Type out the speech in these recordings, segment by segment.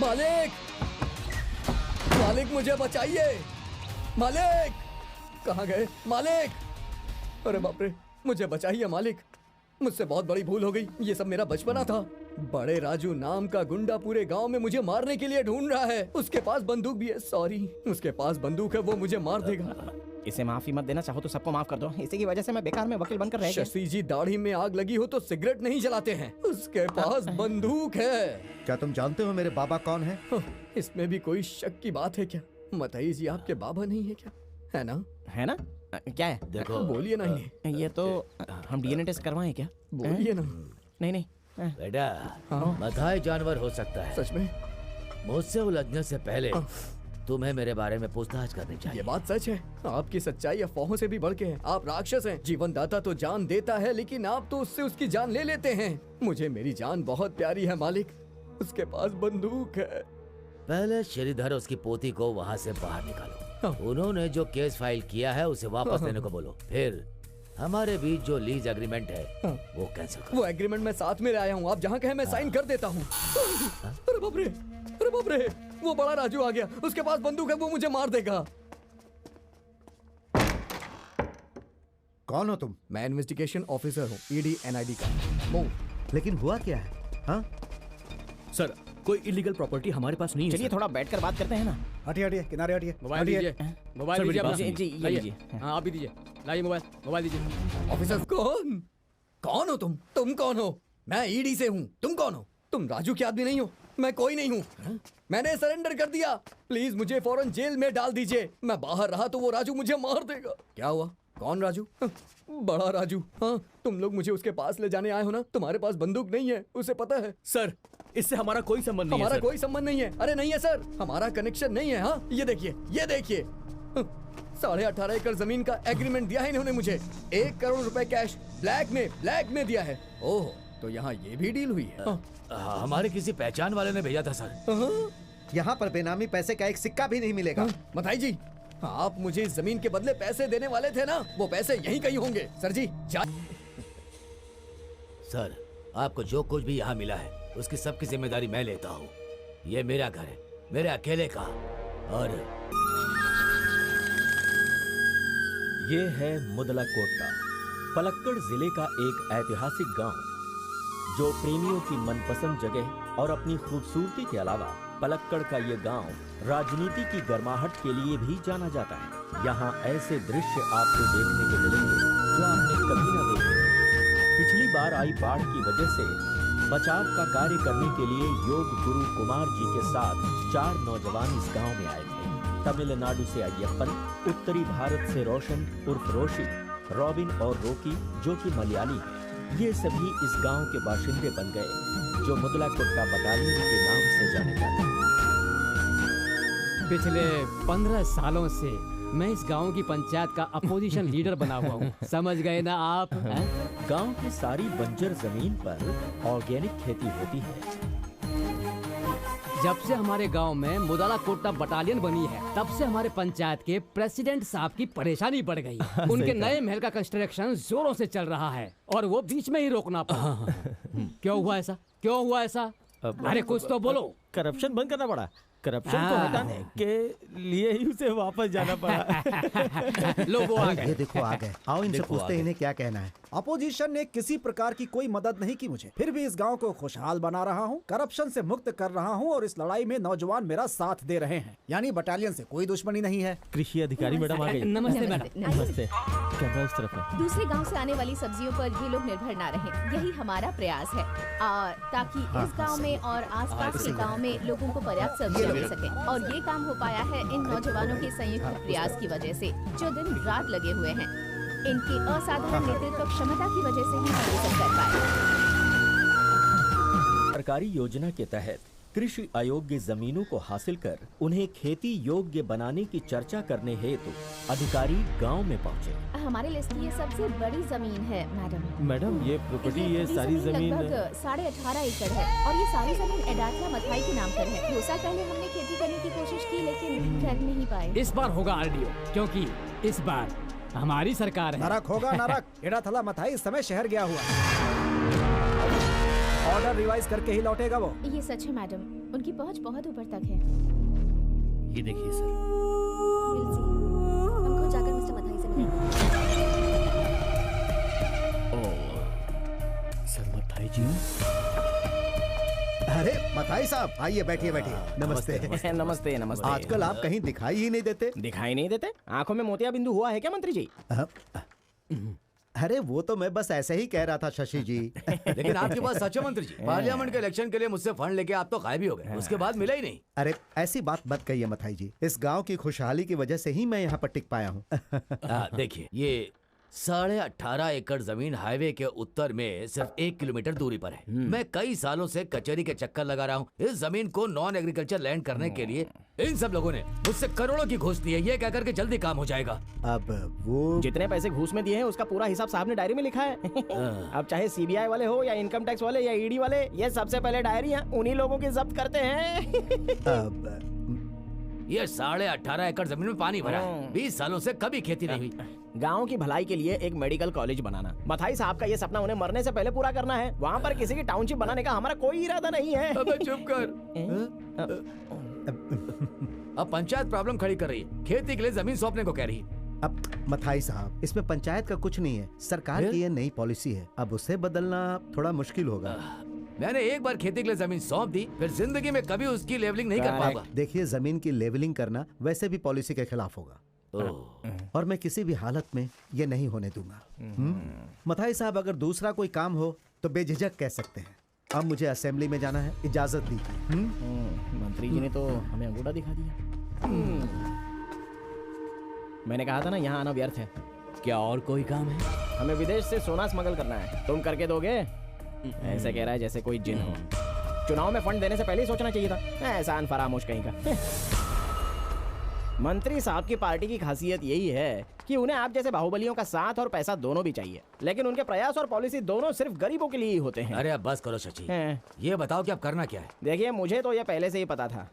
मालिक, मालिक मुझे बचाइए। मालिक, कहाँ गए मालिक? अरे बाप रे, मुझे बचाइए मालिक, मुझसे बहुत बड़ी भूल हो गई। ये सब मेरा बचपना था। बड़े राजू नाम का गुंडा पूरे गांव में मुझे मारने के लिए ढूंढ रहा है। उसके पास बंदूक भी है। सॉरी, उसके पास बंदूक है, वो मुझे मार देगा। इसे माफी मत देना, चाहो तो सबको माफ कर दो। इसी की वजह से मैं बेकार में वकील बनकर रह गया। शशि जी, दाढ़ी में आग लगी हो तो सिगरेट नहीं जलाते हैं। उसके पास बंदूक है। क्या तुम जानते हो मेरे बाबा कौन है? इसमें भी कोई शक की बात है क्या? मतई जी आपके बाबा नहीं है क्या? है ना? है ना? क्या है? देखो, बोलिए ना इन्हें। ये तो हम डीएनए टेस्ट करवाएं क्या? बोलिए ना। नहीं। बेटा, हाँ। मथाई जानवर हो सकता है। सच में? मुझसे उलझने से पहले तुम्हें मेरे बारे में पूछताछ करनी चाहिए। ये बात सच है। आपकी सच्चाई अफवाहों से भी बढ़ के है। आप राक्षस हैं। जीवन दाता तो जान देता है, लेकिन आप तो उससे उसकी जान ले लेते हैं। मुझे मेरी जान बहुत प्यारी है मालिक। उसके पास बंदूक है। पहले श्रीधर उसकी पोती को वहाँ से बाहर निकालो। उन्होंने जो केस फाइल किया है उसे वापस लेने को बोलो। फिर हमारे बीच जो लीज एग्रीमेंट है वो कैंसिल करो। वो एग्रीमेंट मैं साथ में लाया हूँ। आप जहाँ कहे मैं साइन कर देता हूँ। अरे बाप रे, अरे बाप रे, वो बड़ा राजू आ गया। उसके पास बंदूक है, वो मुझे मार देगा। कौन हो तुम? मैं इन्वेस्टिगेशन ऑफिसर हूँ, ईडी एनआईडी का। मूव। लेकिन हुआ क्या है? हाँ, सर, कोई इलीगल प्रॉपर्टी हमारे पास नहीं है। चलिए थोड़ा बैठकर बात करते हैं ना। हटिए हटिए, किनारे हटिए। मोबाइल दीजिए, मोबाइल सर, दीजिए मेरी अपना। बात- जी, ये लाइए। लीजिए। हाँ, आप भी दीजिए। लाइए मोबाइल दीजिए। ऑफिसर, कौन हो तुम? तुम कौन हो? मैं ईडी से हूँ। तुम कौन हो? तुम राजू के आदमी नहीं हो। मैं कोई नहीं हूँ। मैंने सरेंडर कर दिया। प्लीज मुझे फौरन जेल में डाल दीजिए। मैं बाहर रहा तो वो राजू मुझे मार देगा। क्या हुआ? कौन राजू? बड़ा राजू। हाँ, तुम लोग मुझे उसके पास ले जाने आए हो ना? तुम्हारे पास बंदूक नहीं है, उसे पता है। सर, इससे हमारा कोई संबंध नहीं है। हमारा सर। कोई संबंध नहीं है। अरे नहीं है सर, हमारा कनेक्शन नहीं है। हाँ, ये देखिए, ये देखिए। 18.5 एकड़ जमीन का एग्रीमेंट दिया है इन्होंने मुझे। 1 करोड़ रुपए कैश ब्लैक में दिया है। ओह, तो यहाँ ये भी डील हुई है। हमारे किसी पहचान वाले ने भेजा था सर। यहाँ पर बेनामी पैसे का एक सिक्का भी नहीं मिलेगा। मथाई जी, आप मुझे इस जमीन के बदले पैसे देने वाले थे ना? वो पैसे यहीं कहीं होंगे। सर जी, सर, आपको जो कुछ भी यहाँ मिला है उसकी सबकी जिम्मेदारी मैं लेता हूँ। ये मेरा घर है, मेरे अकेले का। और ये है मुदला कोट्टा, पलक्कड़ जिले का एक ऐतिहासिक गांव, जो प्रेमियों की मनपसंद जगह और अपनी खूबसूरती के अलावा पलक्कड़ का ये गांव राजनीति की गर्माहट के लिए भी जाना जाता है। यहाँ ऐसे दृश्य आपको देखने को मिलेंगे जो आपने कभी न देखे। पिछली बार आई बाढ़ की वजह से बचाव का कार्य करने के लिए योग गुरु कुमार जी के साथ 4 नौजवान इस गांव में आए थे। तमिलनाडु से अय्यप्पन, उत्तरी भारत से रोशन उर्फ रोशी, रॉबिन और रोकी जो कि मलयाली है, ये सभी इस गांव के बाशिंदे बन गए, जो मुदला कोट्टा बटालियन के नाम से जाने जाते हैं। पिछले 15 सालों से मैं इस गांव की पंचायत का अपोजिशन लीडर बना हुआ हूँ। समझ गए ना आप? गांव की सारी बंजर जमीन पर ऑर्गेनिक खेती होती है। जब से हमारे गांव में मुदला कोट्टा बटालियन बनी है, तब से हमारे पंचायत के प्रेसिडेंट साहब की परेशानी बढ़ गई। उनके नए महल का कंस्ट्रक्शन जोरों से चल रहा है और वो बीच में ही रोकना पड़ा। क्यों हुआ ऐसा? क्यों हुआ ऐसा? अरे कुछ तो बोलो। करप्शन बंद करना पड़ा। करप्शन को हटाने के लिए ही उसे वापस जाना पड़ा। लोग वो आ गए। ये देखो आ गए। आओ इनसे पूछते हैं इन्हें क्या कहना है। अपोजिशन ने किसी प्रकार की कोई मदद नहीं की मुझे, फिर भी इस गांव को खुशहाल बना रहा हूं, करप्शन से मुक्त कर रहा हूं और इस लड़ाई में नौजवान मेरा साथ दे रहे हैं। यानी बटालियन से कोई दुश्मनी नहीं है। कृषि अधिकारी मैडम आ गई। नमस्ते मैडम। नमस्ते। कैमरा उस तरफ है। दूसरे गांव से आने वाली सब्जियों पर ये लोग निर्भर ना रहें, यही हमारा प्रयास है, ताकि इस गांव में और आसपास के गांव में लोगों को पर्याप्त सब्जियां मिल सके। और ये काम हो पाया है इन नौजवानों के संयुक्त प्रयास की वजह से, जो दिन रात लगे हुए हैं। इनकी असाधारण नेतृत्व क्षमता की वजह से ही हम ये सब कर पाए। सरकारी योजना के तहत कृषि अयोग्य जमीनों को हासिल कर उन्हें खेती योग्य बनाने की चर्चा करने हेतु अधिकारी गांव में पहुंचे। हमारे लिस्ट की ये सबसे बड़ी जमीन है मैडम। मैडम, ये प्रॉपर्टी, ये सारी जमीन लगभग 18.5 एकड़ है और ये सारी जमीन एडाथिया मथाई के नाम पर है। 2 साल पहले हमने खेती करने की कोशिश की, लेकिन कर नहीं पाए। इस बार होगा आरडीओ, क्योंकि इस बार हमारी सरकार है। नरक होगा नरक। एडाथला मथाई इस समय शहर गया हुआ है। ऑर्डर रिवाइज करके ही लौटेगा वो। ये सच है मैडम, उनकी पहुंच बहुत ऊपर तक है। ये देखिए सर। हम खुद जाकर मिस्टर मथाई से मिलेंगे। सर मथाई जी। अरे मथाई साहब, आइए बैठिए बैठिए। नमस्ते। नमस्ते नमस्ते। आजकल आप कहीं दिखाई ही नहीं देते। दिखाई नहीं देते? आंखों में मोतिया बिंदु हुआ है क्या मंत्री जी? अरे वो तो मैं बस ऐसे ही कह रहा था शशि जी। लेकिन आपके पास सच है मंत्री जी, पार्लियामेंट के इलेक्शन के लिए मुझसे फंड लेके आप तो गायब ही हो गए, उसके बाद मिला ही नहीं। अरे ऐसी बात मत कहिए मथाई जी, इस गांव की खुशहाली की वजह से ही मैं यहाँ पर टिक पाया हूँ। देखिए, ये 18.5 एकड़ जमीन हाईवे के उत्तर में सिर्फ 1 किलोमीटर दूरी पर है। मैं कई सालों से कचहरी के चक्कर लगा रहा हूँ। इस जमीन को नॉन एग्रीकल्चर लैंड करने के लिए इन सब लोगों ने मुझसे करोड़ों की घूस दी है, ये कहकर के जल्दी काम हो जाएगा। अब वो जितने पैसे घूस में दिए हैं उसका पूरा हिसाब साहब ने डायरी में लिखा है। अब चाहे सीबीआई वाले हो या इनकम टैक्स वाले या ईडी वाले, ये सबसे पहले डायरी उन्हीं लोगों की जब्त करते हैं। अब ये 18.5 एकड़ जमीन में पानी भरा है, 20 सालों से कभी खेती नहीं हुई। गांव की भलाई के लिए एक मेडिकल कॉलेज बनाना, मथाई साहब का ये सपना उन्हें मरने से पहले पूरा करना है। वहाँ पर किसी की टाउनशिप बनाने का हमारा कोई इरादा नहीं है। अबे चुप कर। अब पंचायत प्रॉब्लम खड़ी कर रही है, खेती के लिए जमीन सौंपने को कह रही है। अब मथाई साहब, इसमें पंचायत का कुछ नहीं है, सरकार की ये नई पॉलिसी है, अब उसे बदलना थोड़ा मुश्किल होगा। मैंने एक बार खेती के लिए जमीन सौंप दी, फिर जिंदगी में कभी उसकी लेवलिंग नहीं कर पाऊंगा। देखिए, जमीन की लेवलिंग करना वैसे भी पॉलिसी के खिलाफ होगा और मैं किसी भी हालत में ये नहीं होने दूंगा। मथाई साहब, अगर दूसरा कोई काम हो तो बेझिझक कह सकते हैं। अब मुझे असेंबली में जाना है, इजाजत दीजिए। मंत्री जी ने तो हमें अंगूठा दिखा दिया। मैंने कहा था ना, यहाँ आना व्यर्थ है। क्या और कोई काम है? हमें विदेश से सोना स्मगल करना है, तुम करके दोगे? ऐसे कह रहा है जैसे कोई जिन हो। चुनाव में फंड देने से पहले ही सोचना चाहिए था। एहसान फरामोश कहीं का। मंत्री साहब की पार्टी की खासियत यही है कि उन्हें आप जैसे बाहुबलियों का साथ और पैसा दोनों भी चाहिए, लेकिन उनके प्रयास और पॉलिसी दोनों सिर्फ गरीबों के लिए ही होते हैं। अरे अब बस करो शशि, ये बताओ कि अब करना क्या है? देखिए, मुझे तो ये पहले से ही पता था।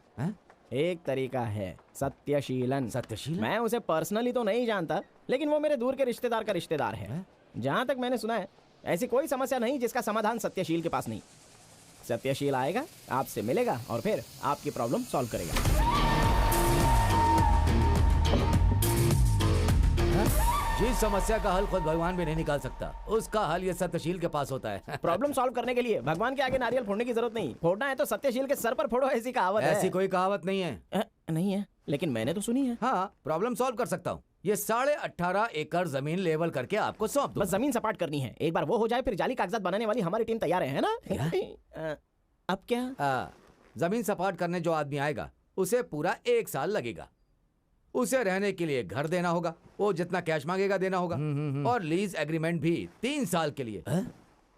एक तरीका है, सत्यशीलन। सत्यशीलन? मैं उसे पर्सनली तो नहीं जानता, लेकिन वो मेरे दूर के रिश्तेदार का रिश्तेदार है। जहाँ तक मैंने सुना है, ऐसी कोई समस्या नहीं जिसका समाधान सत्यशील के पास नहीं। सत्यशील आएगा, आपसे मिलेगा और फिर आपकी प्रॉब्लम सॉल्व करेगा। जिस समस्या का हल खुद भगवान भी नहीं निकाल सकता, उसका हल ये सत्यशील के पास होता है। प्रॉब्लम सॉल्व करने के लिए भगवान के आगे नारियल फोड़ने की जरूरत नहीं, फोड़ना है तो सत्यशील के सर पर फोड़ो, ऐसी कहावत है। ऐसी कोई कहावत नहीं है। नहीं है, लेकिन मैंने तो सुनी है। हाँ, प्रॉब्लम सॉल्व कर सकता हूँ। ये 18.5 एकड़ जमीन लेवल करके आपको सौंप दूं। बस जमीन सपाट करनी है। एक बार वो हो जाए, फिर जाली कागजात बनाने वाली हमारी टीम तैयार है ना? अब क्या? जमीन सपाट करने जो आदमी आएगा उसे पूरा 1 साल लगेगा। उसे रहने के लिए घर देना होगा, वो जितना कैश मांगेगा देना होगा, और लीज एग्रीमेंट भी 3 साल के लिए।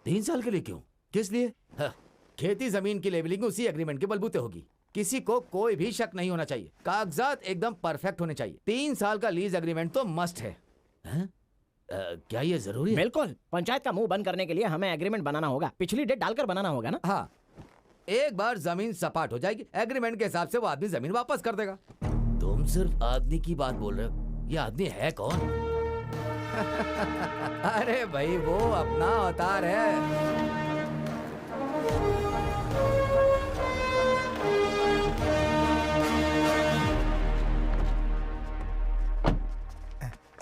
3 साल के लिए क्यों? किस लिए? खेती जमीन की लेवलिंग उसी एग्रीमेंट के बलबूते होगी। किसी को कोई भी शक नहीं होना चाहिए, कागजात एकदम परफेक्ट होने चाहिए। 3 साल का लीज एग्रीमेंट तो मस्ट है। क्या ये जरूरी है? बिल्कुल। पंचायत का मुंह बंद करने के लिए हमें एग्रीमेंट बनाना होगा, पिछली डेट डालकर बनाना होगा ना? हाँ, एक बार जमीन सपाट हो जाएगी, एग्रीमेंट के हिसाब से वो आदमी जमीन वापस कर देगा। तुम सिर्फ आदमी की बात बोल रहे हो, ये आदमी है कौन? अरे भाई, वो अपना अवतार है।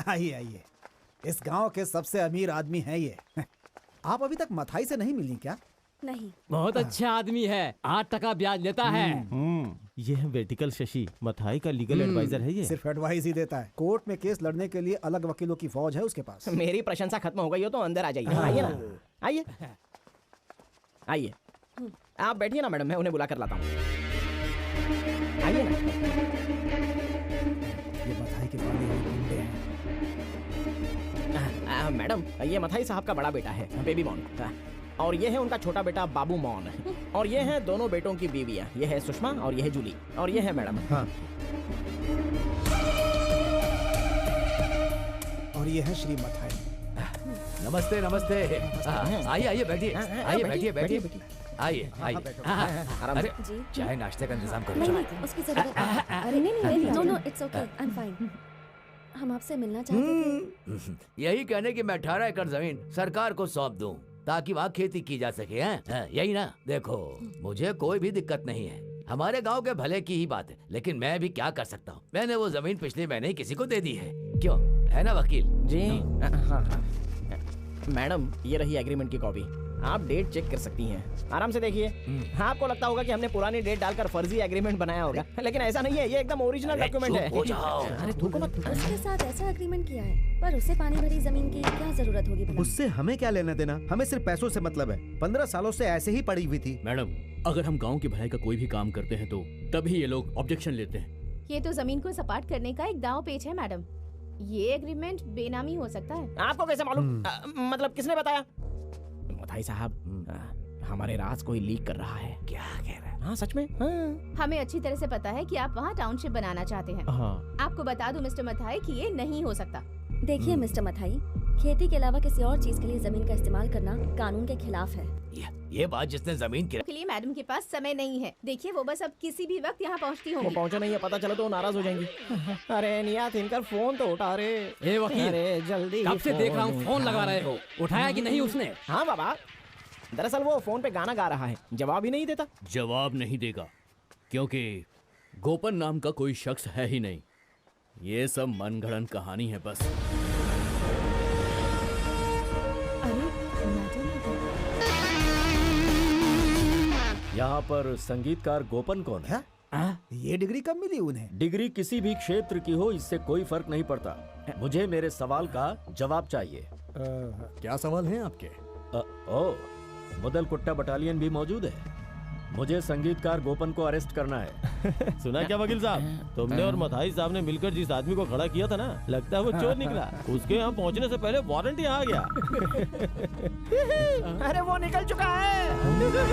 आइए आइए, इस गांव के सबसे अमीर आदमी है ये। आप अभी तक मथाई से नहीं मिली क्या? नहीं। बहुत अच्छा आदमी है, 8% ब्याज लेता है। ये है वर्टिकल शशि, मथाई का लीगल एडवाइजर है ये। सिर्फ एडवाइस ही देता है, कोर्ट में केस लड़ने के लिए अलग वकीलों की फौज है उसके पास। मेरी प्रशंसा खत्म हो गई हो तो अंदर आ जाइए। आइए ना, आइए आइए। आप बैठिए ना मैडम, मैं उन्हें बुला कर लाता हूँ। आइए ना। ये मथाई के वाले गुंडे हैं। मैडम, ये मथाई साहब का बड़ा बेटा है, बेबी मॉन, और ये है उनका छोटा बेटा बाबू मॉन, और ये हैं दोनों बेटों की बीवियां। ये है सुषमा और ये है जूली, और ये है मैडम। हाँ। और ये है श्री मथाई। नमस्ते नमस्ते। आइए आइए, बैठिए। आइए बैठिए बैठिए। आइए आइए। अरे चाय नाश्ते का इंतजाम करो। नहीं, उसकी जरूरत अरे नहीं, no no, it's okay, I am fine. हम आपसे मिलना चाहते थे। यही कहने कि मैं 18 एकड़ जमीन सरकार को सौंप दूं। ताकि वहाँ खेती की जा सके। हैं? यही ना? देखो, मुझे कोई भी दिक्कत नहीं है, हमारे गांव के भले की ही बात है, लेकिन मैं भी क्या कर सकता हूँ? मैंने वो जमीन पिछले महीने ही किसी को दे दी है। क्यों, है ना वकील? जी हाँ। मैडम, ये रही एग्रीमेंट की कॉपी, आप डेट चेक कर सकती हैं। आराम से देखिए। हाँ, आपको लगता होगा कि हमने पुरानी डेट डालकर फर्जी एग्रीमेंट बनाया होगा, लेकिन ऐसा नहीं है, ये एकदम ओरिजिनल डॉक्यूमेंट है। अरे थूको मत। उसके साथ ऐसा एग्रीमेंट किया है, पर उसे पानी भरी जमीन की क्या जरूरत होगी भला? उससे हमें क्या लेना देना? हमें सिर्फ पैसों से मतलब है। 15 सालों से ऐसे ही पड़ी हुई थी। मैडम, अगर हम गांव की भलाई का कोई भी काम करते हैं तो तभी ये लोग ऑब्जेक्शन लेते हैं। ये तो जमीन को सपाट करने का एक दांव पेच है मैडम। ये एग्रीमेंट बेनामी हो सकता है। आपको कैसे मालूम? मतलब किसने बताया? मुताई साहब, हमारे राज कोई लीक कर रहा है। क्या कह रहा है? हाँ, सच में। हाँ। हमें अच्छी तरह से पता है कि आप वहाँ टाउनशिप बनाना चाहते हैं। हाँ। आपको बता दूं मिस्टर मथाई कि ये नहीं हो सकता। देखिए मिस्टर मथाई, खेती के अलावा किसी और चीज के लिए जमीन का इस्तेमाल करना कानून के खिलाफ है। ये बात जिसने जमीन की के लिए मैडम के पास समय नहीं है। देखिए, वो बस अब किसी भी वक्त यहाँ पहुँचती वो होंगी। पहुंचा नहीं है, पता चला तो नाराज हो जाएंगी। अरे नियात, इनका फोन तो उठा रे। ए वकील, अरे जल्दी कब से देख रहा हूँ फोन लगा रहे हो, उठाया कि नहीं उसने? हाँ बाबा, दरअसल वो फोन पे गाना गा रहा है, जवाब ही नहीं देता। जवाब नहीं देगा क्योंकि गोपन नाम का कोई शख्स है ही नहीं। ये सब मनगढ़ंत कहानी है बस। यहाँ पर संगीतकार गोपन कौन है? ये डिग्री कब मिली उन्हें? डिग्री किसी भी क्षेत्र की हो, इससे कोई फर्क नहीं पड़ता। मुझे मेरे सवाल का जवाब चाहिए। क्या सवाल है आपके? मुदल कुट्टा बटालियन भी मौजूद है। मुझे संगीतकार गोपन को अरेस्ट करना है। सुना क्या वकील साहब, तुमने और मथाई साहब ने मिलकर जिस आदमी को खड़ा किया था ना, लगता है वो चोर निकला। उसके यहाँ पहुँचने से पहले वारंट यहाँ आ गया। अरे वो निकल चुका है।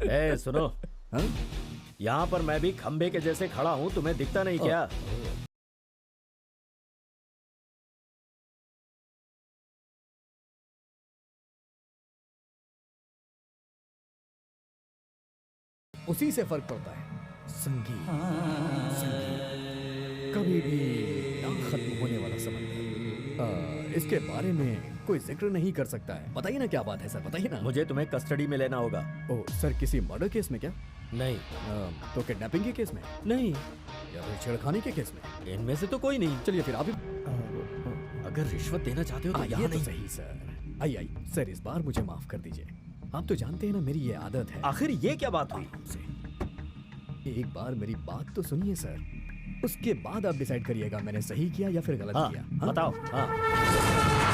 ए सुनो, यहाँ पर मैं भी खंबे के जैसे खड़ा हूँ, तुम्हें दिखता नहीं क्या? उसी से फर्क पड़ता है। संगीत, संगीत कभी भी ना खत्म होने वाला समंदर। इसके बारे में कोई जिक्र नहीं कर सकता है। बताइए ना क्या बात है सर, बताइए ना। मुझे तुम्हें कस्टडी में लेना होगा। ओ सर, किसी मर्डर केस में क्या? नहीं। तो किडनैपिंग के केस में? नहीं। या फिर छेड़खानी के केस में? इनमें से तो कोई नहीं। चलिए फिर आप ही अगर रिश्वत देना चाहते हो तो यहाँ ये नहीं। तो सही सर। आई सर, इस बार मुझे माफ कर दीजिए। आप तो जानते हैं ना मेरी ये आदत है। आखिर ये क्या बात हुई? एक बार मेरी बात तो सुनिए सर, उसके बाद आप डिसाइड करिएगा मैंने सही किया या फिर गलत किया। बताओ। हाँ।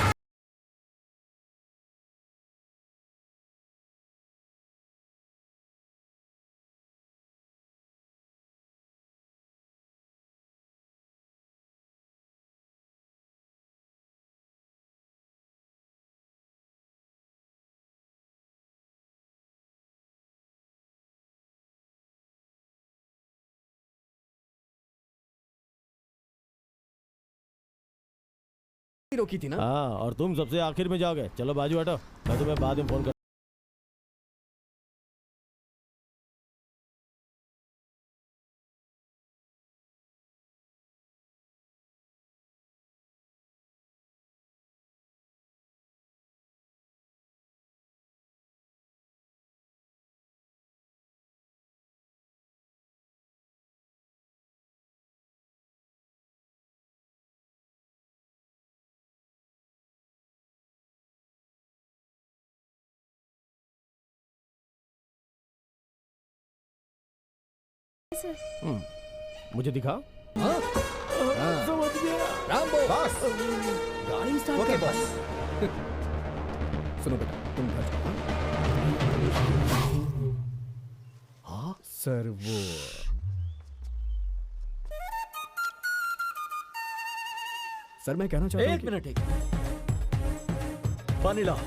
रोकी थी ना। हाँ, और तुम सबसे आखिर में जाओगे। चलो बाजू हटो, मैं तुम्हें बाद में फोन कर सर। मुझे दिखाओ। हाँ? समझ गया। रामबो बॉस गाड़ी स्टार्ट ओके कर बॉस। सुनो बेटा, तुम घर जाओ। हाँ सर, वो सर मैं कहना चाहता हूँ एक मिनट, पानी लाओ।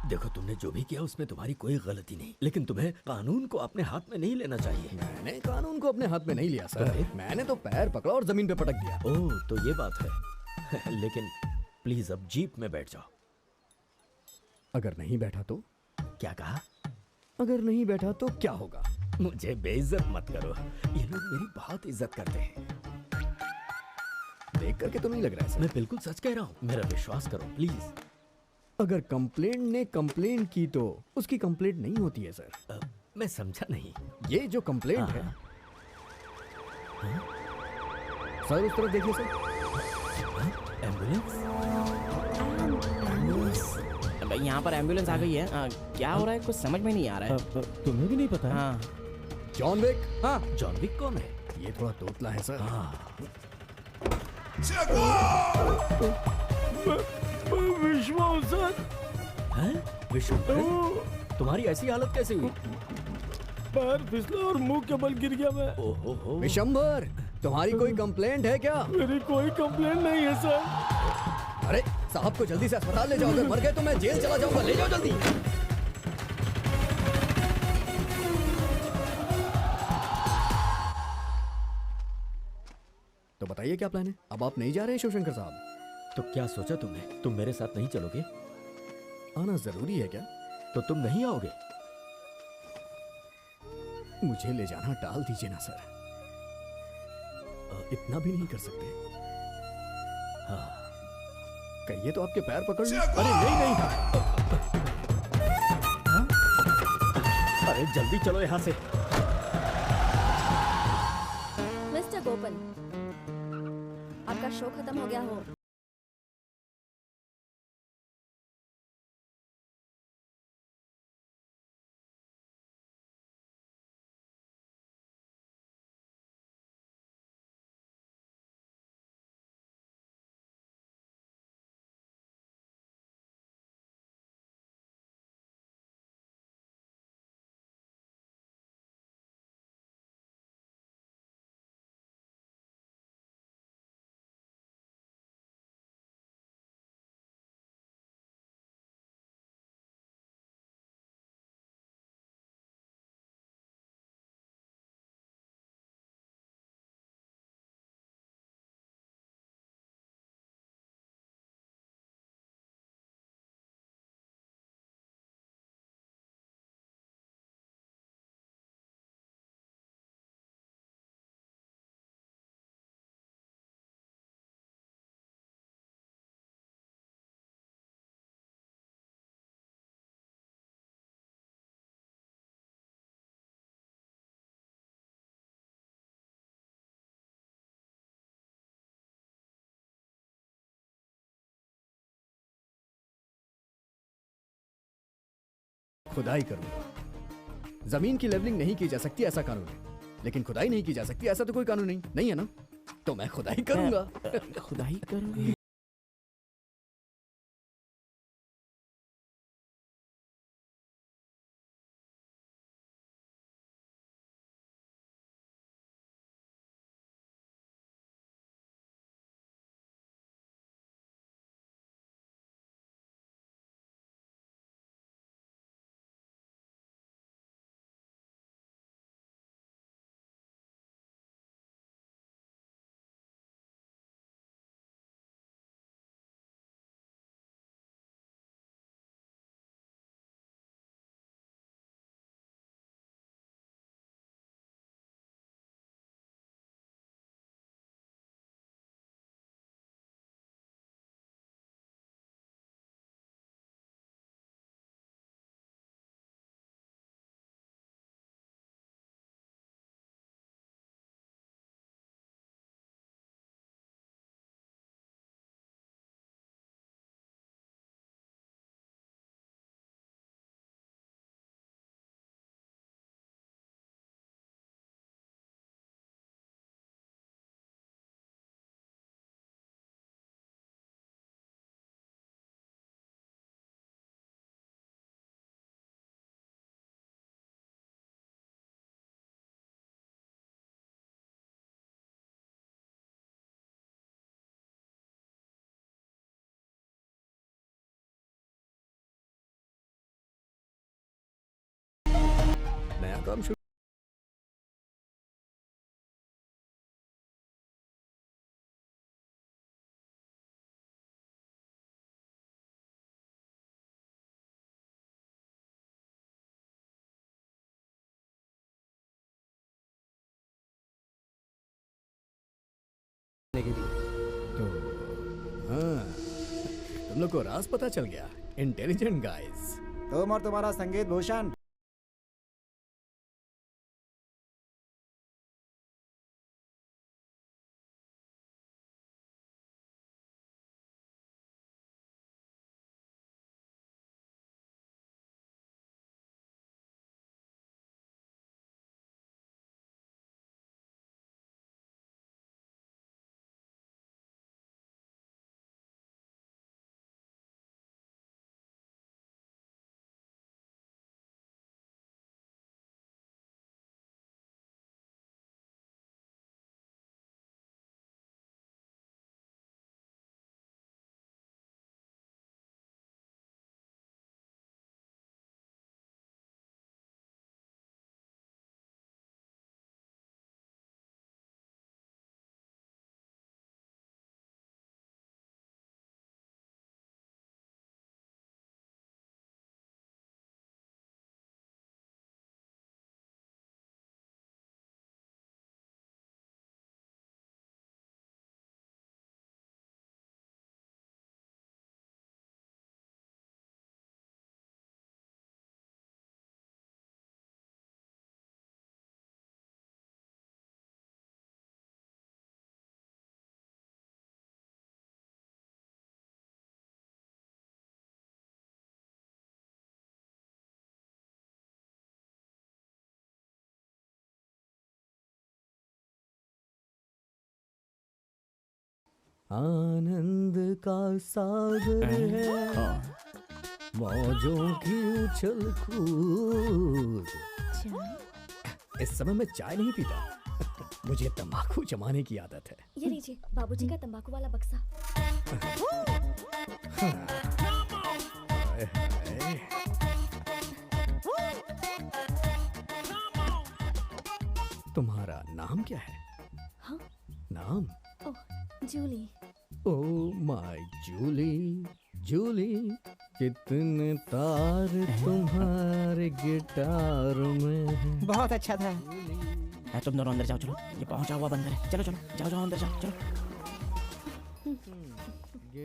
देखो, तुमने जो भी किया उसमें तुम्हारी कोई गलती नहीं, लेकिन तुम्हें कानून को अपने हाथ में नहीं लेना चाहिए। मैंने कानून को अपने हाथ में नहीं लिया सर, मैंने तो पैर पकड़ा और जमीन पे पटक दिया। ओह, तो ये बात है। लेकिन प्लीज अब जीप में बैठ जाओ। अगर नहीं बैठा तो? क्या कहा? अगर नहीं बैठा तो क्या होगा? मुझे बेइज्जत मत करो, ये लोग मेरी बहुत इज्जत करते हैं। देख करके तो नहीं लग रहा है सर। मैं बिल्कुल सच कह रहा हूँ, मेरा विश्वास करो प्लीज। अगर कंप्लेंट ने कंप्लेंट की तो उसकी कंप्लेंट नहीं होती है सर। मैं समझा नहीं। ये जो कंप्लेंट है सर, उस तरफ देखिए सर। एम्बुलेंस? यहाँ पर एम्बुलेंस आ गई है। क्या हो रहा है कुछ समझ में नहीं आ रहा है। तुम्हें भी नहीं पता है? हाँ। John Wick? हाँ, जॉन विक कौन है? ये थोड़ा तोतला है सर। विश्वास सर। हैं? विश्व, तुम्हारी ऐसी हालत कैसे हुई? पैर फिसला और मुंह के बल गिर गया मैं। ओहो। विशंबर, तुम्हारी कोई कंप्लेंट है क्या? मेरी कोई कंप्लेंट नहीं है सर। अरे साहब को जल्दी से अस्पताल ले जाओ, अगर मर गए तो मैं जेल चला जाऊंगा। ले जाओ जल्दी। तो बताइए क्या प्लान है? अब आप नहीं जा रहे हैं शिवशंकर साहब? तो क्या सोचा तुमने? तुम मेरे साथ नहीं चलोगे? आना जरूरी है क्या? तो तुम नहीं आओगे? मुझे ले जाना टाल दीजिए ना सर। इतना भी नहीं कर सकते? हाँ। कहिए तो आपके पैर पकड़ लूं। अरे नहीं नहीं। अरे जल्दी चलो यहाँ से। मिस्टर गोपन, आपका शो खत्म हो गया हो खुदाई करूंगा। जमीन की लेवलिंग नहीं की जा सकती ऐसा कानून है, लेकिन खुदाई नहीं की जा सकती ऐसा तो कोई कानून नहीं है ना? तो मैं खुदाई करूंगा। खुदाई करोगे? के लिए। तो हाँ, तुम लोग को राज पता चल गया। Intelligent guys. तुम और तुम्हारा संगीत भूषण। आनंद का सागर है, मौजों की उछल कूद। इस समय मैं चाय नहीं पीता, मुझे तंबाकू जमाने की आदत है। ये लीजिए बाबूजी का तंबाकू वाला बक्सा। हाय हाय। तुम्हारा नाम क्या है? हाँ? नाम? ओह, जूली। ओ माय जूली, जूली, कितने तार तुम्हारे गिटार में हैं। बहुत अच्छा था। तुम दोनों अंदर जाओ, चलो। ये पहुंचा हुआ बंदर है। चलो चलो, जाओ जाओ अंदर जाओ, चलो।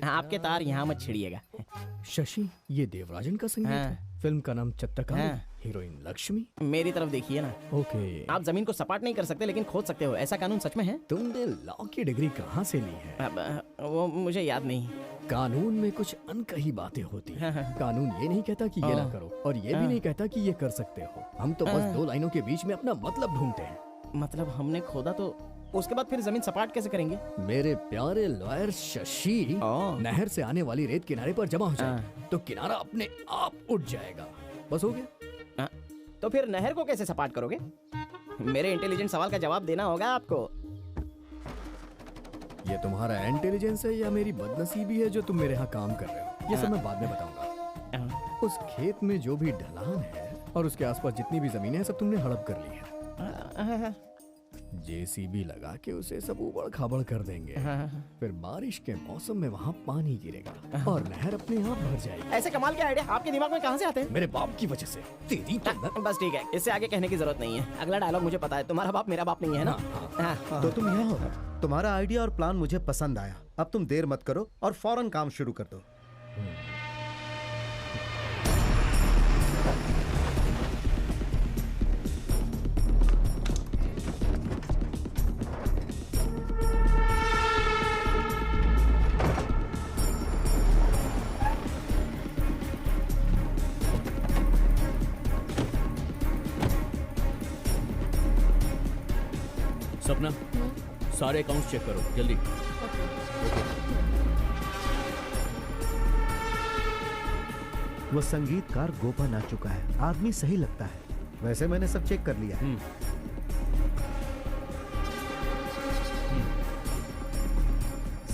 आपके तार यहाँ मत छिड़िएगा। शशि, ये देवराजन का संगीत है। फिल्म का नाम चट्टकाली, हीरोइन लक्ष्मी। मेरी तरफ देखिए ना। ओके। आप जमीन को सपाट नहीं कर सकते लेकिन खोद सकते हो, ऐसा कानून सच में है? तुमने लॉ की डिग्री कहाँ से ली है? वो मुझे याद नहीं। कानून में कुछ अनकही बातें होती हैं। कानून ये नहीं कहता कि ये ना करो, और ये भी नहीं कहता कि ये कर सकते हो। हम तो बस दो लाइनों के बीच में अपना मतलब ढूंढते हैं। मतलब हमने खोदा तो उसके बाद फिर जमीन सपाट कैसे करेंगे? मेरे प्यारे लॉयर शशि, नहर से आने वाली रेत किनारे पर जमा हो जाए तो किनारा अपने आप उठ जाएगा। बस हो गया। तो फिर नहर को कैसे सपाट करोगे? मेरे इंटेलिजेंट सवाल का जवाब देना होगा आपको। ये तुम्हारा इंटेलिजेंस है या मेरी बदनसीबी है जो तुम मेरे यहाँ काम कर रहे हो? ये सब मैं बाद में बताऊंगा। उस खेत में जो भी ढलान है और उसके आसपास जितनी भी जमीनें हैं सब तुमने हड़प कर ली है। जेसीबी लगा के उसे सब उबड़ खाबड़ कर देंगे। फिर बारिश के मौसम में वहाँ पानी गिरेगा और नहर अपने आप भर जाएगी। ऐसे कमाल के आइडिया आपके दिमाग में कहाँ से आते हैं? मेरे बाप की वजह से। तेरी तो बस ठीक है, इससे आगे कहने की जरूरत नहीं है। अगला डायलॉग मुझे पता है, तुम्हारा बाप मेरा बाप नहीं है ना? तो तुम यहाँ हो। तुम्हारा आइडिया और प्लान मुझे पसंद आया। अब तुम देर मत करो और फौरन काम शुरू कर दो। सपना, सारे अकाउंट्स चेक करो जल्दी। वो संगीतकार गोपन आ चुका है। आदमी सही लगता है। वैसे मैंने सब चेक कर लिया है।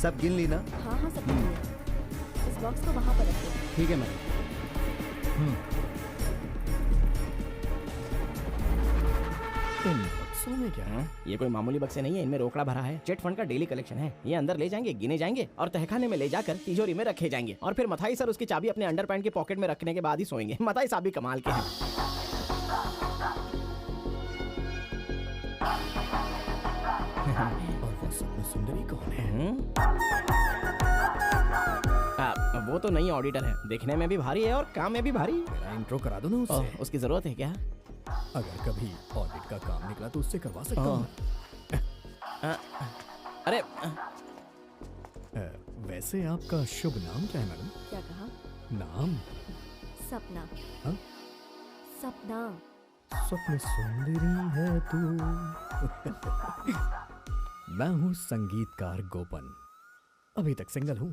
सब गिन ली ना? हाँ हाँ सब गिन लिया। इस बॉक्स को वहाँ पर रखो। ठीक है मैडम। इन बक्सों में क्या है? ये कोई मामूली बक्से नहीं है, इनमें रोकड़ा भरा है। चिट फंड का डेली कलेक्शन है। ये अंदर ले जाएंगे, गिने जाएंगे और तहखाने में ले जाकर तिजोरी में रखे जाएंगे। और फिर मथाई सर उसकी चाबी अपने अंडरपैंट के पॉकेट में रखने के बाद ही सोएंगे। मथाई साहब भी कमाल के हैं। और वो सब में सुंदरी कौन है? वो तो नई ऑडिटर है, देखने में भी भारी है और काम में भी भारी। मेरा इंट्रो करा दो ना उससे। उसकी जरूरत है क्या? अगर कभी ऑडिट का काम निकला तो उससे करवा सकता हूँ। अरे वैसे आपका शुभ नाम क्या है मैडम? क्या कहा? नाम? सपना। हाँ? सपना। स्वप्न सुंदरी है तू। मैं हूँ संगीतकार गोपन, अभी तक सिंगल हूँ।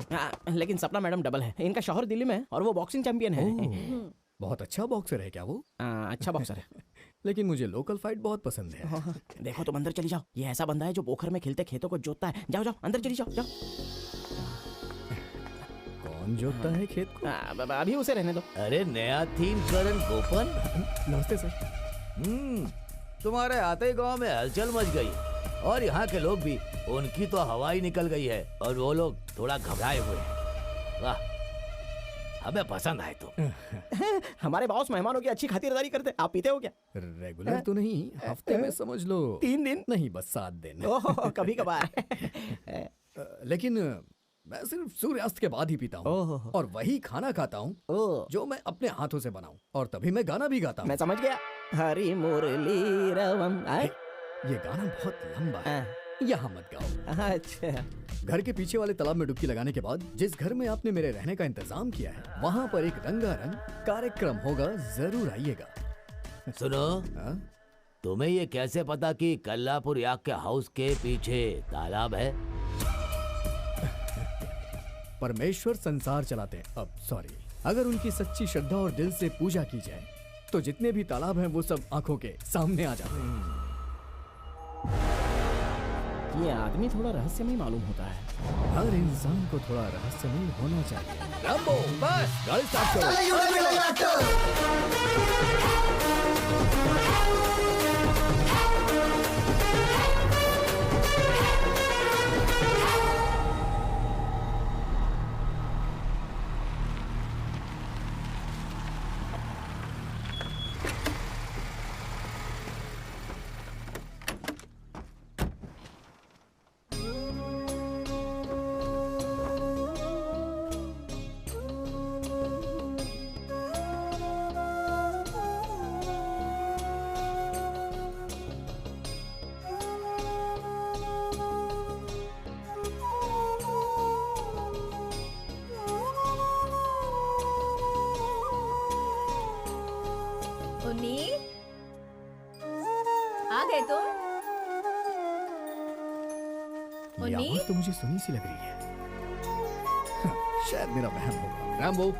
लेकिन सपना मैडम डबल है, इनका शौहर दिल्ली में है और वो बॉक्सिंग चैंपियन है। बहुत अच्छा बॉक्सर है क्या वो? अच्छा बॉक्सर है। लेकिन मुझे लोकल फाइट बहुत पसंद है। देखो तुम अंदर चली जाओ, ये ऐसा बंदा है जो पोखर में खिलते खेतों को जोतता है। जाओ जाओ अंदर चली जाओ जाओ। कौन जोतता है खेत को? अभी उसे रहने दो। अरे नया थीम करण गोपन। नमस्ते सर। तुम्हारे आते ही गांव में हलचल मच गई और यहाँ के लोग भी, उनकी तो हवा ही निकल गई है और वो लोग थोड़ा घबराए हुए हैं। वाह, हमें पसंद आए तुम। हमारे बॉस मेहमानों की अच्छी खातिरदारी करते। आप पीते हो क्या? रेगुलर तो नहीं, हफ्ते में समझ लो 3 दिन। नहीं बस 7 दिन। कभी कभार। लेकिन मैं सिर्फ सूर्यास्त के बाद ही पीता हूँ और वही खाना खाता हूँ जो मैं अपने हाथों से बनाऊं, और तभी मैं गाना भी गाता हूँ। मैं समझ गया। हरी मुरली रवम। ये गाना बहुत लंबा है, यहाँ मत गाओ। अच्छा। घर के पीछे वाले तालाब में डुबकी लगाने के बाद जिस घर में आपने मेरे रहने का इंतजाम किया है, वहाँ पर एक रंगारंग कार्यक्रम होगा, जरूर आइएगा। सुनो, तुम्हें ये कैसे पता कि कल्लापुर याक के हाउस के पीछे तालाब है? परमेश्वर संसार चलाते हैं। अब सॉरी, अगर उनकी सच्ची श्रद्धा और दिल से पूजा की जाए तो जितने भी तालाब हैं वो सब आंखों के सामने आ जाते हैं। ये आदमी थोड़ा रहस्यमय मालूम होता है। हर इंसान को थोड़ा रहस्यमय होना चाहिए। रैम्बो, बस गाड़ी स्टार्ट करो। आ गए तुम? ये आवाज तो मुझे सुनी सी लग रही है। शायद मेरा वहम होगा। रैम्बो,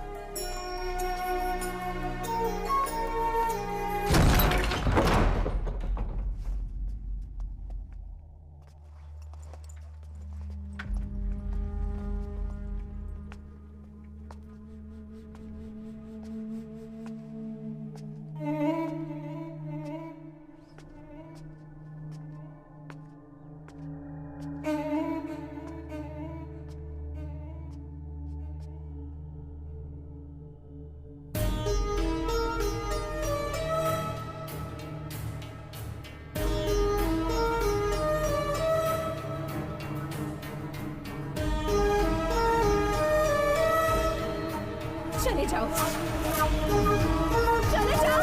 चले जाओ, चले जाओ।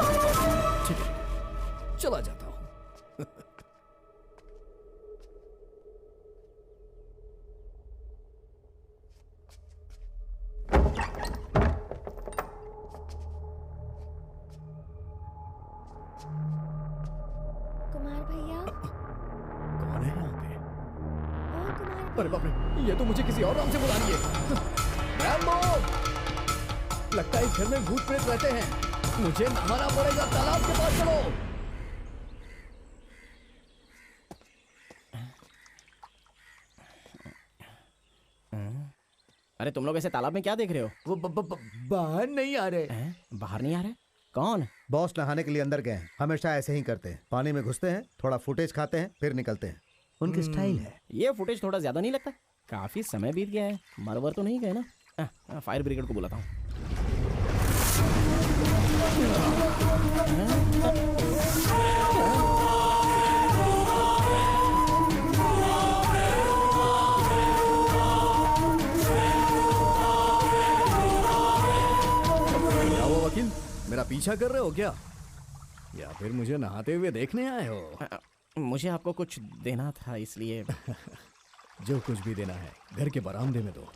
ठीक है, चला जाता हूँ। कुमार भैया। कौन है यहाँ पे? ओ कुमार। अरे बाप रे, ये तो मुझे किसी और नाम से बुला रही है। रैम्बो, लगता है इस घर में भूत प्रेत रहते हैं। मुझे नहाना पड़ेगा, तालाब के पास चलो। अरे तुम लोग ऐसे तालाब में क्या देख रहे हो? वो बाहर नहीं आ रहे। बाहर नहीं आ रहे? कौन? बॉस नहाने के लिए अंदर गए हैं। हमेशा ऐसे ही करते हैं, पानी में घुसते हैं, थोड़ा फुटेज खाते हैं, फिर निकलते हैं। उनकी स्टाइल है। ये फुटेज थोड़ा ज्यादा नहीं लगता? काफी समय बीत गया है, मरवर तो नहीं गए ना? फायर ब्रिगेड को बुलाता हूँ। मेरा पीछा कर रहे हो क्या, या फिर मुझे नहाते हुए देखने आए हो? मुझे आपको कुछ देना था इसलिए। जो कुछ भी देना है घर के बरामदे में दो।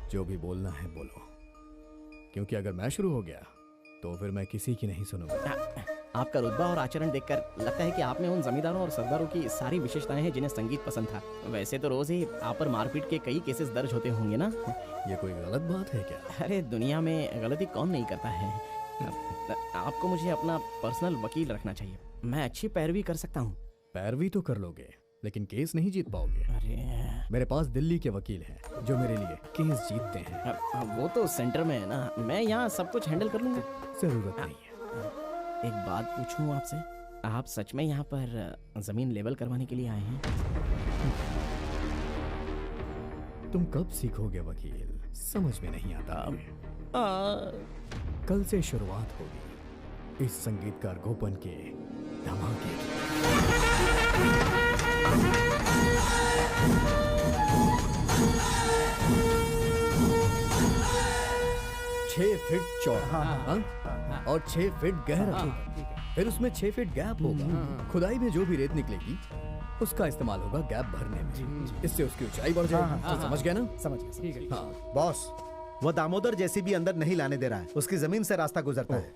जो भी बोलना है बोलो, क्योंकि अगर मैं शुरू हो गया तो फिर मैं किसी की नहीं सुनूंगा। आपका रुतबा और आचरण देखकर लगता है कि आप में उन जमींदारों और सरदारों की सारी विशेषताएं हैं जिन्हें संगीत पसंद था। वैसे तो रोज ही आप पर मारपीट के कई केसेस दर्ज होते होंगे ना? ये कोई गलत बात है क्या? अरे दुनिया में गलती कौन नहीं करता है। आपको मुझे अपना पर्सनल वकील रखना चाहिए। मैं अच्छी पैरवी कर सकता हूँ। पैरवी तो कर लोगे, लेकिन केस नहीं जीत पाओगे। अरे मेरे पास दिल्ली के वकील हैं जो मेरे लिए केस जीतते हैं। वो तो सेंटर में है ना, मैं यहाँ सब कुछ हैंडल कर लूंगा। जरूरत नहीं है। एक बात पूछूं आपसे, आप सच में यहाँ पर जमीन लेवल करवाने के लिए आए हैं? तुम कब सीखोगे वकील, समझ में नहीं आता। कल से शुरुआत होगी इस संगीतकार गोपन के धमाके की। 6 फीट चौड़ा और 6 फीट गहरा, फिर उसमें 6 फीट गैप होगा। खुदाई में जो भी रेत निकलेगी उसका इस्तेमाल होगा गैप भरने में। इससे उसकी ऊंचाई बढ़ जाएगी। तो समझ गया ना? समझ गया। हाँ बॉस, वो दामोदर जैसी भी अंदर नहीं लाने दे रहा है। उसकी जमीन से रास्ता गुजरता है।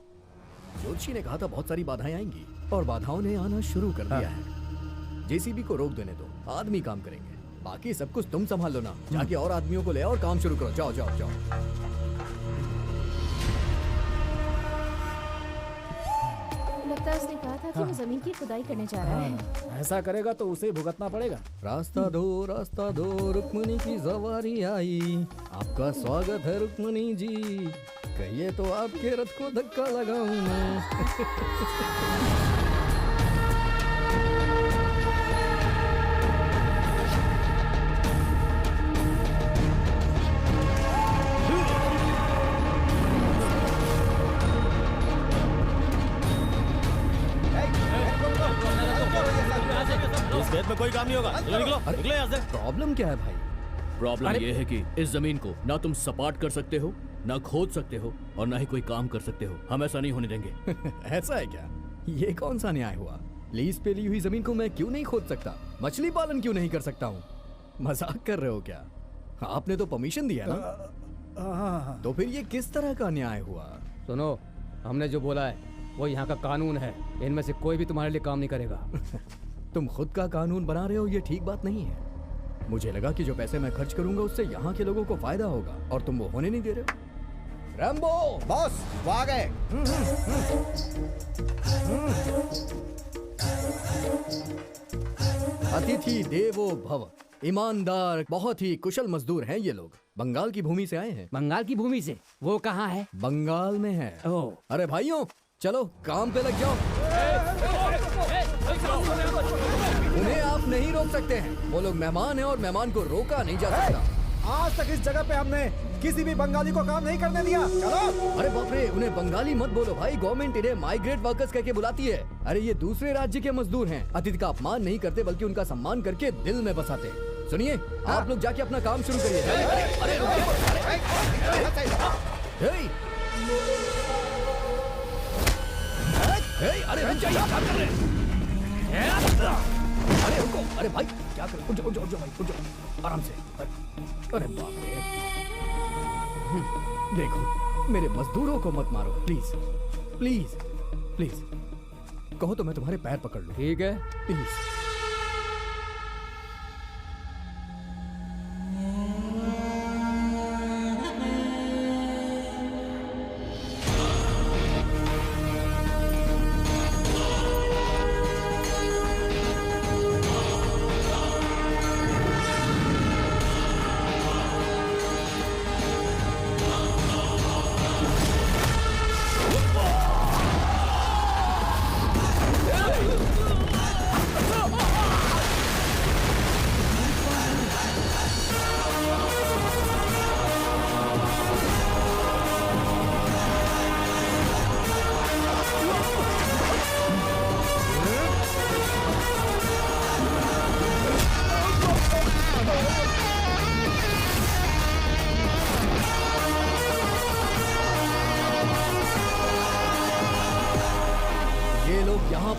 ज्योतिषी ने कहा था बहुत सारी बाधाएं आएंगी और बाधाओं ने आना शुरू कर दिया है। जेसीबी को रोक देने दो, आदमी काम करेंगे। बाकी सब कुछ तुम संभाल लो ना। जाके और आदमियों को ले आओ और काम शुरू करो। जाओ जाओ जाओ। लगता है उसने कहा था कि वो जमीन की खुदाई करने जा रहा है। ऐसा करेगा तो उसे भुगतना पड़ेगा। रास्ता दो रुक्मणी की सवारी आई। आपका स्वागत है रुक्मणी जी, कहिए तो आपके रथ को धक्का लगाऊं मैं। इस खेत में कोई काम नहीं होगा। चलो निकलो, निकलो यहाँ से। प्रॉब्लम क्या है भाई? प्रॉब्लम ये है कि इस जमीन को ना तुम सपाट कर सकते हो, ना खोद सकते हो, और ना ही कोई काम कर सकते हो। हम ऐसा नहीं होने देंगे। ऐसा है क्या? ये कौन सा न्याय हुआ? लीज पे ली हुई जमीन को मैं क्यों नहीं खोद सकता? मछली पालन क्यों नहीं कर सकता हूँ? मजाक कर रहे हो क्या? आपने तो परमिशन दिया ना। तो फिर ये किस तरह का न्याय हुआ? सुनो, हमने जो बोला है वो यहाँ का कानून है। इनमें से कोई भी तुम्हारे लिए काम नहीं करेगा। तुम खुद का कानून बना रहे हो, ये ठीक बात नहीं है। मुझे लगा कि जो पैसे मैं खर्च करूंगा उससे यहाँ के लोगों को फायदा होगा, और तुम वो होने नहीं दे रहे हो। रैम्बो बॉस, वो आ गए। अतिथि देवो भव। ईमानदार, बहुत ही कुशल मजदूर हैं ये लोग। बंगाल की भूमि से आए हैं। बंगाल की भूमि से? वो कहाँ है? बंगाल में है। ओह। अरे भाइयों, चलो काम पे लग जाओ। उन्हें आप नहीं रोक सकते हैं। वो लोग मेहमान हैं और मेहमान को रोका नहीं जा सकता। आज तक इस जगह पे हमने किसी भी बंगाली को काम नहीं करने दिया। चलो। अरे बाप रे, उन्हें बंगाली मत बोलो भाई। गवर्नमेंट इन्हें माइग्रेट वर्कर्स कहके बुलाती है। अरे ये दूसरे राज्य के मजदूर हैं। अतिथि का अपमान नहीं करते बल्कि उनका सम्मान करके दिल में बसाते हैं। सुनिए, आप लोग जाके अपना काम शुरू करिए। अरे रुक जाइए, क्या कर रहे हैं? अरे रुको, अरे भाई क्या कर रहे? उठ जाओ, उठ जाओ, उठ जाओ भाई, उठ जाओ आराम से। अरे बाप रे, देखो मेरे मजदूरों को मत मारो प्लीज, प्लीज, प्लीज। कहो तो मैं तुम्हारे पैर पकड़ लूं। ठीक है, प्लीज।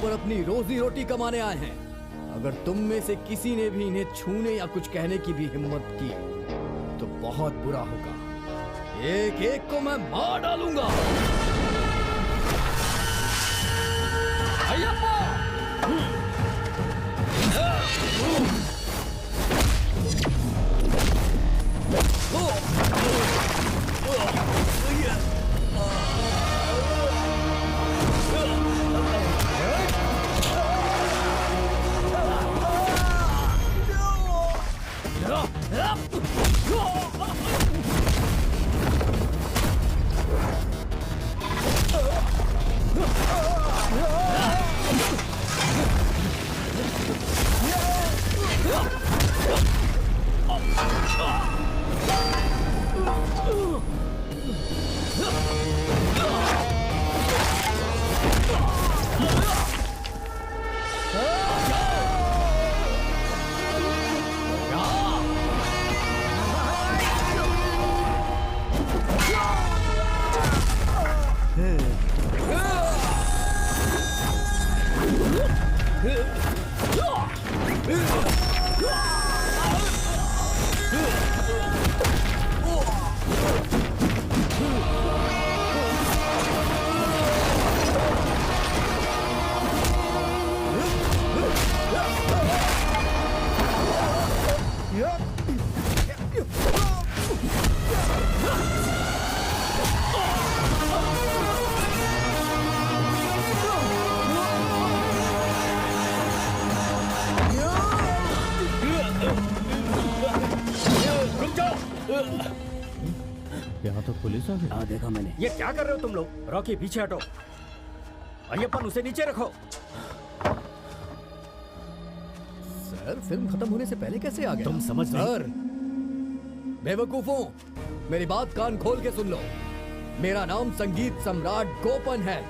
पर अपनी रोजी रोटी कमाने आए हैं। अगर तुम में से किसी ने भी इन्हें छूने या कुछ कहने की भी हिम्मत की तो बहुत बुरा होगा। एक एक को मैं मार डालूंगा। अय्यप्पा! यहाँ तो पुलिस आ गई। हाँ देखा मैंने। ये क्या कर रहे हो तुम लोग? रॉकी पीछे हटो। अय्यप्पन उसे नीचे रखो। सर फिल्म खत्म होने से पहले कैसे आ गए? तुम समझ नहीं। सर बेवकूफों, मेरी बात कान खोल के सुन लो। मेरा नाम संगीत सम्राट गोपन है।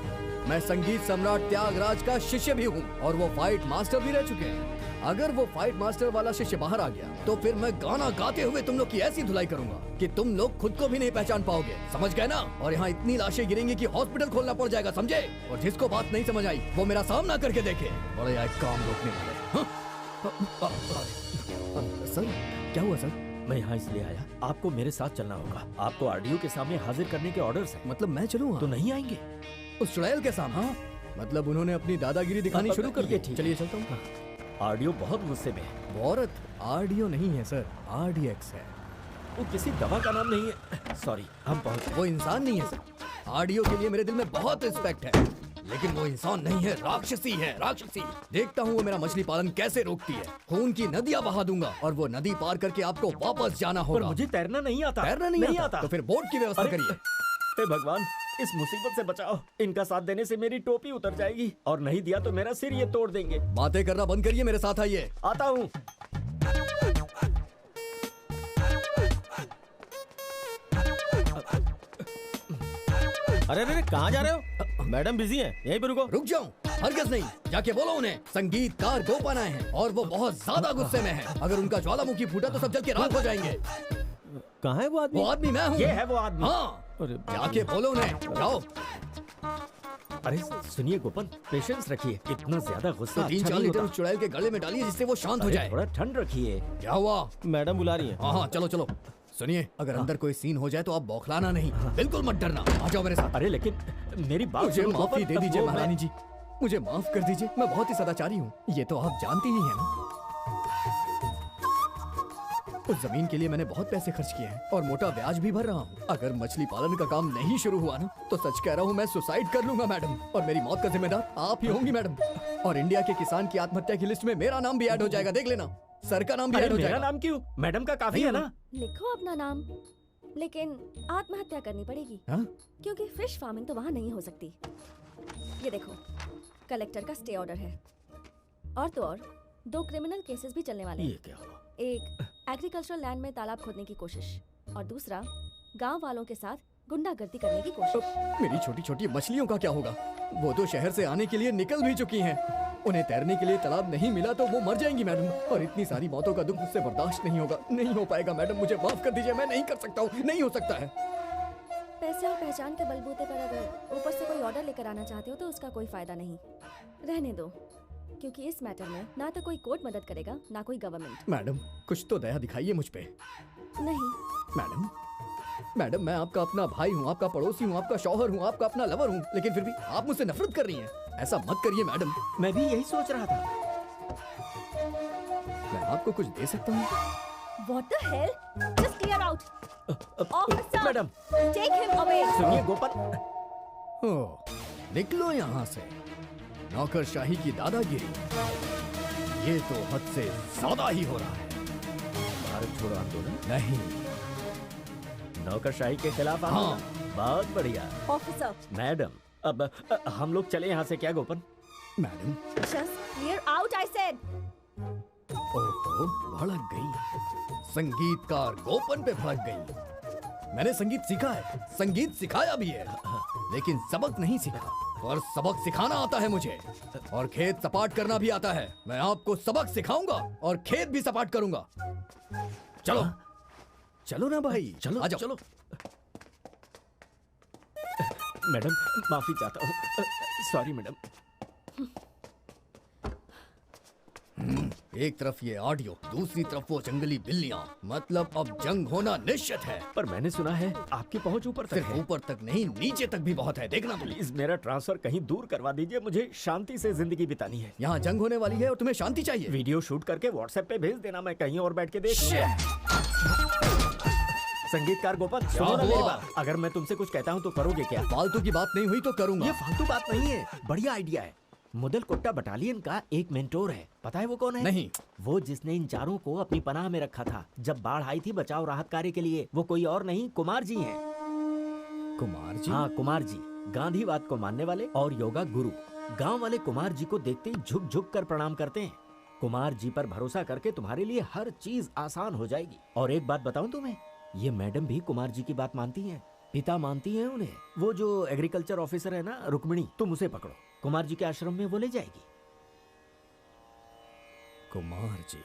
मैं संगीत सम्राट त्यागराज का शिष्य भी हूँ और वो फाइट मास्टर भी रह चुके हैं। अगर वो फाइट मास्टर वाला शिष्य बाहर आ गया तो फिर मैं गाना गाते हुए तुम लोग की ऐसी धुलाई करूंगा कि तुम लोग खुद को भी नहीं पहचान पाओगे। समझ गए ना? और यहाँ इतनी लाशें गिरेंगी कि हॉस्पिटल खोलना पड़ जाएगा, समझे? और जिसको बात नहीं समझ आई वो मेरा सामना करके देखे। बड़े आए काम रोकने वाले। सर क्या हुआ सर? मैं यहाँ इसलिए आया, आपको मेरे साथ चलना होगा। आपको आरडीओ के सामने हाजिर करने के ऑर्डर्स हैं। मतलब मैं चलूँ तो नहीं आएंगे? उस चुड़ैल के सामने? हाँ, मतलब उन्होंने अपनी दादागिरी दिखानी शुरू कर दी। चलिए चलता हूँ। आरडीओ बहुत गुस्से में है। वो औरत आरडीओ नहीं है सर, आरडीएक्स है। वो किसी दवा का नाम नहीं है। सॉरी, हम पहुंच। वो इंसान नहीं है सर। आरडीओ के लिए मेरे दिल में बहुत रिस्पेक्ट है, लेकिन वो इंसान नहीं है, राक्षसी है, राक्षसी। देखता हूँ वो मेरा मछली पालन कैसे रोकती है। खून की नदियाँ बहा दूंगा और वो नदी पार करके आपको वापस जाना होगा। पर मुझे तैरना नहीं आता। तैरना नहीं आता? तो फिर बोट की व्यवस्था करिए। हे भगवान, इस मुसीबत से बचाओ। इनका साथ देने से मेरी टोपी उतर जाएगी और नहीं दिया तो मेरा सिर ये तोड़ देंगे। बातें करना बंद करिए, मेरे साथ आइए। आता हूँ। अरे अरे कहाँ जा रहे हो? मैडम बिजी हैं, यहीं पे रुको। रुक जाऊं? हरगिज़ नहीं। जाके बोलो उन्हें संगीतकार गोपन आए हैं और वो बहुत ज्यादा गुस्से में हैं। अगर उनका ज्वालामुखी फूटा तो सब जल के राख हो जाएंगे। कहाँ है वो आदमी? वो आदमी मैं हूँ। ये है वो आदमी। हाँ, अरे जाके बोलो उन्हें। जाओ। अरे सुनिए गोपन, पेशेंस रखिए। इतना ज्यादा गुस्सा तो 3-4 अच्छा नहीं लीटर होता। उस चुड़ैल के गले में डालिए जिससे वो शांत हो जाए। थोड़ा ठंड रखिए। क्या हुआ? मैडम बुला रही हैं। हाँ चलो चलो। सुनिए, अगर अंदर कोई सीन हो जाए तो आप बौखलाना नहीं। बिल्कुल मत डरना। आ जाओ मेरे साथ। अरे लेकिन मेरी बात मुझे सुनो माफी गोपन, दे दीजिए वो मैं- महारानी जी, मुझे माफ कर दीजिए। मैं बहुत ही सदाचारी हूँ, ये तो आप जानती ही हैं ना। उस जमीन के लिए मैंने बहुत पैसे खर्च किए हैं और मोटा ब्याज भी भर रहा हूँ। अगर मछली पालन का काम नहीं शुरू हुआ ना तो सच कह रहा हूँ मैं सुसाइड कर लूंगा मैडम, और मेरी मौत का जिम्मेदार आप ही होंगी मैडम। और इंडिया के किसान की आत्महत्या की लिस्ट में मेरा नाम भी ऐड हो जाएगा, देख लेना। सर का नाम भी अरे ऐड हो मेरा जाएगा। नाम क्यों? मैडम का काफी है ना। लिखो अपना नाम, लेकिन आत्महत्या करनी पड़ेगी। हाँ? क्योंकि फिश फार्मिंग तो वहाँ नहीं हो सकती। ये देखो, कलेक्टर का स्टे ऑर्डर है। और तो और 2 क्रिमिनल केसेस भी चलने वाले हैं। ये क्या हुआ? एक एग्रीकल्चरल लैंड में तालाब खोदने की कोशिश और दूसरा गांव वालों के साथ गुंडागर्दी करने की कोशिश। मेरी छोटी छोटी मछलियों का क्या होगा? वो तो शहर से आने के लिए निकल भी चुकी हैं। उन्हें तैरने के लिए तालाब नहीं मिला तो वो मर जाएंगी मैडम, और इतनी सारी मौतों का दुख मुझसे बर्दाश्त नहीं होगा। नहीं हो पाएगा मैडम, मुझे माफ कर दीजिए। मैं नहीं कर सकता हूँ, नहीं हो सकता है। पैसे और पहचान के बलबूते पर अगर ऊपर से कोई ऑर्डर लेकर आना चाहते हो तो उसका कोई फायदा नहीं। रहने दो, क्योंकि इस मैटर में ना तो कोई कोर्ट मदद करेगा ना कोई गवर्नमेंट। मैडम कुछ तो दया दिखाइए मुझ पे। नहीं। मैडम मैं आपका अपना भाई हूँ, आपका पड़ोसी हूँ, आपका शौहर हूँ, आपका अपना लवर हूँ, लेकिन फिर भी आप मुझसे नफरत कर रही हैं। ऐसा मत करिए मैडम। मैं भी यही सोच रहा था। मैं आपको कुछ दे सकता हूँ? What the hell? Just clear out. Officer, madam, take him away. सुनिए गोपन। ओह, निकलो यहाँ से। नौकरशाही की दादागिरी, ये तो हद से ज्यादा ही हो रहा है। भारत छोड़ो आंदोलन नहीं, नौकरशाही के खिलाफ आंदोलन। बहुत बढ़िया। Officer, मैडम, अब हम लोग चले यहाँ से क्या गोपन? Madam. just clear out, I said. ओहो, भड़क गई। संगीतकार गोपन पे भड़क गई। मैंने संगीत सीखा है, संगीत सिखाया भी है, लेकिन सबक नहीं सीखा। और सबक सिखाना आता है मुझे, और खेत सपाट करना भी आता है। मैं आपको सबक सिखाऊंगा और खेत भी सपाट करूंगा। चलो चलो ना भाई, चलो आ जाओ। चलो। मैडम माफी चाहता हूँ। Sorry madam. एक तरफ ये ऑडियो, दूसरी तरफ वो जंगली बिल्लियां। मतलब अब जंग होना निश्चित है। पर मैंने सुना है आपकी पहुंच ऊपर तक सिर्फ है। ऊपर तक नहीं, नीचे तक भी बहुत है। देखना तुम। प्लीज मेरा ट्रांसफर कहीं दूर करवा दीजिए, मुझे शांति से जिंदगी बितानी है। यहाँ जंग होने वाली है और तुम्हें शांति चाहिए। वीडियो शूट करके व्हाट्सएप पे भेज देना, मैं कहीं और बैठ के देख लूंगा। संगीतकार गोपन, सुनो ना मेरी बात। अगर मैं तुमसे कुछ कहता हूँ तो करोगे क्या? फालतू की बात नहीं हुई तो करूंगा। ये फालतू बात नहीं है, बढ़िया आइडिया है। मुदल कोट्टा बटालियन का एक मेंटोर है, पता है वो कौन है? नहीं। वो जिसने इन चारों को अपनी पनाह में रखा था जब बाढ़ आई थी बचाव राहत कार्य के लिए। वो कोई और नहीं, कुमार जी हैं। कुमार जी? हाँ, कुमार जी, गांधीवाद को मानने वाले और योगा गुरु। गांव वाले कुमार जी को देखते ही झुक झुक कर प्रणाम करते हैं। कुमार जी पर भरोसा करके तुम्हारे लिए हर चीज आसान हो जाएगी। और एक बात बताऊं तुम्हें, ये मैडम भी कुमार जी की बात मानती हैं, पिता मानती हैं उन्हें। वो जो एग्रीकल्चर ऑफिसर है ना, रुक्मिणी, तुम उसे पकड़ो, कुमार जी के आश्रम में वो ले जाएगी। कुमार जी।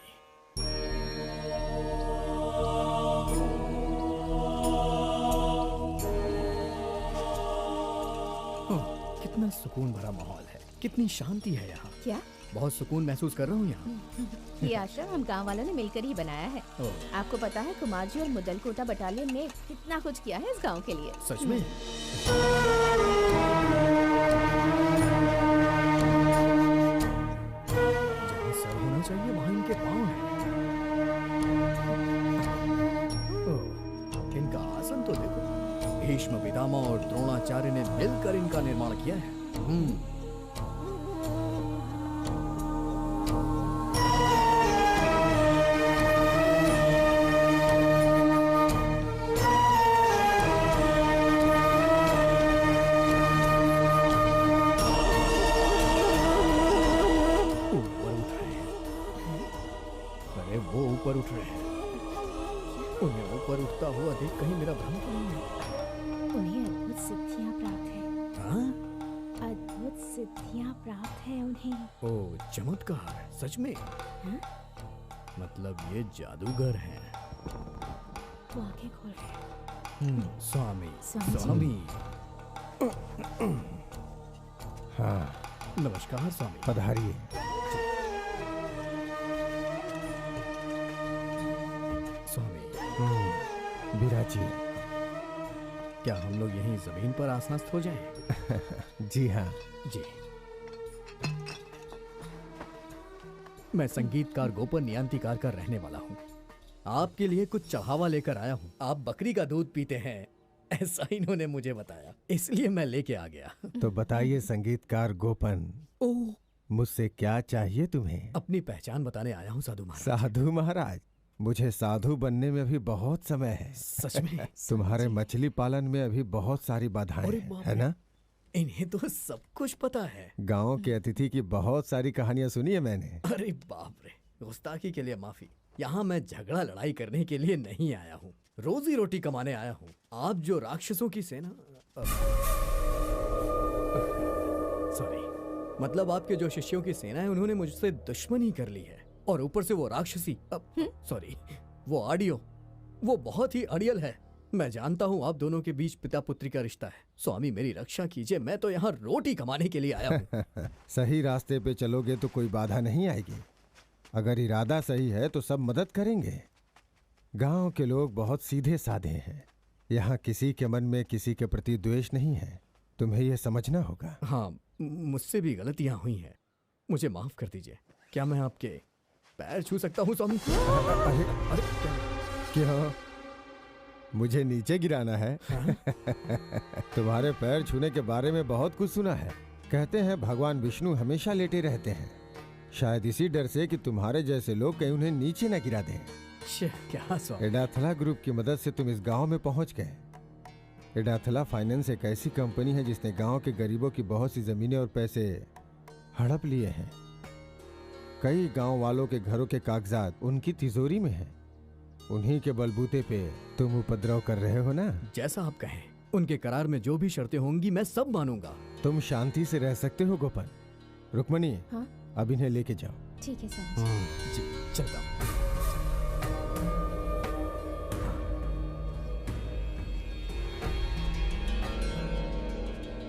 कितना सुकून भरा माहौल है, कितनी शांति है यहाँ। क्या? बहुत सुकून महसूस कर रहा हूँ यहाँ। ये आश्रम हम गांव वालों ने मिलकर ही बनाया है। आपको पता है कुमार जी और मुदल कोटा बटालियन ने कितना कुछ किया है इस गांव के लिए। सच में? जहाँ सर होना चाहिए वहाँ इनके पाँव हैं। ओह, इनका आसन तो देखो। भीष्म पितामह और द्रोणाचार्य ने मिलकर इनका निर्माण किया है। ऊपर उठ रहे हैं। उन्हें ऊपर उठता हुआ देख कहीं मेरा भ्रम तो नहीं है? उन्हें अद्भुत सिद्धियां प्राप्त है। हाँ? अद्भुत सिद्धियां प्राप्त है उन्हें। ओह, चमत्कार, सच में? हाँ? मतलब ये जादूगर हैं। वो आंखें खोल रहे हैं। स्वामी, स्वामी। स्वामी। हाँ, नमस्कार स्वामी। पधारिए। स्वामी। विराजिए। क्या हम लोग यहीं जमीन पर आसनस्थ हो जाएं? जी हाँ। जी। मैं संगीतकार गोपन नियंतिकार का रहने वाला हूँ। आपके लिए कुछ चढ़ावा लेकर आया हूँ। आप बकरी का दूध पीते हैं, ऐसा इन्होंने मुझे बताया, इसलिए मैं लेके आ गया। तो बताइए संगीतकार गोपन, ओह, मुझसे क्या चाहिए तुम्हें? अपनी पहचान बताने आया हूँ साधु महाराज। साधु महाराज, मुझे साधु बनने में अभी बहुत समय है। सच में? तुम्हारे मछली पालन में अभी बहुत सारी बाधाएं हैं, है ना? इन्हें तो सब कुछ पता है। गांव के अतिथि की बहुत सारी कहानियां सुनी है मैंने। अरे बाप रे, गुस्ताखी के लिए माफी। यहाँ मैं झगड़ा लड़ाई करने के लिए नहीं आया हूँ, रोजी रोटी कमाने आया हूँ। आप जो राक्षसों की सेना, सॉरी, मतलब आपके जो शिष्यों की सेना है, उन्होंने मुझसे दुश्मनी कर ली है। और ऊपर से वो राक्षसी, सॉरी, वो ऑडियो, वो बहुत ही अड़ियल है। मैं जानता हूँ आप दोनों के बीच पिता पुत्री का रिश्ता है। स्वामी मेरी रक्षा कीजिए, मैं तो यहाँ रोटी कमाने के लिए आया हूँ। सही रास्ते पे चलोगे तो कोई बाधा नहीं आएगी। अगर इरादा सही है तो सब मदद करेंगे। गांव के लोग बहुत सीधे साधे हैं। यहाँ किसी के मन में किसी के प्रति द्वेष नहीं है। तुम्हें यह समझना होगा। हाँ, मुझसे भी गलतियाँ हुई हैं, मुझे माफ कर दीजिए। क्या मैं आपके पैर छू सकता हूँ स्वामी? अरे क्यों, मुझे नीचे गिराना है? तुम्हारे पैर छूने के बारे में बहुत कुछ सुना है। कहते हैं भगवान विष्णु हमेशा लेटे रहते हैं, शायद इसी डर से कि तुम्हारे जैसे लोग कहीं उन्हें नीचे न गिरा दें। क्या स्वामी? एडाथला ग्रुप की मदद से तुम इस गांव में पहुंच गए। एडाथला फाइनेंस एक ऐसी कंपनी है जिसने गांव के गरीबों की बहुत सी जमीनें और पैसे हड़प लिए हैं। कई गांव वालों के घरों के कागजात उनकी तिजोरी में हैं। उन्हीं के बलबूते पे तुम उपद्रव कर रहे हो ना? जैसा आप कहें। उनके करार में जो भी शर्तें होंगी मैं सब मानूंगा। तुम शांति से रह सकते हो गोपन। रुक्मणी, हाँ? अब इन्हें लेके जाओ। ठीक है स्वामी जी, चलता हूँ।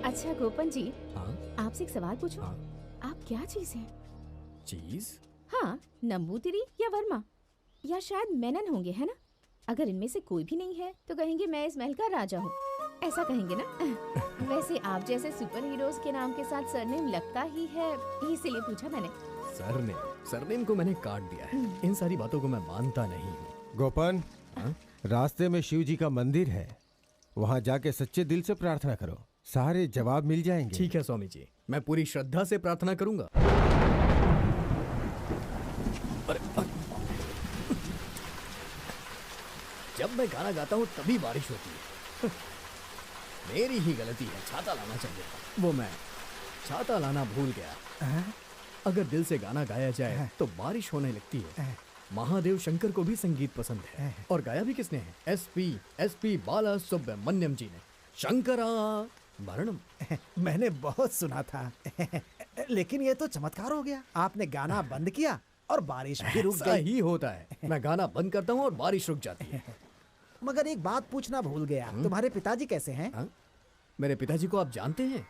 अच्छा गोपन जी, हाँ? आपसे एक सवाल पूछूं? हाँ? आप क्या चीज हैं? चीज? हाँ, नंबूतिरी या वर्मा या शायद मेनन होंगे, है ना? अगर इनमें से कोई भी नहीं है तो कहेंगे मैं इस महल का राजा हूँ, ऐसा कहेंगे ना? वैसे आप जैसे सुपर हीरोज के नाम के साथ सरनेम लगता ही है, इसीलिए पूछा मैंने। सरनेम को मैंने काट दिया है। इन सारी बातों को मैं मानता नहीं हूँ। गोपन, रास्ते में शिव जी का मंदिर है, वहाँ जाके सच्चे दिल से प्रार्थना करो, सारे जवाब मिल जाएंगे। ठीक है स्वामी जी, मैं पूरी श्रद्धा से प्रार्थना करूंगा। जब मैं गाना गाता हूँ तभी बारिश होती है। मेरी ही गलती है, छाता लाना चाहिए था। वो मैं छाता लाना भूल गया। अगर दिल से गाना गाया जाए तो बारिश होने लगती है। महादेव शंकर को भी संगीत पसंद है। और गाया भी किसने है? एसपी बाला सुब्रमण्यम जी ने। शंकरा भरणम। मैंने बहुत सुना था। लेकिन ये तो चमत्कार हो गया। आपने गाना बंद किया और बारिश भी रुक गई। ही होता है, मैं गाना बंद करता हूँ और बारिश रुक जाती है। मगर एक बात पूछना भूल गया, तुम्हारे पिताजी कैसे हैं? मेरे पिताजी को आप जानते हैं?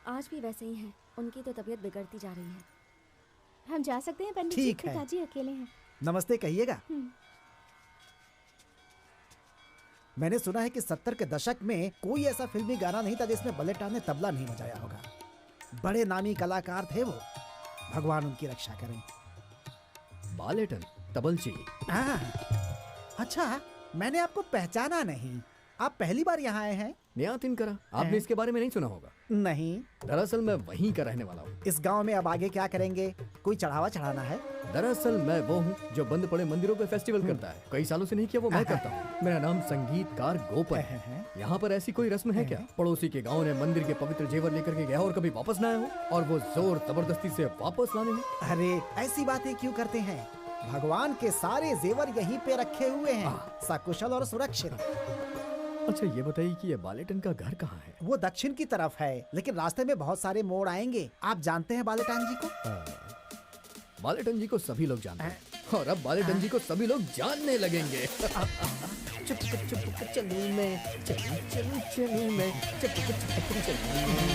आज भी वैसे ही हैं। उनकी तो तबीयत बिगड़ती जा रही है। हम जा सकते हैं पंडित जी? ठीक है। पिताजी अकेले हैं। नमस्ते कहिएगा। मैंने सुना है कि 70 के दशक में कोई ऐसा फिल्मी गाना नहीं था जिसमें बलेटा ने तबला नहीं बजाया होगा। बड़े नामी कलाकार थे वो, भगवान उनकी रक्षा करें। बालेटन तबलची। अच्छा, मैंने आपको पहचाना नहीं। आप पहली बार यहाँ आए हैं? नियातिन करा, आपने इसके बारे में नहीं सुना होगा। नहीं। दरअसल मैं वहीं का रहने वाला हूँ। इस गांव में अब आगे क्या करेंगे? कोई चढ़ावा चढ़ाना है? दरअसल मैं वो हूँ जो बंद पड़े मंदिरों पे फेस्टिवल करता है। कई सालों से नहीं किया, वो मैं करता हूँ। मेरा नाम संगीतकार गोपन है। यहाँ पर ऐसी कोई रस्म है क्या? पड़ोसी के गाँव ने मंदिर के पवित्र जेवर लेकर के गया और कभी वापस न आया हो, और वो जोर जबरदस्ती से वापस लाने में। अरे ऐसी बातें क्यों करते हैं? भगवान के सारे जेवर यहीं पे रखे हुए हैं, सकुशल और सुरक्षित। अच्छा ये बताइए कि ये बालेटन का घर कहाँ है? वो दक्षिण की तरफ है, लेकिन रास्ते में बहुत सारे मोड़ आएंगे। आप जानते हैं बालेटन जी को? बालेटन जी को सभी लोग जानते हैं, और अब बालेटन जी को सभी लोग जानने लगेंगे। चुप चुप चुप चलूं मैं, चलूं चलूं चलूं मैं, चुप चुप चुप चलूं मैं।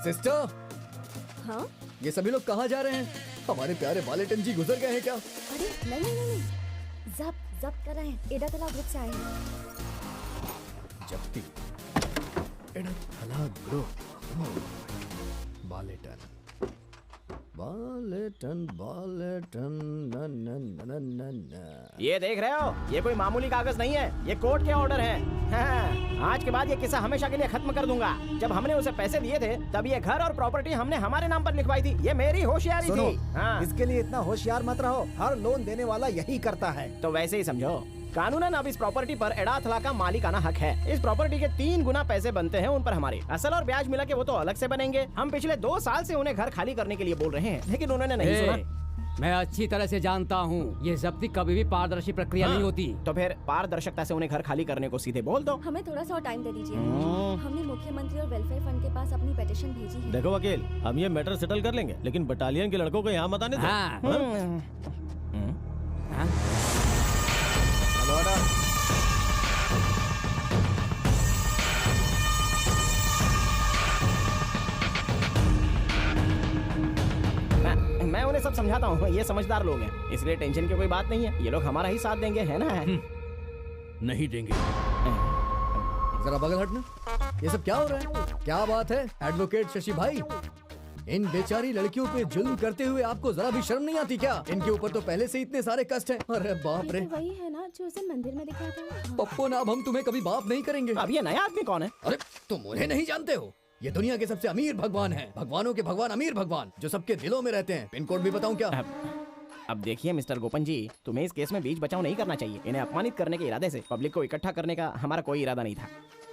सिस्टर, हाँ? ये सभी लोग कहाँ जा रहे हैं? हमारे प्यारे बालेटन जी गुजर गए हैं क्या? अरे नहीं, जब्त कर रहे हैं। एडाथला ग्रुप से आए हैं। जब्ती एडाथला ग्रुप। बालेटन ये देख रहे हो, ये कोई मामूली कागज नहीं है, ये कोर्ट के ऑर्डर हैं। हाँ, आज के बाद ये किस्सा हमेशा के लिए खत्म कर दूंगा। जब हमने उसे पैसे दिए थे तब ये घर और प्रॉपर्टी हमने हमारे नाम पर लिखवाई थी। ये मेरी होशियारी थी। हाँ। इसके लिए इतना होशियार मत रहो, हर लोन देने वाला यही करता है। तो वैसे ही समझो, कानूनन अब इस प्रॉपर्टी पर एडाथला का मालिकाना हक है। इस प्रॉपर्टी के 3 गुना पैसे बनते हैं उन पर हमारे। असल और ब्याज मिला के वो तो अलग से बनेंगे। हम पिछले 2 साल से उन्हें घर खाली करने के लिए बोल रहे हैं, लेकिन उन्होंने नहीं सुना। मैं अच्छी तरह से जानता हूँ ये जब्ती कभी भी पारदर्शी प्रक्रिया नहीं होती। तो फिर पारदर्शिता से उन्हें घर खाली करने को सीधे बोल दो। हमें थोड़ा सा और टाइम दे दीजिए। हमने मुख्यमंत्री और वेलफेयर फंड के पास अपनी पिटीशन भेजी है। देखो वकील, हम ये मैटर सेटल कर लेंगे, लेकिन बटालियन के लड़कों को यहाँ मत आने दो। हाँ। मैं उन्हें सब समझाता हूँ, ये समझदार लोग हैं, इसलिए टेंशन की कोई बात नहीं है। ये लोग हमारा ही साथ देंगे, है ना? नहीं देंगे। जरा बगल हटना। ये सब क्या हो रहा है? क्या बात है एडवोकेट शशि भाई? इन बेचारी लड़कियों पे जुल्म करते हुए आपको जरा भी शर्म नहीं आती क्या? इनके ऊपर तो पहले से इतने सारे कष्ट हैं। अरे बाप रे। ये तो वही है ना जो उस दिन मंदिर में दिखा था। पप्पो ना, अब हम तुम्हें कभी बाप नहीं करेंगे। अब ये नया आदमी कौन है? अरे तुम उन्हें नहीं जानते हो? ये दुनिया के सबसे अमीर भगवान हैं। भगवानों के भगवान अमीर भगवान, जो सबके दिलों में रहते हैं। पिन कोड भी बताऊं क्या? अब देखिए मिस्टर गोपन जी, तुम्हें इस केस में बीच बचाव नहीं करना चाहिए। इन्हें अपमानित करने के इरादे से पब्लिक को इकट्ठा करने का हमारा कोई इरादा नहीं था।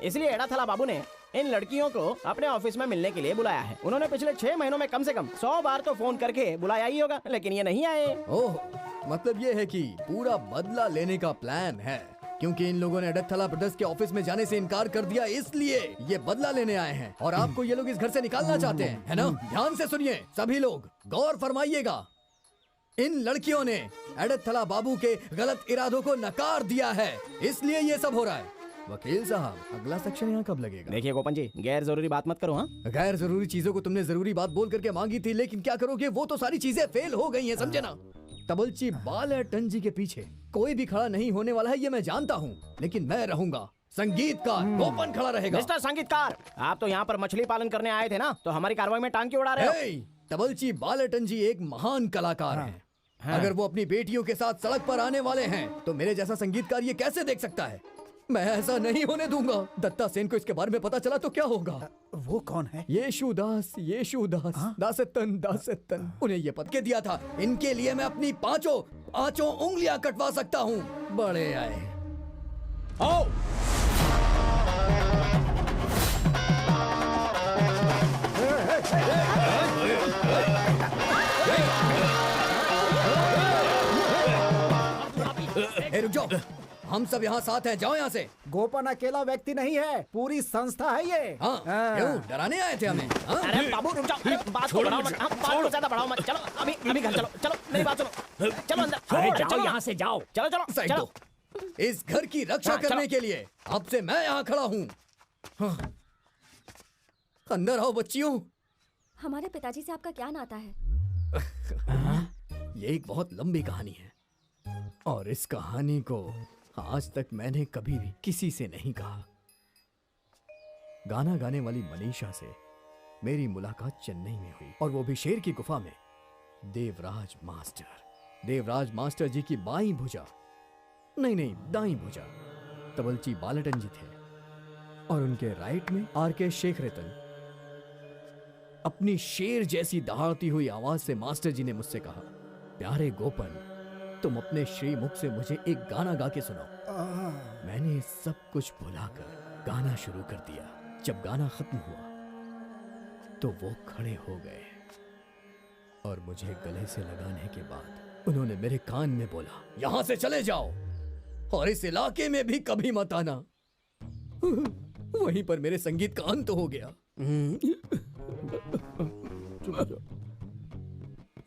इसलिए एडाथला बाबू ने इन लड़कियों को अपने ऑफिस में मिलने के लिए बुलाया है। उन्होंने पिछले 6 महीनों में कम से कम 100 बार तो फोन करके बुलाया ही होगा, लेकिन ये नहीं आए। ओह, मतलब ये है कि पूरा बदला लेने का प्लान है, क्योंकि इन लोगों ने अडथला ब्रदर्स के ऑफिस में जाने से इनकार कर दिया, इसलिए ये बदला लेने आए हैं। और आपको ये लोग इस घर से निकालना चाहते हैं, है ना? ध्यान से सुनिए सभी लोग, गौर फरमाइएगा। इन लड़कियों ने अडथला बाबू के गलत इरादों को नकार दिया है, इसलिए ये सब हो रहा है। वकील साहब, अगला सेक्शन यहाँ कब लगेगा? देखिए गोपन जी, गैर जरूरी बात मत करो। हाँ, गैर जरूरी चीजों को तुमने जरूरी बात बोल करके मांगी थी, लेकिन क्या करोगे? वो तो सारी चीजें फेल हो गई हैं, समझे ना? तबलची बालेटन के पीछे कोई भी खड़ा नहीं होने वाला है, ये मैं जानता हूँ, लेकिन मैं रहूंगा। संगीतकार गोपन खड़ा रहेगा। मिस्टर संगीतकार, आप तो यहाँ पर मछली पालन करने आए थे ना, तो हमारी कार्रवाई में टांग क्यों उड़ा रहे हो? तबलची बालेटन जी एक महान कलाकार हैं। अगर वो अपनी बेटियों के साथ सड़क पर आने वाले हैं, तो मेरे जैसा संगीतकार ये कैसे देख सकता है? मैं ऐसा नहीं होने दूंगा। दत्ता सेन को इसके बारे में पता चला तो क्या होगा? वो कौन है? येशुदास, दासतन दासतन। उन्हें ये पद के दिया था। इनके लिए मैं अपनी पांचों उंगलियां कटवा सकता हूँ। बड़े आए। आओ। रुक जाओ, हम सब यहाँ साथ हैं, जाओ यहाँ से। गोपन अकेला व्यक्ति नहीं है, पूरी संस्था है ये। हाँ, क्यों डराने आए थे हमें? हाँ? अरे बाबू रुक जाओ, बात को बढ़ाओ मत, बात को ज्यादा बढ़ाओ मत। चलो अभी घर चलो, चलो मेरी बात सुनो, चलो अंदर। अरे जाओ यहाँ से, जाओ। चलो चलो साइड दो। इस घर की रक्षा करने के लिए अब से मैं यहाँ खड़ा हूँ। हाँ। अंदर आओ बच्चियों। हमारे पिताजी से आपका क्या नाता है? ये एक बहुत लंबी कहानी है, और इस कहानी को आज तक मैंने कभी भी किसी से नहीं कहा। गाना गाने वाली मनीषा से मेरी मुलाकात चेन्नई में हुई, और वो भी शेर की गुफा में। देवराज मास्टर जी की बाईं भुजा, नहीं दाईं भुजा तबलची बालेटन जी थे, और उनके राइट में आर.के. शेखरेतन। अपनी शेर जैसी दहाड़ती हुई आवाज से मास्टर जी ने मुझसे कहा, प्यारे गोपन, तुम अपने श्रीमुख से मुझे एक गाना गा के सुनाओ। मैंने सब कुछ भुलाकर गाना शुरू कर दिया। जब गाना खत्म हुआ तो वो खड़े हो गए, और मुझे गले से लगाने के बाद उन्होंने मेरे कान में बोला, यहां से चले जाओ और इस इलाके में भी कभी मत आना। वहीं पर मेरे संगीत का अंत हो गया।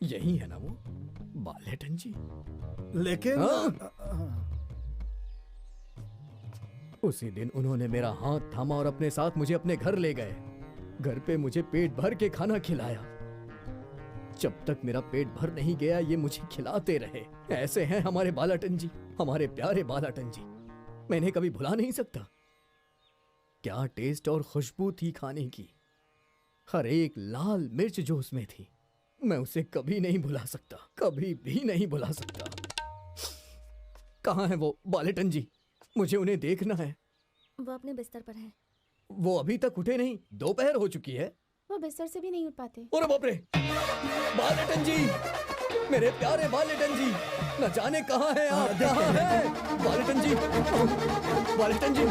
यही है ना वो बालेटन जी? लेकिन उसी दिन उन्होंने मेरा हाथ थामा और अपने साथ मुझे अपने घर ले गए। घर पे मुझे पेट भर के खाना खिलाया। जब तक मेरा पेट भर नहीं गया ये मुझे खिलाते रहे। ऐसे हैं हमारे बालाटन जी, हमारे प्यारे बालाटन जी। मैं इन्हें कभी भुला नहीं सकता। क्या टेस्ट और खुशबू थी खाने की। हर एक लाल मिर्च जो उसमें थी, मैं उसे कभी नहीं भुला सकता, कभी भी नहीं भुला सकता। कहाँ है वो बालेटन जी? मुझे उन्हें देखना है। वो अपने बिस्तर पर है। वो अभी तक उठे नहीं? दोपहर हो चुकी है। वो बिस्तर से भी नहीं उठ पाते। अरे बाप रे! बालेटन जी, मेरे प्यारे बालेटन जी, न जाने कहाँ हैं आप? कहाँ हैं बालेटन जी? बालेटन जी,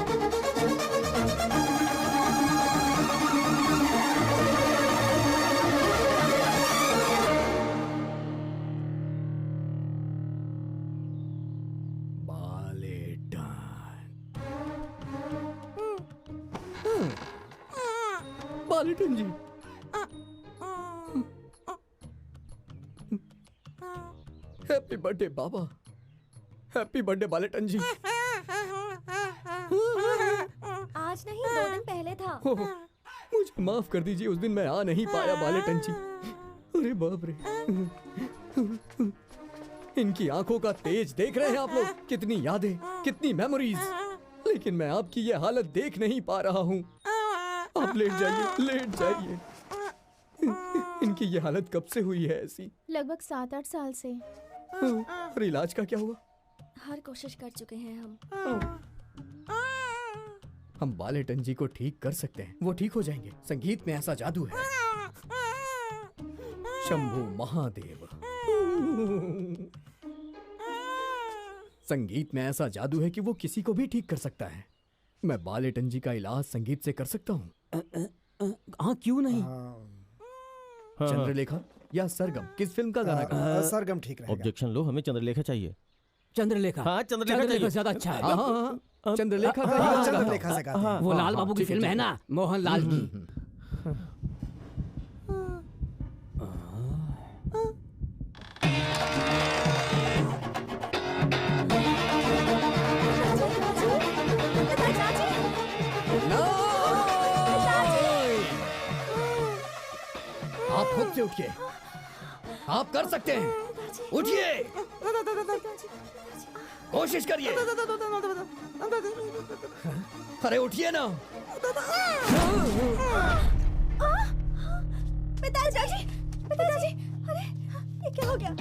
बालेटन जी। हैप्पी बर्थडे बाबा, हैप्पी बर्थडे बालेटन जी। आज नहीं, 2 दिन पहले था। ओह, मुझे माफ कर दीजिए, उस दिन मैं आ नहीं पाया बालेटन जी। अरे बाप रे, इनकी आंखों का तेज देख रहे हैं आप लोग, कितनी यादें, कितनी मेमोरीज, लेकिन मैं आपकी ये हालत देख नहीं पा रहा हूँ। आप लेट जाइए, लेट जाइए। इनकी ये हालत कब से हुई है ऐसी? लगभग 7-8 साल से। और इलाज का क्या हुआ? हर कोशिश कर चुके हैं हम। हम बालेटन जी को ठीक कर सकते हैं, वो ठीक हो जाएंगे। संगीत में ऐसा जादू है, शंभू महादेव। संगीत में ऐसा जादू है कि वो किसी को भी ठीक कर सकता है। मैं बालेटन जी का इलाज संगीत से कर सकता हूँ। हाँ, क्यों नहीं? चंद्रलेखा या सरगम, किस फिल्म का गाना गा? सरगम ठीक रहेगा। ऑब्जेक्शन लो, हमें चंद्रलेखा चाहिए। चंद्रलेखा। हाँ, चंद्रलेखा ज्यादा अच्छा है। हाँ, चंद्रलेखा का हाँ, गाना गाता हूँ। चंद्रलेखा से गाते हैं। वो लाल बाबू की फिल्म है ना, मोहनलाल की। आप खुद से उठिए, आप कर सकते हैं, उठिए, कोशिश करिए। अरे उठिए ना। पिताजी, पिताजी, अरे ये क्या हो गया?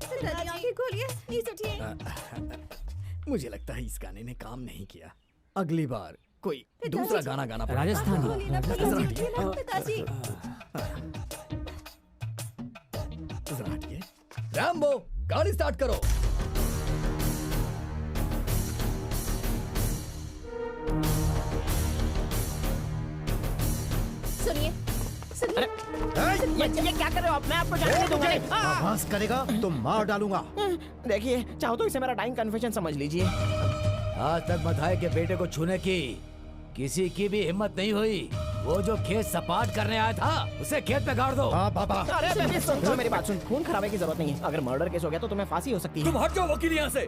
पिताजी आंखें खोलिए, प्लीज उठिए। मुझे लगता है इस गाने ने काम नहीं किया। अगली बार कोई पिताजी, दूसरा गाना गाना पड़ेगा। राजस्थानी। खोलिए ना, पिताजी, उठिए ना, पिताजी। जरा हटिए। रैम्बो, गाड़ी स्टार्ट करो। सुनिए, सुनिए। ये क्या कर रहे हो आप? मैं आपको जाने नहीं दूंगा। आवाज करेगा तो मार डालूंगा। देखिए, चाहो तो इसे मेरा डाइंग कन्फेशन समझ लीजिए। आज तक मथाई के बेटे को छूने की किसी की भी हिम्मत नहीं हुई। वो जो खेत सपाट करने आया था, उसे खेत में गाड़ दो। हाँ बाबा। अरे बेबी, सुन तो मेरी बात सुन। खून खराबे की जरूरत नहीं है। अगर मर्डर केस हो गया तो तुम्हें फांसी हो सकती है। तुम हट जाओ वकील यहाँ से।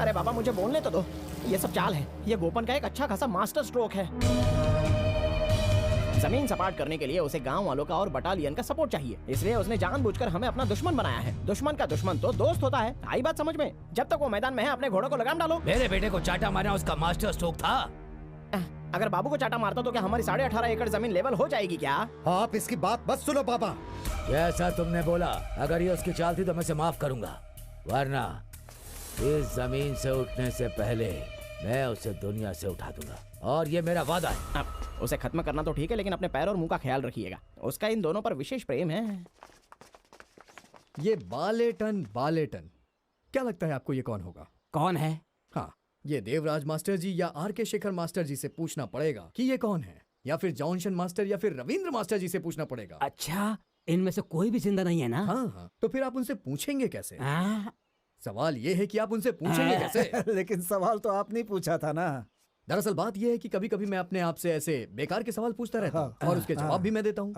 अरे बाबा, मुझे बोलने तो दो। ये सब चाल है। ये गोपन का एक अच्छा खासा मास्टर स्ट्रोक है। जमीन सपाट करने के लिए उसे गांव वालों का और बटालियन का सपोर्ट चाहिए, इसलिए उसने जानबूझकर हमें अपना दुश्मन बनाया है। दुश्मन का दुश्मन तो दोस्त होता है। आई बात समझ में? जब तक वो मैदान में है, अपने घोड़ों को लगाम डालो। मेरे बेटे को चाटा मारना उसका मास्टर स्ट्रोक था। अगर बाबू को चाटा मारता तो क्या हमारी 18.5 एकड़ जमीन लेवल हो जाएगी क्या? आप इसकी बात बस सुनो बाबा। जैसा तुमने बोला, अगर ये उसकी चाल थी तो मैं इसे माफ करूंगा, वरना इस जमीन से उठने से पहले मैं उसे दुनिया से उठा दूंगा, और ये मेरा वादा है। उसे खत्म करना तो ठीक है, लेकिन अपने पैर और मुंह का ख्याल रखिएगा। उसका इन दोनों पर विशेष प्रेम है। ये बालेटन, बालेटन, क्या लगता है आपको ये कौन होगा? कौन है? हाँ, ये देवराज मास्टर जी या आर के शेखर मास्टर जी से पूछना पड़ेगा कि ये कौन है, या फिर जॉनसन मास्टर या फिर रविंद्र मास्टर जी से पूछना पड़ेगा। अच्छा, इनमें से कोई भी जिंदा नहीं है ना? हाँ हाँ, तो फिर आप उनसे पूछेंगे कैसे? हाँ? सवाल ये है कि आप उनसे पूछेंगे कैसे? लेकिन सवाल तो आपने पूछा था ना। दरअसल बात यह है कि कभी कभी मैं अपने आप से ऐसे बेकार के सवाल पूछता रहता हूँ और उसके जवाब भी मैं देता हूँ।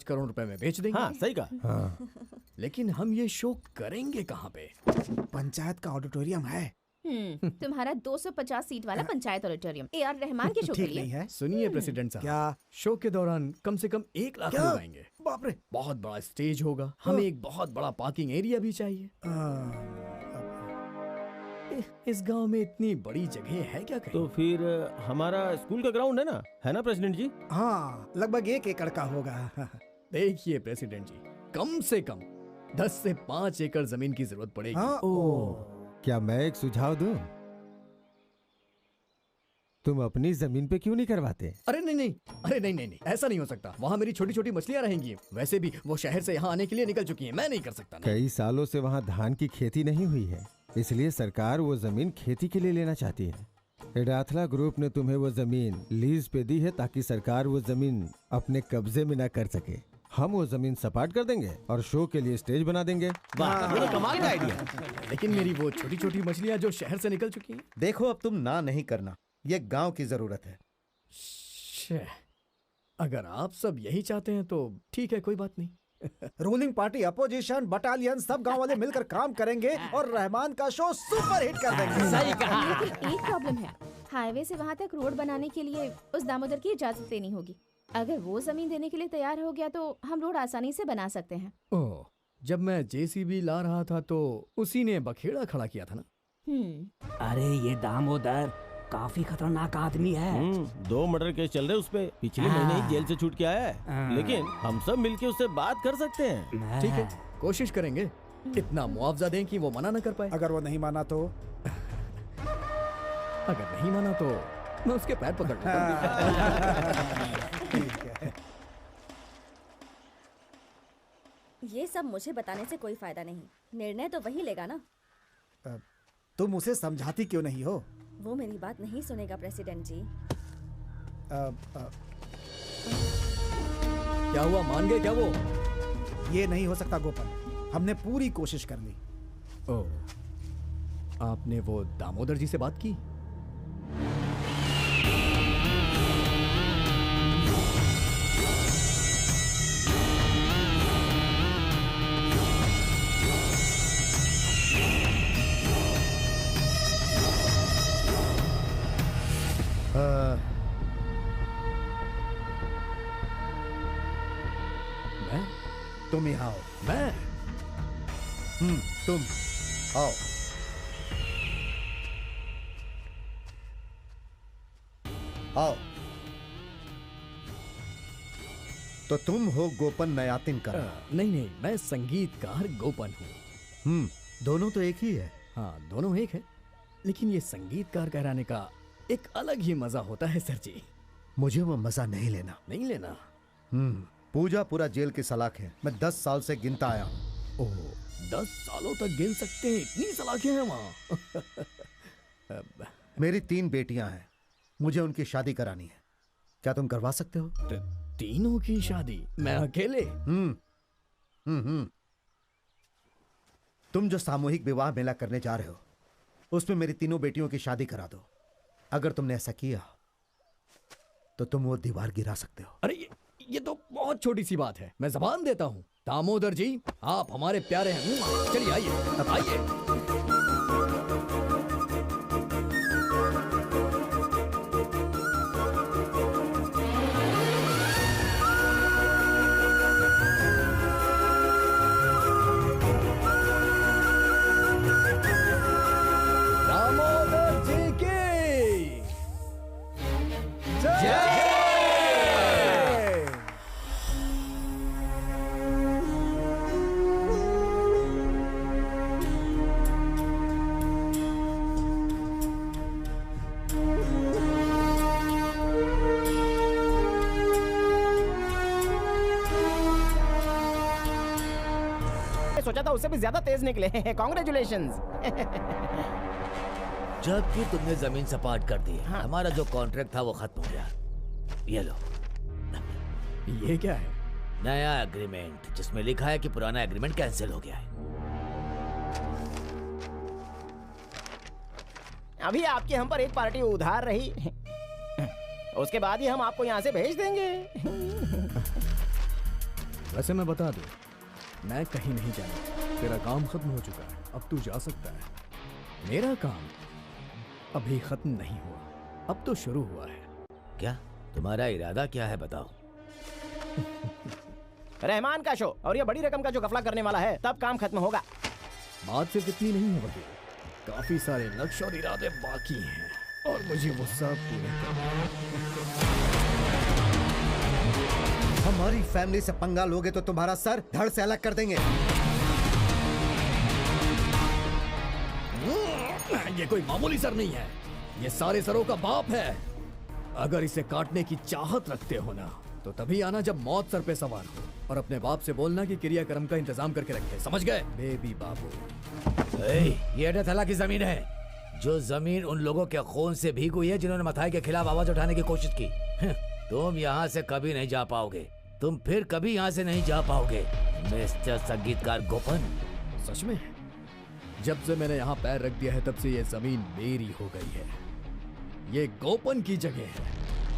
करोड़ रुपए में बेच देंगे। हाँ सही कहा। हाँ लेकिन हम ये शो करेंगे कहाँ पे? पंचायत का ऑडिटोरियम है। तुम्हारा 250 सीट वाला पंचायत ऑडिटोरियम AR रहमान के शो के ठीक नहीं लिए। है। सुनिए प्रेसिडेंट साहब, क्या? शो के दौरान कम से कम 1 लाख क्या? लोग आएंगे। बाप रे। बहुत बड़ा स्टेज होगा, हमें एक बहुत बड़ा पार्किंग एरिया भी चाहिए। इस गांव में इतनी बड़ी जगह है क्या कहीं? तो फिर हमारा स्कूल का ग्राउंड है ना प्रेसिडेंट जी? हाँ लगभग 1 एकड़ का होगा। देखिए प्रेसिडेंट जी, कम से कम 10 से 5 एकड़ जमीन की जरूरत पड़ेगी। हाँ, क्या मैं एक सुझाव दूं? तुम अपनी जमीन पे क्यों नहीं करवाते? अरे नहीं, ऐसा नहीं हो सकता। वहाँ मेरी छोटी छोटी मछलियाँ रहेंगी। वैसे भी वो शहर से यहाँ आने के लिए निकल चुकी हैं, मैं नहीं कर सकता। नहीं। कई सालों से वहाँ धान की खेती नहीं हुई है, इसलिए सरकार वो जमीन खेती के लिए लेना चाहती है। एडाथला ग्रुप ने तुम्हें वो जमीन लीज पे दी है ताकि सरकार वो जमीन अपने कब्जे में न कर सके। हम वो जमीन सपाट कर देंगे और शो के लिए स्टेज बना देंगे। वाह, ये तो कमाल का आइडिया। लेकिन मेरी वो छोटी छोटी मछलियाँ जो शहर से निकल चुकी हैं। देखो अब तुम ना नहीं करना, ये गांव की जरूरत है। अगर आप सब यही चाहते हैं तो ठीक है, कोई बात नहीं। रूलिंग पार्टी, अपोजिशन, बटालियन सब गांव वाले मिलकर काम करेंगे और रहमान का शो सुपर हिट कर देंगे। सही कहा। लेकिन एक प्रॉब्लम है, हाईवे से वहाँ तक रोड बनाने के लिए उस दामोदर की इजाजत लेनी होगी। अगर वो जमीन देने के लिए तैयार हो गया तो हम रोड आसानी से बना सकते हैं। ओह, जब मैं JCB ला रहा था तो उसी ने बखेड़ा खड़ा किया था ना। अरे ये दामोदर काफी खतरनाक आदमी है। 2 मर्डर केस चल रहे हैं उस पे। पिछले महीने ही जेल से छूट के आया है। लेकिन हम सब मिलके उससे बात कर सकते हैं। ठीक है, कोशिश करेंगे। इतना मुआवजा दें कि वो मना न कर पाए। अगर वो नहीं माना तो? अगर नहीं माना तो मैं उसके पैर पकड़। ये सब मुझे बताने से कोई फायदा नहीं, निर्णय तो वही लेगा ना। तुम उसे समझाती क्यों नहीं हो? वो मेरी बात नहीं सुनेगा प्रेसिडेंट जी। क्या हुआ, मान गए क्या वो? ये नहीं हो सकता गोपन, हमने पूरी कोशिश कर ली। ओह, आपने वो दामोदर जी से बात की? मैं? तुम यहाँ आओ। मैं? तुम आओ। आओ। तो तुम हो गोपन नयातिन का? नहीं, मैं संगीतकार गोपन हूँ। दोनों तो एक ही है। हाँ, दोनों एक है, लेकिन ये संगीतकार कहलाने का एक अलग ही मजा होता है सर जी। मुझे वो मजा नहीं लेना। नहीं लेना? पूजा पूरा जेल की सलाख है, मैं 10 साल से गिनता आया हूँ। ओह, 10 सालों तक गिन सकते हैं? इतनी सलाखें हैं वहाँ? मेरी 3 बेटियां हैं, मुझे उनकी शादी करानी है। क्या तुम करवा सकते हो? तीनों की शादी? मैं अकेले? तुम जो सामूहिक विवाह मेला करने जा रहे हो उसमें मेरी तीनों बेटियों की शादी करा दो। अगर तुमने ऐसा किया तो तुम वो दीवार गिरा सकते हो। अरे ये तो बहुत छोटी सी बात है, मैं जबान देता हूँ। दामोदर जी, आप हमारे प्यारे हैं। चलिए आइए, आइए। दामोदर जी की जय। सोचा था उससे भी ज्यादा तेज निकले। कांग्रेचुलेशंस। जबकि तुमने जमीन सपाट कर दी, हमारा जो कॉन्ट्रैक्ट था वो खत्म हो गया। ये लो। ये क्या है? नया एग्रीमेंट जिसमें लिखा है कि पुराना एग्रीमेंट कैंसिल हो गया है। अभी आपकी हम पर एक पार्टी उधार रही, उसके बाद ही हम आपको यहाँ से भेज देंगे। वैसे मैं बता दूं, मैं कहीं नहीं जाना। तेरा काम खत्म हो चुका है, अब तू जा सकता है। मेरा काम अभी खत्म नहीं हुआ, अब तो शुरू हुआ है। क्या तुम्हारा इरादा क्या है बताओ? रहमान का शो और ये बड़ी रकम का जो गफला करने वाला है, तब काम खत्म होगा। बात सिर्फ इतनी नहीं है वकील, काफी सारे लक्ष्य और इरादे बाकी हैं और मुझे वो सब पूरे करने हैं। हमारी फैमिली से पंगा लोगे तो तुम्हारा सर धड़ से अलग कर देंगे। ये कोई मामूली सर नहीं है, ये सारे सरों का बाप है। अगर इसे काटने की चाहत रखते हो ना, तो तभी आना जब मौत सर पे सवार हो, और अपने बाप से बोलना कि क्रियाक्रम का इंतजाम करके रखे। समझ गए बेबी बाबू? ये अडाथला की जमीन है, जो जमीन उन लोगों के खून से भीगी हुई है जिन्होंने मथाई के खिलाफ आवाज उठाने की कोशिश की। तुम यहाँ से कभी नहीं जा पाओगे, तुम फिर कभी यहाँ से नहीं जा पाओगे मिस्टर संगीतकार गोपन। सच में जब से मैंने यहाँ पैर रख दिया है, तब से ये जमीन मेरी हो गई है। ये गोपन की जगह है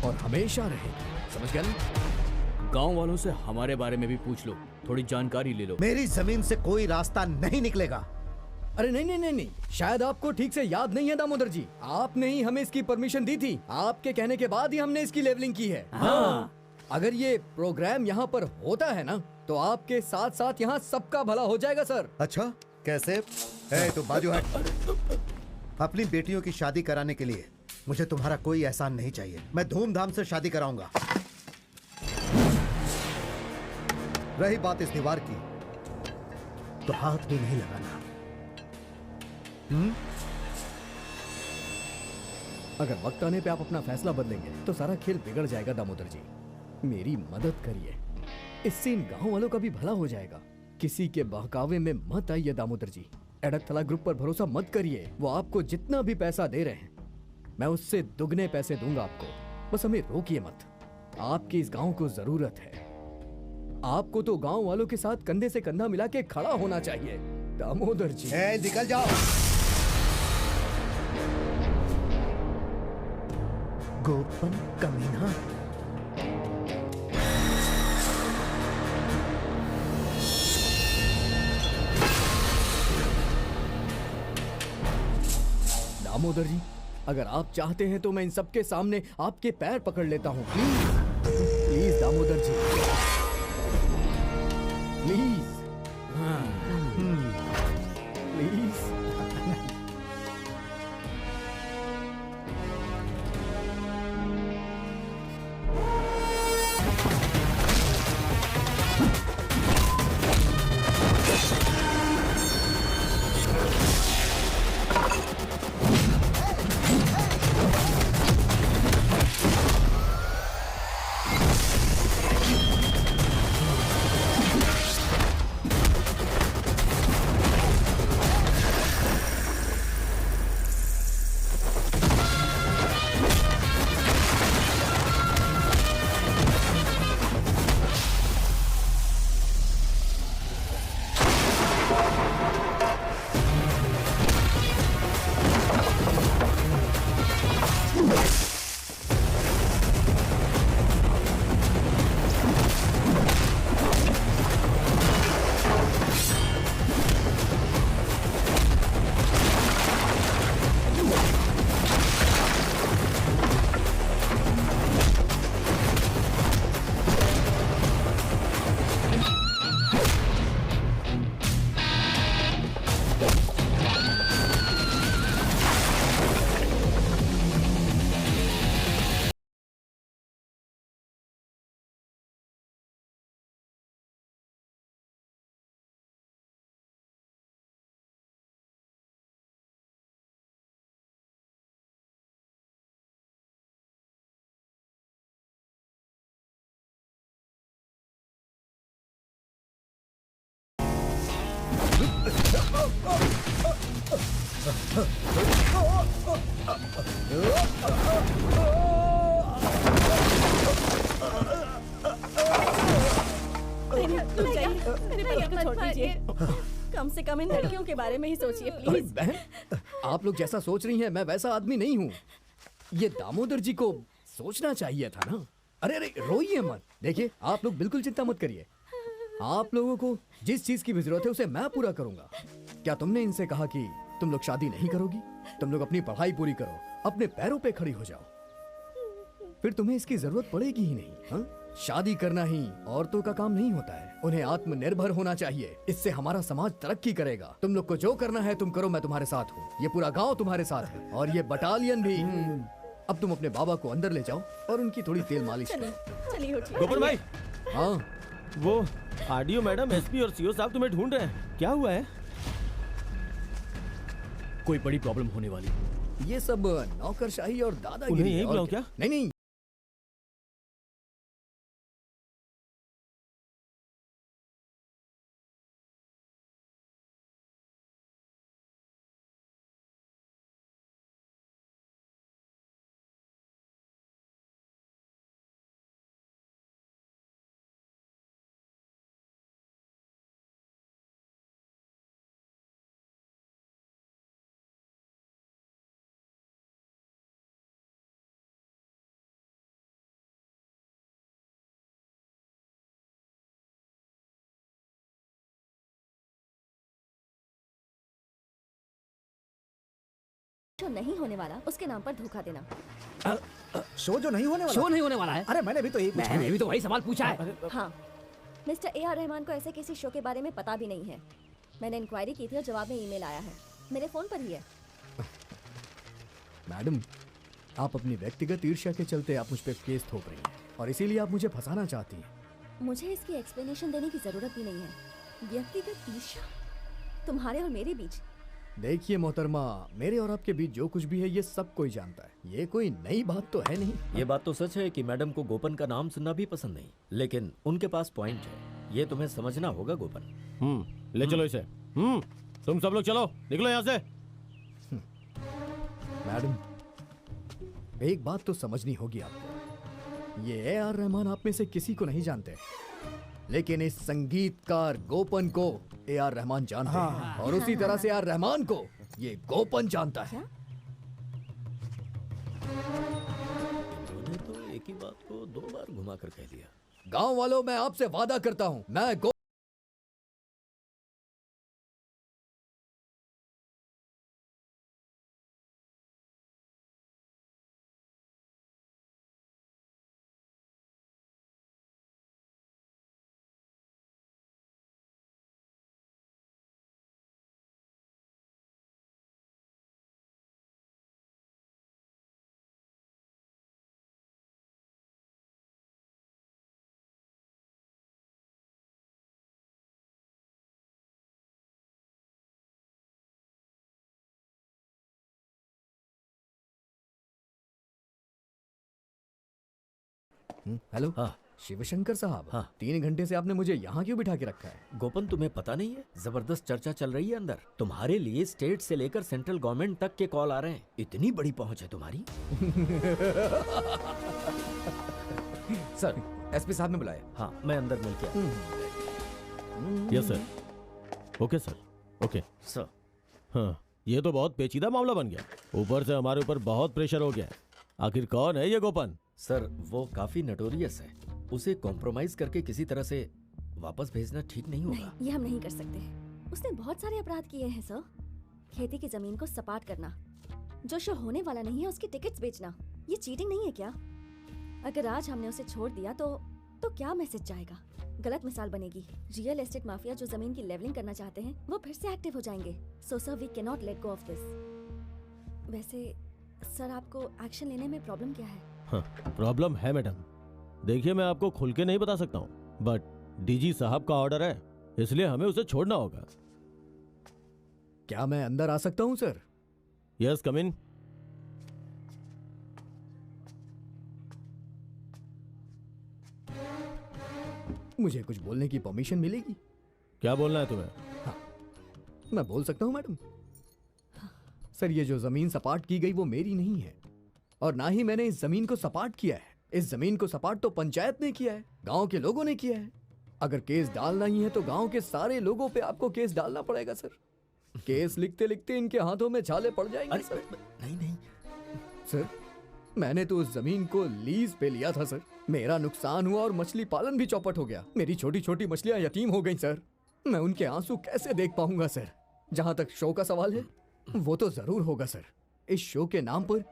और हमेशा रहेगी। समझ गए ना? गांव वालों से हमारे बारे में भी पूछ लो, थोड़ी जानकारी ले लो। मेरी जमीन से कोई रास्ता नहीं निकलेगा। अरे नहीं नहीं नहीं नहीं, शायद आपको ठीक से याद नहीं है दामोदर जी, आपने ही हमें इसकी परमिशन दी थी। आपके कहने के बाद ही हमने इसकी लेवलिंग की है। हाँ। अगर ये प्रोग्राम यहाँ पर होता है ना, तो आपके साथ साथ यहाँ सबका भला हो जाएगा सर। अच्छा कैसे? तो बाजू हट। अपनी बेटियों की शादी कराने के लिए मुझे तुम्हारा कोई एहसान नहीं चाहिए। मैं धूमधाम से शादी कराऊंगा। रही बात इस दीवार की, तो हाथ भी नहीं लगाना। अगर वक्त आने पे आप अपना फैसला बदलेंगे तो सारा खेल बिगड़ जाएगा दामोदर जी। मेरी मदद करिए, इससे इन गांव वालों का भी भला हो जाएगा। किसी के बहकावे में मत आइए दामोदर जी। एडकथला ग्रुप पर भरोसा मत करिए। वो आपको जितना भी पैसा दे रहे हैं, मैं उससे दुगने पैसे दूंगा आपको। बस हमें रोकिए मत। आपकी इस गांव को जरूरत है। आपको तो गांव वालों के साथ कंधे से कंधा मिला के खड़ा होना चाहिए दामोदर जी। निकल जाओ। गोपन कमीना। दामोदर जी, अगर आप चाहते हैं तो मैं इन सबके सामने आपके पैर पकड़ लेता हूँ। Please please Damodar ji, please please. कम से कम इन लड़कियों के बारे में ही सोचिए प्लीज। बहन, आप लोग जैसा सोच रही हैं, मैं वैसा आदमी नहीं हूँ। ये दामोदर जी को सोचना चाहिए था ना। अरे अरे रोइए मत। देखिए, आप लोग बिल्कुल चिंता मत करिए। आप लोगों को जिस चीज की भी जरूरत है उसे मैं पूरा करूंगा। क्या तुमने इनसे कहा कि तुम लोग शादी नहीं करोगी? तुम लोग अपनी पढ़ाई पूरी करो, अपने पैरों पे खड़ी हो जाओ, फिर तुम्हें इसकी जरूरत पड़ेगी ही नहीं। हाँ? शादी करना ही औरतों का काम नहीं होता है, उन्हें आत्मनिर्भर होना चाहिए। इससे हमारा समाज तरक्की करेगा। तुम लोग को जो करना है तुम करो, मैं तुम्हारे साथ हूँ। ये पूरा गांव तुम्हारे साथ है और ये बटालियन भी। अब तुम अपने बाबा को अंदर ले जाओ और उनकी थोड़ी तेल मालिश करो। चलिए उठिए। गोपन भाई, हाँ वो आरडीओ मैडम, एसपी और सीओ साहब तुम्हें ढूंढ रहे हैं। क्या हुआ है? कोई बड़ी प्रॉब्लम होने वाली। ये सब नौकरशाही और उन्हें दादागिरी यहीं है और बुलाऊं क्या? नहीं नहीं, जो नहीं होने वाला उसके नाम पर धोखा देना। शो जो नहीं होने वाला। शो नहीं होने वाला है। अरे मैंने भी तो यही पूछा। मैंने भी तो वही सवाल पूछा है। हाँ, मिस्टर ए आर रहमान को ऐसे किसी शो के बारे में पता भी नहीं है। मैंने इंक्वायरी की थी और जवाब में ईमेल आया है, मेरे फोन पर ही है। मैडम, आप अपनी व्यक्तिगत ईर्ष्या के चलते आप मुझ पे केस थोप रही हैं और इसीलिए आप मुझे फंसाना चाहती हैं। मुझे इसकी एक्सप्लेनेशन देने की जरूरत भी नहीं है। व्यक्तिगत ईर्ष्या तुम्हारे और मेरे बीच? देखिए मोहतरमा, मेरे और आपके बीच जो कुछ भी है ये सब कोई जानता है। ये कोई नई बात तो है नहीं। ये बात तो सच है कि मैडम को गोपन का नाम सुनना भी पसंद नहीं, लेकिन उनके पास पॉइंट है। ये तुम्हें समझना होगा गोपन। ले चलो इसे। तुम सब लोग चलो, निकलो यहाँ से। मैडम, एक बात तो समझनी होगी आपको। ये ए आर रहमान आप में से किसी को नहीं जानते, लेकिन इस संगीतकार गोपन को ए आर रहमान जानते हैं और उसी तरह से ए आर रहमान को ये गोपन जानता है। उन्होंने तो एक ही बात को 2 बार घुमा कर कह दिया। गांव वालों, मैं आपसे वादा करता हूं, मैं हेलो। हाँ। शिवशंकर साहब, हाँ। 3 घंटे से आपने मुझे यहाँ क्यों बिठा के रखा है? गोपन, तुम्हें पता नहीं है, जबरदस्त चर्चा चल रही है अंदर। तुम्हारे लिए स्टेट से लेकर सेंट्रल गवर्नमेंट तक के कॉल आ रहे हैं। इतनी बड़ी पहुंच है तुम्हारी। सर, एसपी साहब ने बुलाया। हाँ, मैं अंदर मिल के आया। Yes sir. Okay sir, okay sir. हाँ, ये तो बहुत पेचीदा मामला बन गया। ऊपर से हमारे ऊपर बहुत प्रेशर हो गया है। आखिर कौन है ये गोपन? सर, वो काफी नटोरियस है। उसे कॉम्प्रोमाइज करके किसी तरह से वापस भेजना ठीक नहीं होगा। नहीं, ये हम नहीं कर सकते। उसने बहुत सारे अपराध किए हैं सर। खेती की जमीन को सपाट करना, जो शो होने वाला नहीं है उसकी टिकट्स बेचना, ये चीटिंग नहीं है क्या? अगर आज हमने उसे छोड़ दिया तो क्या मैसेज जाएगा? गलत मिसाल बनेगी। रियल एस्टेट माफिया जो जमीन की लेवलिंग करना चाहते हैं वो फिर से एक्टिव हो जाएंगे। So sir, we can not let go of this. वैसे सर, आपको एक्शन लेने में प्रॉब्लम क्या है? हाँ, प्रॉब्लम है मैडम। देखिए, मैं आपको खुल के नहीं बता सकता हूँ, बट डीजी साहब का ऑर्डर है, इसलिए हमें उसे छोड़ना होगा। क्या मैं अंदर आ सकता हूँ सर? यस, कम इन। मुझे कुछ बोलने की परमिशन मिलेगी? क्या बोलना है तुम्हें? हाँ, मैं बोल सकता हूँ मैडम। सर, ये जो जमीन सपाट की गई वो मेरी नहीं है और ना ही मैंने इस जमीन को सपाट किया है। इस जमीन को सपाट तो पंचायत ने किया है, गांव के लोगों ने किया है। अगर केस डालना ही है तो गांव के सारे लोगों पे आपको केस डालना पड़ेगा सर। केस लिखते लिखते इनके हाथों में छाले पड़ जाएंगे सर। नहीं नहीं सर, मैंने तो उस जमीन को लीज पे लिया था सर। मेरा नुकसान हुआ और मछली पालन भी चौपट हो गया। मेरी छोटी छोटी मछलियां यतीम हो गईं सर। मैं उनके आंसू कैसे देख पाऊंगा सर। जहां तक शो का सवाल है, वो तो जरूर होगा सर। इस शो के नाम पर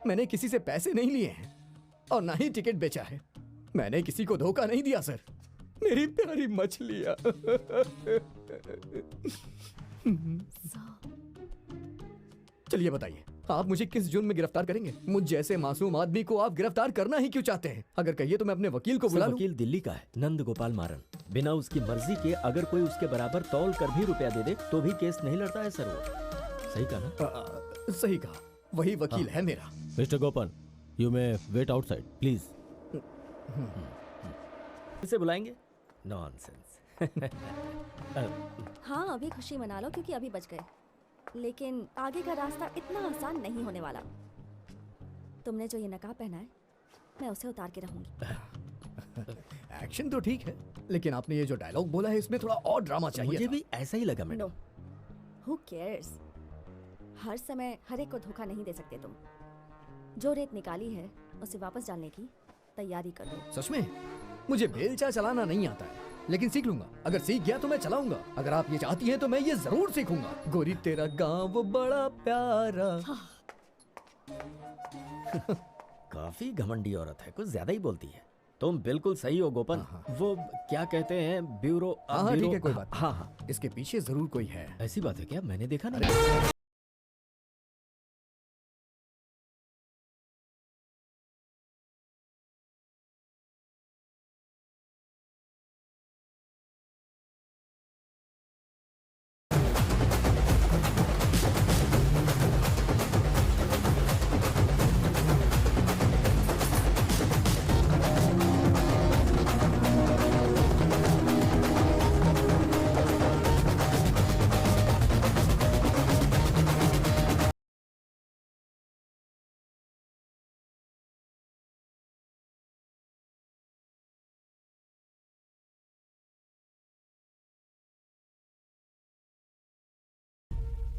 मैंने किसी से पैसे नहीं लिए हैं और ना ही टिकट बेचा है। मैंने किसी को धोखा नहीं दिया सर। मेरी प्यारी मछलियां। चलिए बताइए, आप मुझे किस जुर्म में गिरफ्तार करेंगे? मुझ जैसे मासूम आदमी को आप गिरफ्तार करना ही क्यों चाहते हैं? अगर कहिए तो मैं अपने वकील को बुला लूं। वकील दिल्ली का है, नंद गोपाल मारन। बिना उसकी मर्जी के अगर कोई उसके बराबर तौल कर भी रुपया दे दे तो भी केस नहीं लड़ता है सर वो। सही कहा ना? सही कहा, वही वकील है मेरा। Mister Gopan, you may wait outside please. इसे बुलाएंगे? नॉनसेंस। हाँ, अभी खुशी मना लो क्योंकि अभी बच गए, लेकिन आगे का रास्ता इतना आसान नहीं होने वाला। तुमने जो ये नकाब पहना है, मैं उसे उतार के रहूंगी। एक्शन तो ठीक है, लेकिन आपने ये जो डायलॉग बोला है इसमें थोड़ा और ड्रामा चाहिए। मुझे भी ऐसा ही लगा मैडम। Who cares? हर समय हर एक को धोखा नहीं दे सकते तुम। जो रेत निकाली है उसे वापस डालने की तैयारी कर लो। सच में? मुझे बेलचा चलाना नहीं आता है, लेकिन सीख लूंगा। अगर सीख गया तो मैं चलाऊंगा। अगर आप ये चाहती हैं तो मैं ये जरूर सीखूंगा। गोरी तेरा गाँव बड़ा प्यारा। काफी घमंडी औरत है, कुछ ज्यादा ही बोलती है। तुम बिल्कुल सही हो गोपन। वो क्या कहते हैं, ब्यूरो। हाँ ठीक है, कोई बात। हाँ हाँ, इसके पीछे जरूर कोई है। ऐसी बात है क्या? मैंने देखा नहीं।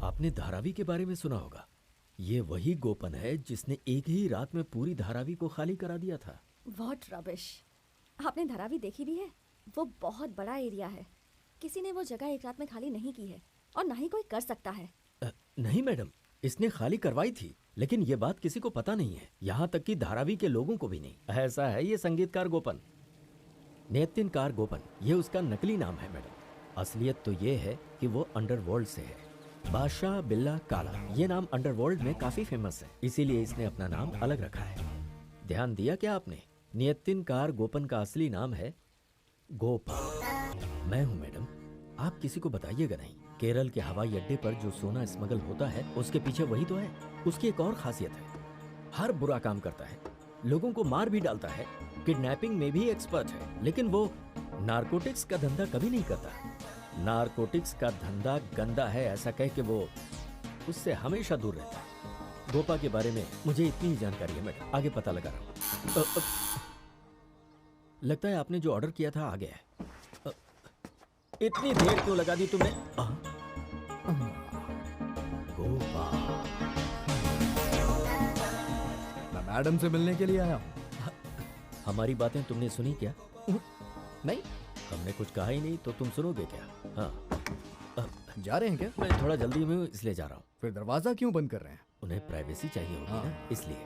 आपने धारावी के बारे में सुना होगा। ये वही गोपन है जिसने एक ही रात में पूरी धारावी को खाली करा दिया था। What rubbish! आपने धारावी देखी भी है? वो बहुत बड़ा एरिया है। किसी ने वो जगह एक रात में खाली नहीं की है और ना ही कोई कर सकता है। नहीं मैडम, इसने खाली करवाई थी, लेकिन ये बात किसी को पता नहीं है, यहाँ तक कि धारावी के लोगों को भी नहीं। ऐसा है ये संगीतकार गोपन, नियतिनकार गोपन, ये उसका नकली नाम है मैडम। असलियत तो ये है कि वो अंडरवर्ल्ड से है। बादशाह बिल्ला काला, ये नाम अंडरवर्ल्ड में काफी फेमस है, इसीलिए इसने अपना नाम अलग रखा है। ध्यान दिया क्या आपने? नियतिनकार गोपन का असली नाम है गोपाल। मैं हूँ मैडम, आप किसी को बताइएगा नहीं। केरल के हवाई अड्डे पर जो सोना स्मगल होता है उसके पीछे वही तो है। उसकी एक और खासियत है, हर बुरा काम करता है, लोगों को मार भी डालता है, किडनैपिंग में भी एक्सपर्ट है, लेकिन वो नारकोटिक्स का धंधा कभी नहीं करता। नारकोटिक्स का धंधा गंदा है ऐसा कह के वो उससे हमेशा दूर रहता है। गोपा के बारे में मुझे इतनी ही जानकारी है मैडम, आगे पता लगा रहा हूँ। लगता है आपने जो ऑर्डर किया था आ गया है। इतनी देर क्यों लगा दी तुमने? गोपा, मैं मैडम से मिलने के लिए आया हूँ। हमारी बातें तुमने सुनी क्या? नहीं, हमने कुछ कहा ही नहीं तो तुम सुनोगे क्या? हाँ, जा रहे हैं क्या? मैं थोड़ा जल्दी में हूँ इसलिए जा रहा हूँ। फिर दरवाजा क्यों बंद कर रहे हैं? उन्हें प्राइवेसी चाहिए होगी ना, इसलिए।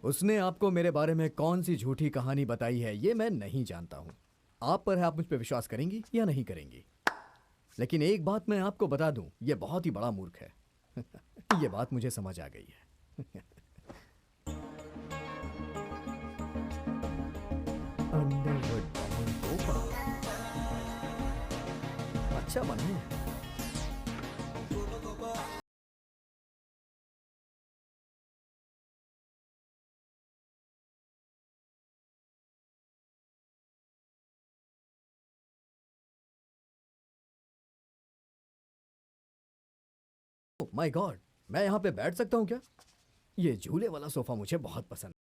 उसने आपको मेरे बारे में कौन सी झूठी कहानी बताई है ये मैं नहीं जानता हूँ। आप पर है, आप मुझ पर विश्वास करेंगी या नहीं करेंगी। लेकिन एक बात मैं आपको बता दूं, ये बहुत ही बड़ा मूर्ख है। ये बात मुझे समझ आ गई है। अच्छा बना है। माय गॉड, मैं यहाँ पे बैठ सकता हूँ क्या? ये झूले वाला सोफा मुझे बहुत पसंद है।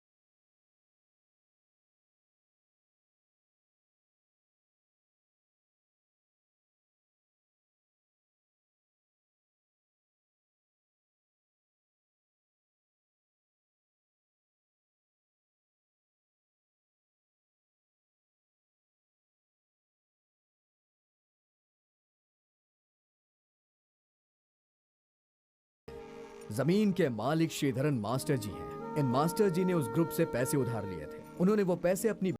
जमीन के मालिक श्रीधरन मास्टर जी हैं। इन मास्टर जी ने उस ग्रुप से पैसे उधार लिए थे। उन्होंने वो पैसे अपनी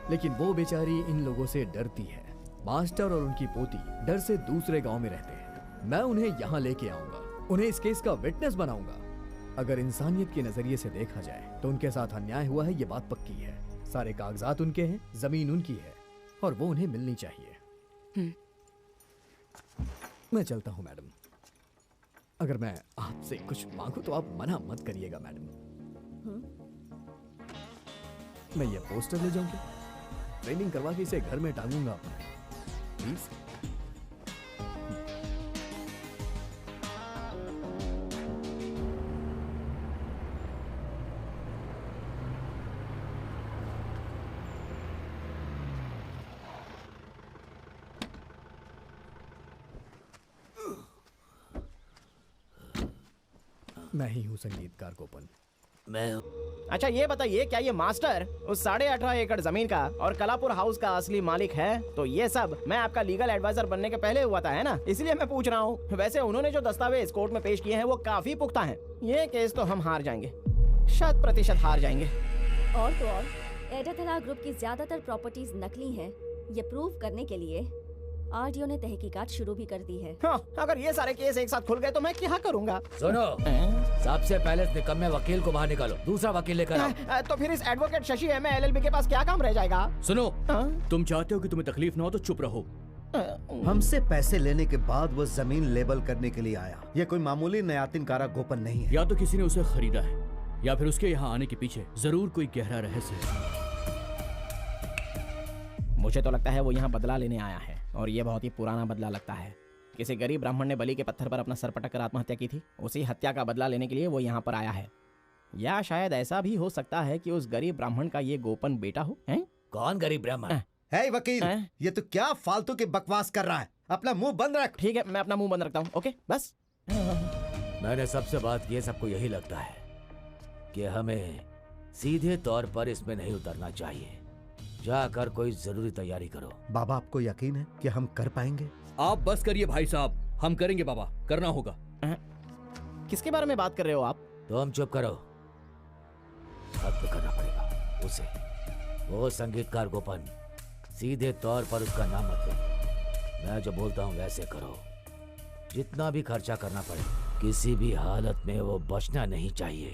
लेकिन वो बेचारी इन लोगों से डरती है। मास्टर और उनकी पोती डर से दूसरे गांव में रहते हैं। मैं उन्हें यहाँ लेके आऊंगा, उन्हें इस केस का विटनेस बनाऊंगा। अगर इंसानियत के नजरिए से देखा जाए तो उनके साथ अन्याय हुआ है, ये बात पक्की है। सारे कागजात उनके हैं, जमीन उनकी है और वो उन्हें मिलनी चाहिए। मैं चलता हूँ मैडम। अगर मैं आपसे कुछ मांगू तो आप मना मत करिएगा मैडम। मैं ये पोस्टर ले जाऊंगी, ट्रेनिंग करवा के इसे घर में टांगूंगा अपने, प्लीज। मैं ही हूँ संगीतकार गोपन। मैं अच्छा ये बताइए, क्या ये मास्टर उस 18.5 एकड़ जमीन का और कलापुर हाउस का असली मालिक है? तो ये सब मैं आपका लीगल एडवाइजर बनने के पहले हुआ था, है ना? इसलिए मैं पूछ रहा हूँ। वैसे उन्होंने जो दस्तावेज कोर्ट में पेश किए हैं वो काफी पुख्ता हैं। ये केस तो हम हार जाएंगे, 100% हार जाएंगे। और तो और एडाथला ग्रुप की ज्यादातर प्रॉपर्टीज नकली हैं। ये प्रूव करने के लिए आरडीओ ने तहकीकात शुरू भी कर दी है। हाँ, अगर ये सारे केस एक साथ खुल गए तो मैं क्या करूँगा? सुनो, सबसे पहले इस निकम्मे वकील को बाहर निकालो, दूसरा वकील लेकर आओ। तो फिर इस एडवोकेट शशि एमए एलएलबी के पास क्या काम रह जाएगा? सुनो, तुम चाहते हो कि तुम्हें तकलीफ ना हो तो चुप रहो। हमसे पैसे लेने के बाद वो जमीन लेबल करने के लिए आया। ये कोई मामूली नयातिनकारा गोपन नहीं है। या तो किसी ने उसे खरीदा है या फिर उसके यहाँ आने के पीछे जरूर कोई गहरा रहस्य है। मुझे तो लगता है वो यहाँ बदला लेने आया है और ये बहुत ही पुराना बदला लगता है। किसी गरीब ब्राह्मण ने बलि के पत्थर पर अपना सर पटक कर आत्महत्या की थी, उसी हत्या का बदला लेने के लिए वो यहाँ पर आया है। या शायद ऐसा भी हो सकता है कि उस गरीब ब्राह्मण का ये गोपन बेटा हो। हैं? कौन गरीब ब्राह्मण? है वकील, ये तो क्या फालतू की बकवास कर रहा है। अपना मुंह बंद रख। ठीक है, मैं अपना मुंह बंद रखता हूँ। ओके, बस। मैंने सबसे बात की, सबको यही लगता है कि हमें सीधे तौर पर इसमें नहीं उतरना चाहिए। जाकर कोई जरूरी तैयारी करो। बाबा, आपको यकीन है कि हम कर पाएंगे? आप बस करिए भाई साहब, हम करेंगे बाबा, करना होगा। किसके बारे में बात कर रहे हो आप? तुम चुप करो। खत्म करना पड़ेगा उसे। वो संगीतकार गोपन, सीधे तौर पर उसका नाम मत लो। मैं जो बोलता हूँ वैसे करो। जितना भी खर्चा करना पड़े, किसी भी हालत में वो बचना नहीं चाहिए।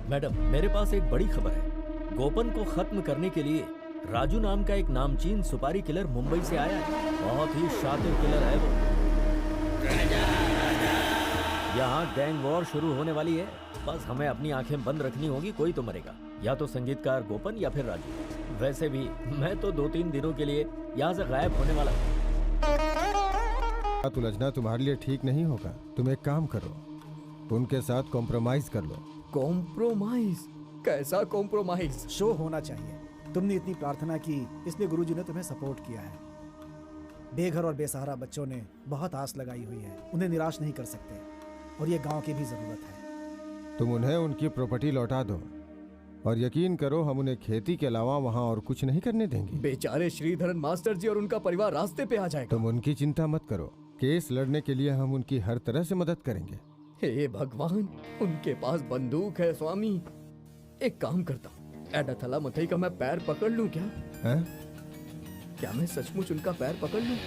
मैडम, मेरे पास एक बड़ी खबर है। गोपन को खत्म करने के लिए राजू नाम का एक नामचीन सुपारी किलर मुंबई से आया है। बहुत ही शातिर किलर है वो। यहाँ गैंग वॉर शुरू होने वाली है। बस हमें अपनी आंखें बंद रखनी होगी, कोई तो मरेगा, या तो संगीतकार गोपन या फिर राजू। वैसे भी मैं तो 2-3 दिनों के लिए यहाँ से गायब होने वाला हूँ। उलझना तुम्हारे लिए ठीक नहीं होगा। तुम एक काम करो, उनके साथ कॉम्प्रोमाइज कर लो। कॉम्प्रोमाइज? कैसा कॉम्प्रोमाइज? शो होना चाहिए। तुमने इतनी प्रार्थना की, इसलिए गुरुजी ने तुम्हें सपोर्ट किया है। बेघर और बेसहारा बच्चों ने बहुत आस लगाई हुई है, उन्हें निराश नहीं कर सकते और ये गांव की भी जरूरत है। तुम उन्हें उनकी प्रॉपर्टी लौटा दो और यकीन करो हम उन्हें खेती के अलावा वहाँ और कुछ नहीं करने देंगे। बेचारे श्रीधरन मास्टर जी और उनका परिवार रास्ते पे आ जाएगा। तुम उनकी चिंता मत करो, केस लड़ने के लिए हम उनकी हर तरह से मदद करेंगे। हे भगवान, उनके पास बंदूक है स्वामी। एक काम करता हूँ, एडाथला मथई का मैं पैर पकड़ लूं क्या? है? क्या मैं सचमुच उनका पैर पकड़ लूं?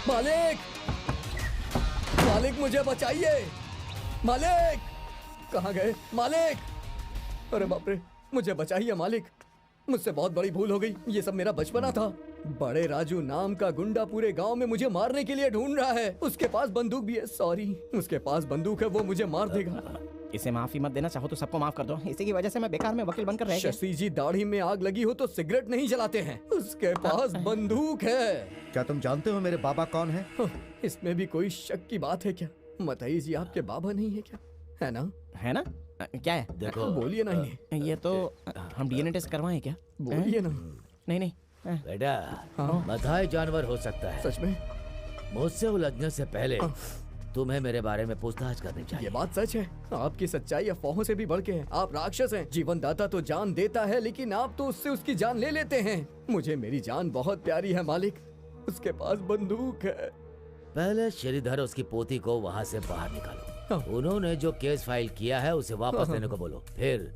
मालिक, मालिक मुझे बचाइए। मालिक, कहाँ गए मालिक? अरे बाप रे, मुझे बचाइए मालिक, मुझसे बहुत बड़ी भूल हो गई। ये सब मेरा बचपना था। बड़े राजू नाम का गुंडा पूरे गांव में मुझे मारने के लिए ढूंढ रहा है। उसके पास बंदूक भी है। सॉरी, उसके पास बंदूक है, वो मुझे मार देगा। इसे माफी मत देना, चाहो तो सबको माफ कर दो। इसी की वजह से मैं बेकार में वकील बनकर रह गया। शशि जी, दाढ़ी में आग लगी हो तो सिगरेट नहीं जलाते हैं। उसके पास बंदूक है। क्या तुम जानते हो मेरे बाबा कौन है? इसमें भी कोई शक की बात है क्या? मथई जी आपके बाबा नहीं है क्या? है ना? है ना? क्या है? देखो, बोलिए नहीं। ये तो हम डीएनए टेस्ट करवाएं क्या? बोलिए ना। नहीं नहीं। बेटा, हाँ? मथाई जानवर हो सकता है। सच में? मुझसे उलझने से पहले तुम्हें मेरे बारे में पूछताछ करनी चाहिए। ये बात सच है। आपकी सच्चाई अफवाहों से भी बढ़ के है। आप राक्षस हैं। जीवन दाता तो जान देता है, लेकिन आप तो उससे उसकी जान ले लेते हैं। मुझे मेरी जान बहुत प्यारी है मालिक। उसके पास बंदूक है। पहले श्रीधर उसकी पोती को वहाँ से बाहर निकालो। उन्होंने जो केस फाइल किया है उसे वापस लेने को बोलो। फिर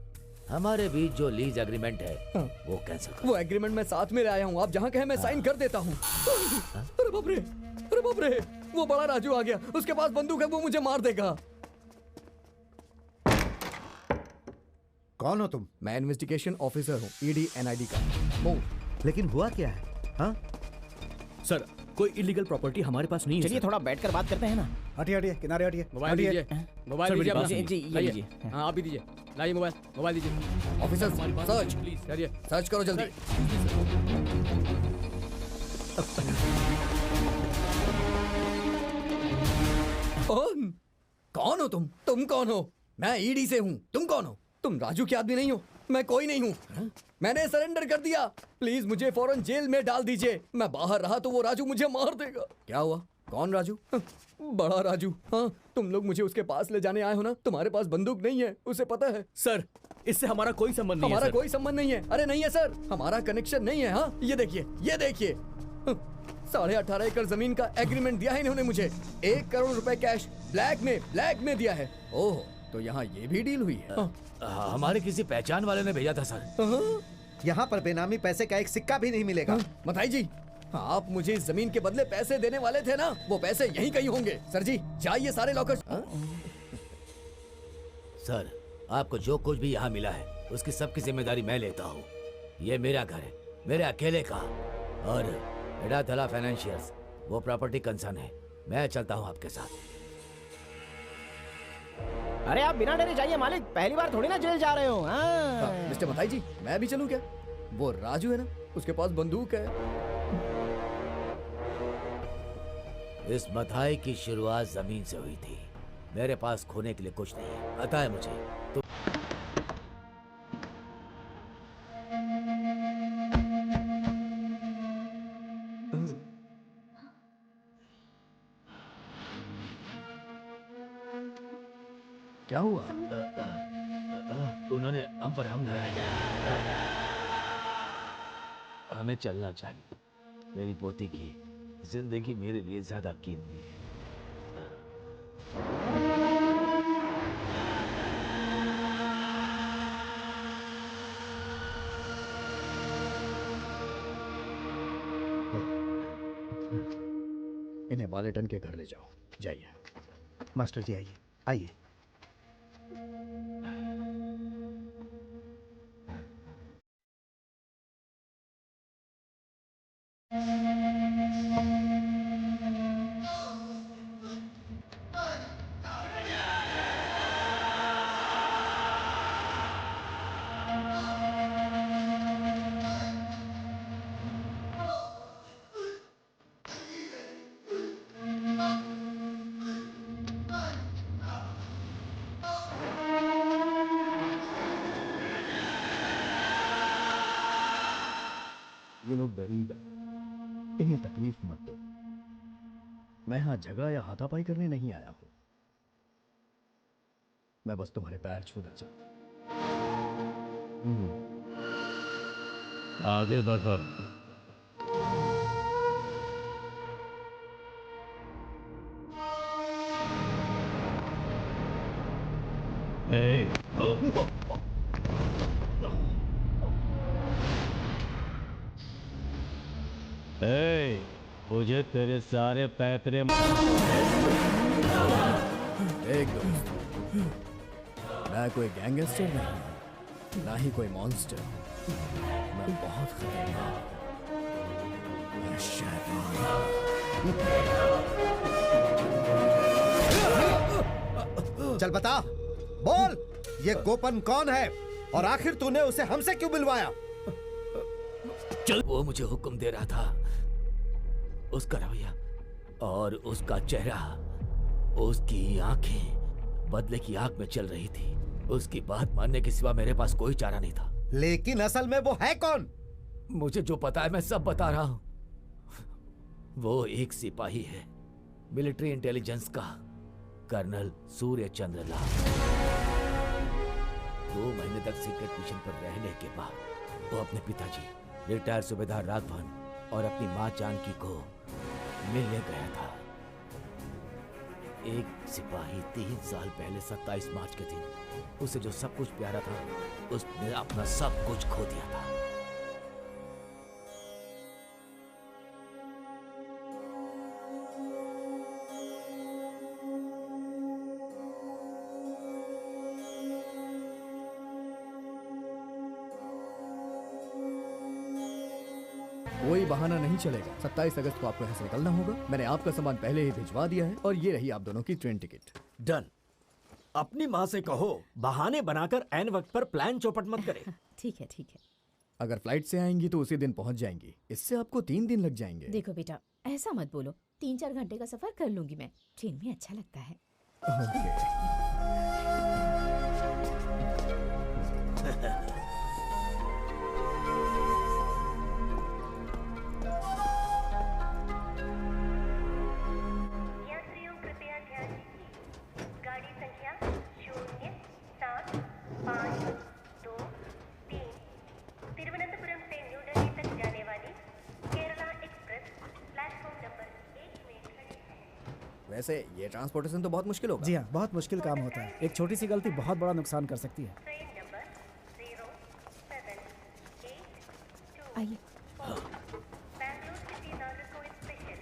हमारे बीच जो लीज एग्रीमेंट है वो कैंसिल करो। वो एग्रीमेंट मैं साथ में लाया हूँ। आप जहाँ कहे मैं साइन कर देता हूँ। अरे बाप रे, अरे बाप रे, वो बड़ा राजू आ गया। उसके पास बंदूक है, वो मुझे मार देगा। कौन हो तुम? मैं इन्वेस्टिगेशन ऑफिसर हूँ, ईडी एनआईडी का। लेकिन हुआ क्या है? हाँ सर, कोई इलीगल प्रॉपर्टी हमारे पास नहीं है। चलिए थोड़ा बैठकर बात करते हैं ना। हटिए हटिए, किनारे हटिए। मोबाइल दीजिए, मोबाइल दीजिए अपना। जी ये लाइए। लीजिए। हाँ आप भी दीजिए, लाइए मोबाइल, मोबाइल दीजिए। ऑफिसर सर्च, प्लीज करिए। सर्च करो जल्दी। कौन हो तुम? तुम कौन हो? मैं ईडी से हूँ। तुम कौन हो? तुम राजू के आदमी नहीं हो। मैं कोई नहीं हूँ। मैंने सरेंडर कर दिया। प्लीज मुझे फौरन जेल में डाल दीजिए। मैं बाहर रहा तो वो राजू मुझे मार देगा। क्या हुआ? कौन राजू? बड़ा राजू। हाँ, तुम लोग मुझे उसके पास ले जाने आए हो ना? तुम्हारे पास बंदूक नहीं है, उसे पता है। सर, इससे हमारा कोई संबंध नहीं है। हमारा कोई संबंध नहीं है। अरे नहीं है सर, हमारा कनेक्शन नहीं है। हाँ, ये देखिए, ये देखिए। 18.5 एकड़ जमीन का एग्रीमेंट दिया है इन्होंने मुझे। 1 करोड़ रुपए कैश ब्लैक में दिया है। ओह, तो यहाँ ये भी डील हुई है। हमारे किसी पहचान वाले ने भेजा था सर। यहाँ पर बेनामी पैसे का एक सिक्का भी नहीं मिलेगा। मथाई जी, आप मुझे इस जमीन के बदले पैसे देने वाले थे ना? वो पैसे यहीं कहीं होंगे। सर जी, चाहिए सारे लॉकर्स। सर, आपको जो कुछ भी यहाँ मिला है उसकी सबकी जिम्मेदारी मैं लेता हूँ। ये मेरा घर है, मेरे अकेले का। और एडाथला फाइनेंशियल्स वो प्रॉपर्टी कंसर्न है। मैं चलता हूँ आपके साथ। अरे आप बिना डरे जाइए मालिक, पहली बार थोड़ी ना जेल जा रहे हो। मिस्टर मथाई जी, मैं भी चलूं क्या? वो राजू है ना, उसके पास बंदूक है। इस मथाई की शुरुआत जमीन से हुई थी। मेरे पास खोने के लिए कुछ नहीं है, पता है मुझे। तो क्या हुआ? उन्होंने हम पर हमला किया। हमें चलना चाहिए। मेरी पोती की जिंदगी मेरे लिए ज्यादा कीमती है। इन्हें वालेटन के घर ले जाओ। जाइए। मास्टर जी आइए, आइए। ये लोग गरीब हैं, इन्हें तकलीफ मत दो। मैं यहाँ झगड़ा या हाथापाई करने नहीं आया हूँ। मैं बस तुम्हारे पैर छूना चाहता हूँ। आगे बढ़ो। मुझे तेरे सारे पैतरे एक दोस्त, मैं कोई गैंगस्टर नहीं, ना ही कोई मॉन्स्टर। मैं बहुत खतरनाक हूं। मैं शैतान। चल बता, बोल, ये गोपन कौन है और आखिर तूने उसे हमसे क्यों मिलवाया? चल, वो मुझे हुक्म दे रहा था। उसका रवैया और उसका चेहरा, उसकी आंखें बदले की आग में चल रही थी। उसकी बात मानने के सिवा मेरे पास कोई चारा नहीं था। लेकिन असल में वो है कौन? मुझे जो पता है मैं सब बता रहा हूं। वो एक सिपाही है, मिलिट्री इंटेलिजेंस का, कर्नल सूर्य चंद्र लाल। 2 महीने तक सीक्रेट मिशन पर रहने के बाद वो अपने पिताजी रिटायर्ड सूबेदार राघवन और अपनी मां जानकी को मिलने गया था। एक सिपाही 3 साल पहले 27 मार्च के दिन उसे जो सब कुछ प्यारा था, उसने अपना सब कुछ खो दिया था। कोई बहाना नहीं चलेगा। 27 अगस्त को आपको यहाँ से निकलना होगा। मैंने आपका सामान पहले ही भिजवा दिया है और ये रही आप दोनों की ट्रेन टिकट। डन। अपनी माँ से कहो बहाने बनाकर ऐन वक्त पर प्लान चौपट मत करे। ठीक है ठीक है। अगर फ्लाइट से आएंगी तो उसी दिन पहुंच जाएंगी। इससे आपको 3 दिन लग जाएंगे। देखो बेटा, ऐसा मत बोलो। 3-4 घंटे का सफर कर लूंगी मैं। ट्रेन में अच्छा लगता है। यात्रियों कृपया ध्यान दीजिए। गाड़ी संख्या 0752 तिरुवनंतपुरम से न्यू दिल्ली तक जाने वाली केरला एक्सप्रेस प्लेटफॉर्म नंबर 1 में खड़ी है। वैसे ये ट्रांसपोर्टेशन तो बहुत मुश्किल होगा। जी हाँ, बहुत मुश्किल काम होता है। एक छोटी सी गलती बहुत बड़ा नुकसान कर सकती है। ट्रेन नंबर 0782 आइए। Bangalore city Nagercoil special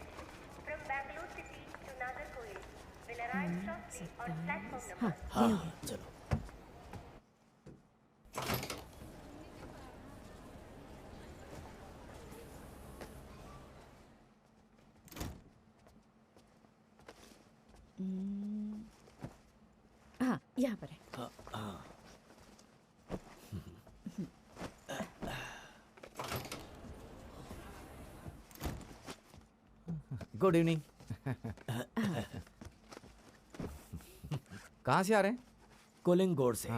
from Bangalore city to Nagercoil will arrive shortly on platform number। हाँ चलो। हाँ, यहाँ पर है। Good evening. कहाँ से आ रहे हैं? कोलिंगोड से।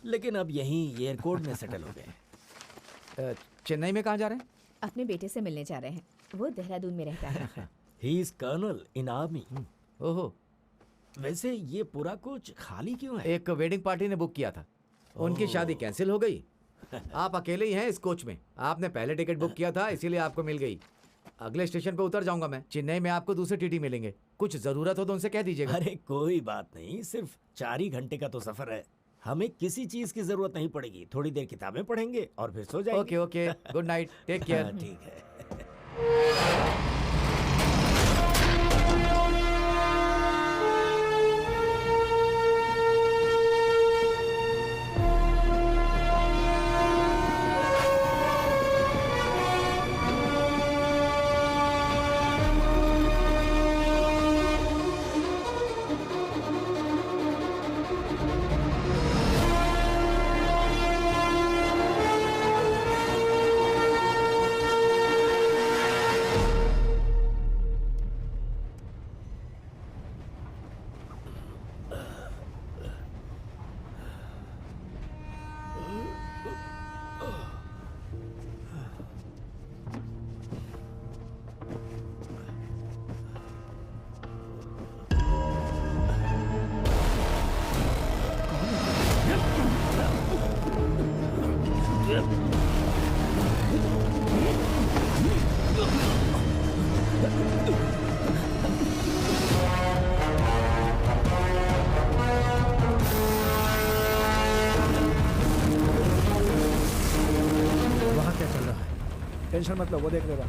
लेकिन अब यहीं एयरपोर्ट में सेटल हो गए। चेन्नई में कहाँ जा रहे हैं? अपने बेटे से मिलने जा रहे हैं। वो देहरादून में रहता है। He is colonel in army. ओहो। वैसे ये पूरा कुछ खाली क्यों है? एक वेडिंग पार्टी ने बुक किया था, उनकी शादी कैंसिल हो गई। आप अकेले ही हैं इस कोच में। आपने पहले टिकट बुक किया था, इसीलिए आपको मिल गई। अगले स्टेशन पे उतर जाऊंगा मैं। चेन्नई में आपको दूसरे टीटी मिलेंगे। कुछ जरूरत हो तो उनसे कह दीजिएगा। अरे कोई बात नहीं, सिर्फ 4 ही घंटे का तो सफर है। हमें किसी चीज की जरूरत नहीं पड़ेगी। थोड़ी देर किताबें पढ़ेंगे और फिर सो जाएंगे। Okay okay, good night, take care. ठीक है। वहाँ क्या चल रहा है? टेंशन मत लो, वो देख लेगा।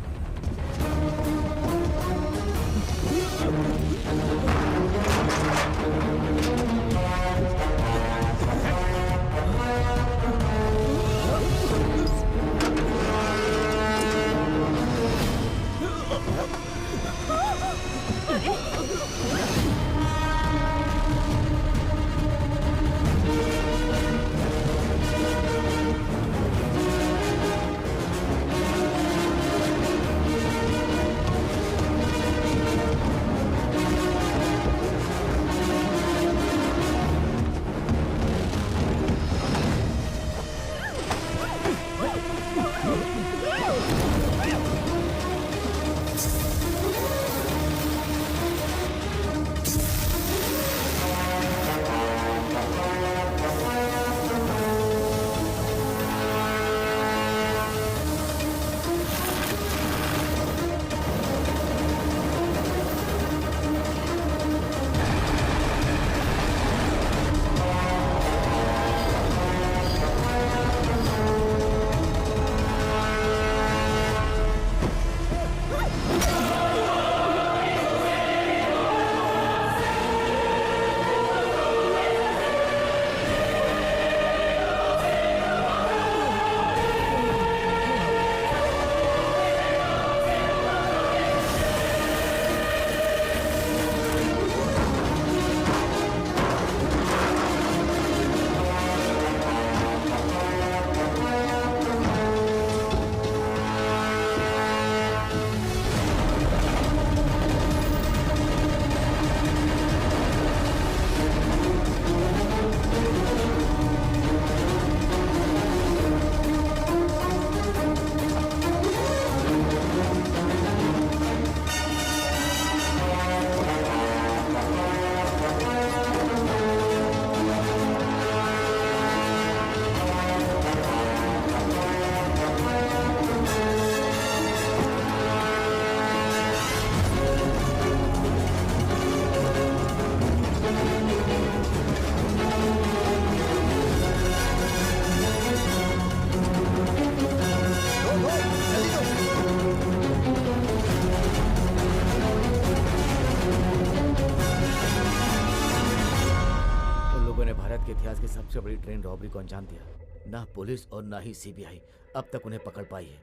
के इतिहास की सबसे बड़ी ट्रेन रॉबरी को अंजाम दिया। ना पुलिस और ना ही सीबीआई अब तक उन्हें पकड़ पाई है,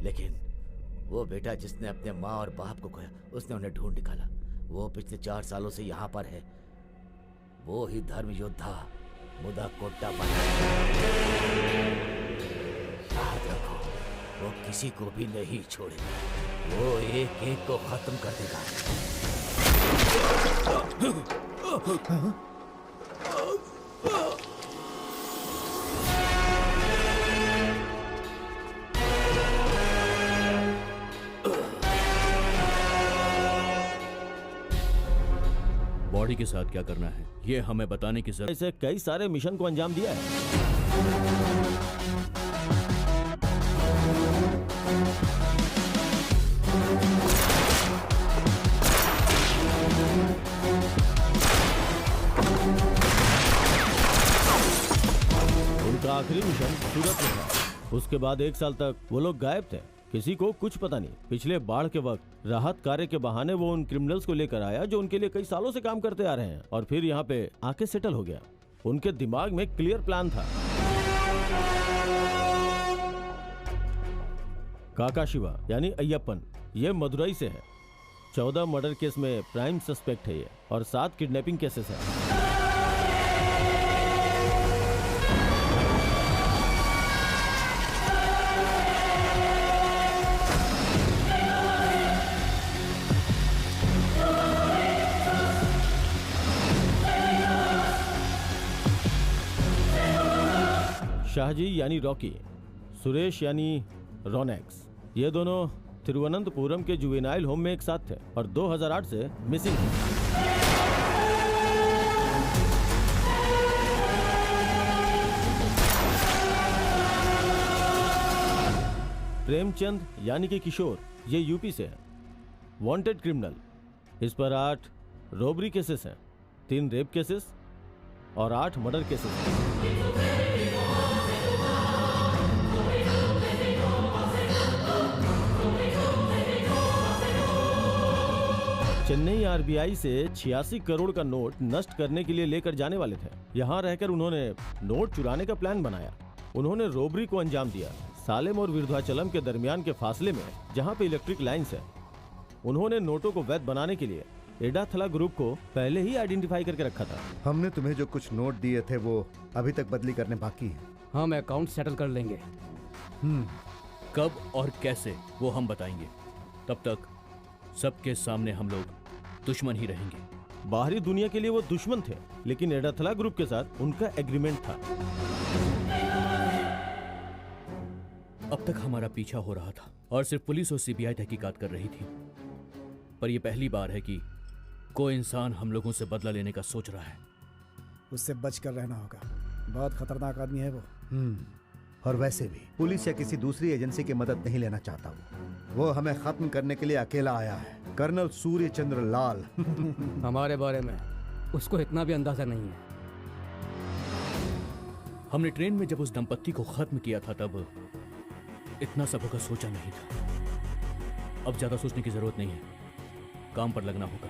लेकिन वो बेटा जिसने अपने माँ और बाप को खोया, उसने उन्हें ढूंढ निकाला। वो पिछले 4 सालों से यहाँ पर है। वो ही धर्म योद्धा मुदा कोट्टा बना। याद रखो, वो किसी को भी नहीं छोड़ेगा। वो एक एक को खत्म कर देगा। बॉडी के साथ क्या करना है ये हमें बताने की जरूरत। ऐसे कई सारे मिशन को अंजाम दिया है। उनका आखिरी मिशन सूरत में था। उसके बाद 1 साल तक वो लोग गायब थे, किसी को कुछ पता नहीं। पिछले बाढ़ के वक्त राहत कार्य के बहाने वो उन क्रिमिनल्स को लेकर आया जो उनके लिए कई सालों से काम करते आ रहे हैं, और फिर यहाँ पे आके सेटल हो गया। उनके दिमाग में क्लियर प्लान था। काका शिवा यानी अय्यप्पन, ये मदुरई से है। 14 मर्डर केस में प्राइम सस्पेक्ट है ये, और 7 किडनैपिंग केसेस है। शाहजी यानी रॉकी, सुरेश यानी रोनेक्स, ये दोनों तिरुवनंतपुरम के जुवेनाइल होम में एक साथ थे और 2008 से मिसिंग थे। प्रेमचंद यानी कि किशोर, ये यूपी से है, वांटेड क्रिमिनल। इस पर 8 रॉबरी केसेस हैं, 3 रेप केसेस और 8 मर्डर केसेस हैं। चेन्नई आरबीआई से 86 करोड़ का नोट नष्ट करने के लिए लेकर जाने वाले थे। यहाँ रहकर उन्होंने नोट चुराने का प्लान बनाया। उन्होंने रोबरी को अंजाम दिया सालेम और विरुद्धाचलम के दरमियान के फासले में, जहाँ पे इलेक्ट्रिक लाइन्स है। उन्होंने नोटों को वैध बनाने के लिए एडाथला ग्रुप को पहले ही आइडेंटिफाई करके रखा था। हमने तुम्हें जो कुछ नोट दिए थे वो अभी तक बदली करने बाकी है। हम अकाउंट सेटल कर लेंगे। कब और कैसे वो हम बताएंगे। तब तक सबके सामने हम लोग दुश्मन ही रहेंगे। बाहरी दुनिया के लिए वो दुश्मन थे, लेकिन एडाथला ग्रुप के साथ उनका एग्रीमेंट था। अब तक हमारा पीछा हो रहा था और सिर्फ पुलिस और सीबीआई तहकीकात कर रही थी, पर यह पहली बार है कि कोई इंसान हम लोगों से बदला लेने का सोच रहा है। उससे बचकर रहना होगा, बहुत खतरनाक आदमी है वो। और वैसे भी पुलिस या किसी दूसरी एजेंसी की मदद नहीं लेना चाहता। वो हमें खत्म करने के लिए अकेला आया है, कर्नल सूर्य चंद्र लाल। हमारे बारे में उसको इतना भी अंदाजा नहीं है। हमने ट्रेन में जब उस दंपत्ति को खत्म किया था तब इतना सब होगा सोचा नहीं था। अब ज्यादा सोचने की जरूरत नहीं है, काम पर लगना होगा।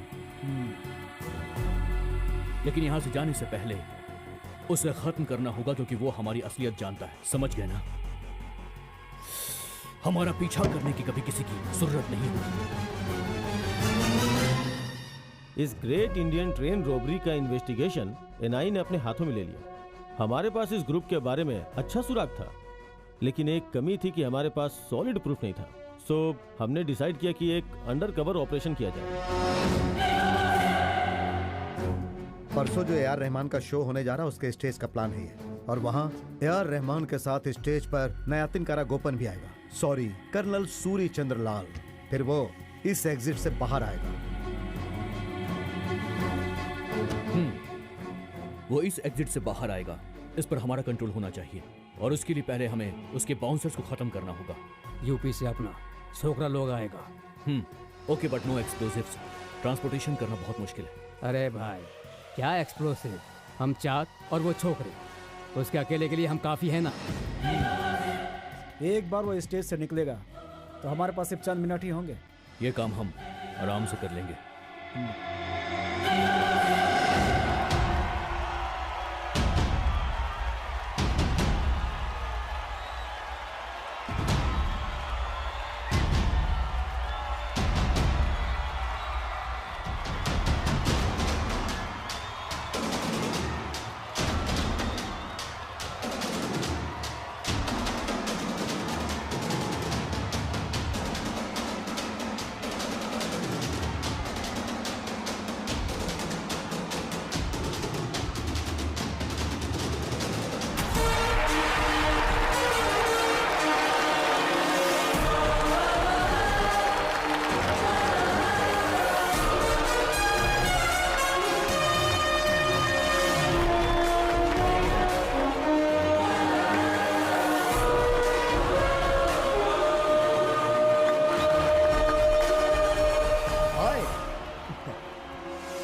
लेकिन यहां से जाने से पहले उसे खत्म करना होगा, क्योंकि वो हमारी असलियत जानता है। समझ गए ना? हमारा पीछा करने की कभी किसी की जरूरत नहीं होगी। इस ग्रेट इंडियन ट्रेन रॉबरी का इन्वेस्टिगेशन एनआई ने अपने हाथों में ले लिया। हमारे पास इस ग्रुप के बारे में अच्छा सुराग था, लेकिन एक कमी थी कि हमारे पास सॉलिड प्रूफ नहीं था। सो हमने डिसाइड किया कि एक अंडरकवर ऑपरेशन किया जाए। परसों जो ए.आर. रहमान का शो होने जा रहा है, उसके स्टेज का प्लान है ये। और वहाँ ए.आर. रहमान के साथ स्टेज पर नयातिन कारा गोपन भी आएगा। सॉरी, कर्नल सूर्य चंद्र लाल। फिर वो इस एग्जिट से बाहर आएगा। वो इस एग्जिट से बाहर आएगा, इस पर हमारा कंट्रोल होना चाहिए, और उसके लिए पहले हमें उसके बाउंसर्स को खत्म करना होगा। यूपी से अपना छोकरा लोग आएगा। Okay, but no explosives. Transportation करना बहुत मुश्किल है। अरे भाई, क्या एक्सप्लोसिव? हम 4 और वो छोकरे, उसके अकेले के लिए हम काफी है ना। एक बार वो स्टेज से निकलेगा तो हमारे पास सिर्फ चंद मिनट ही होंगे। ये काम हम आराम से कर लेंगे।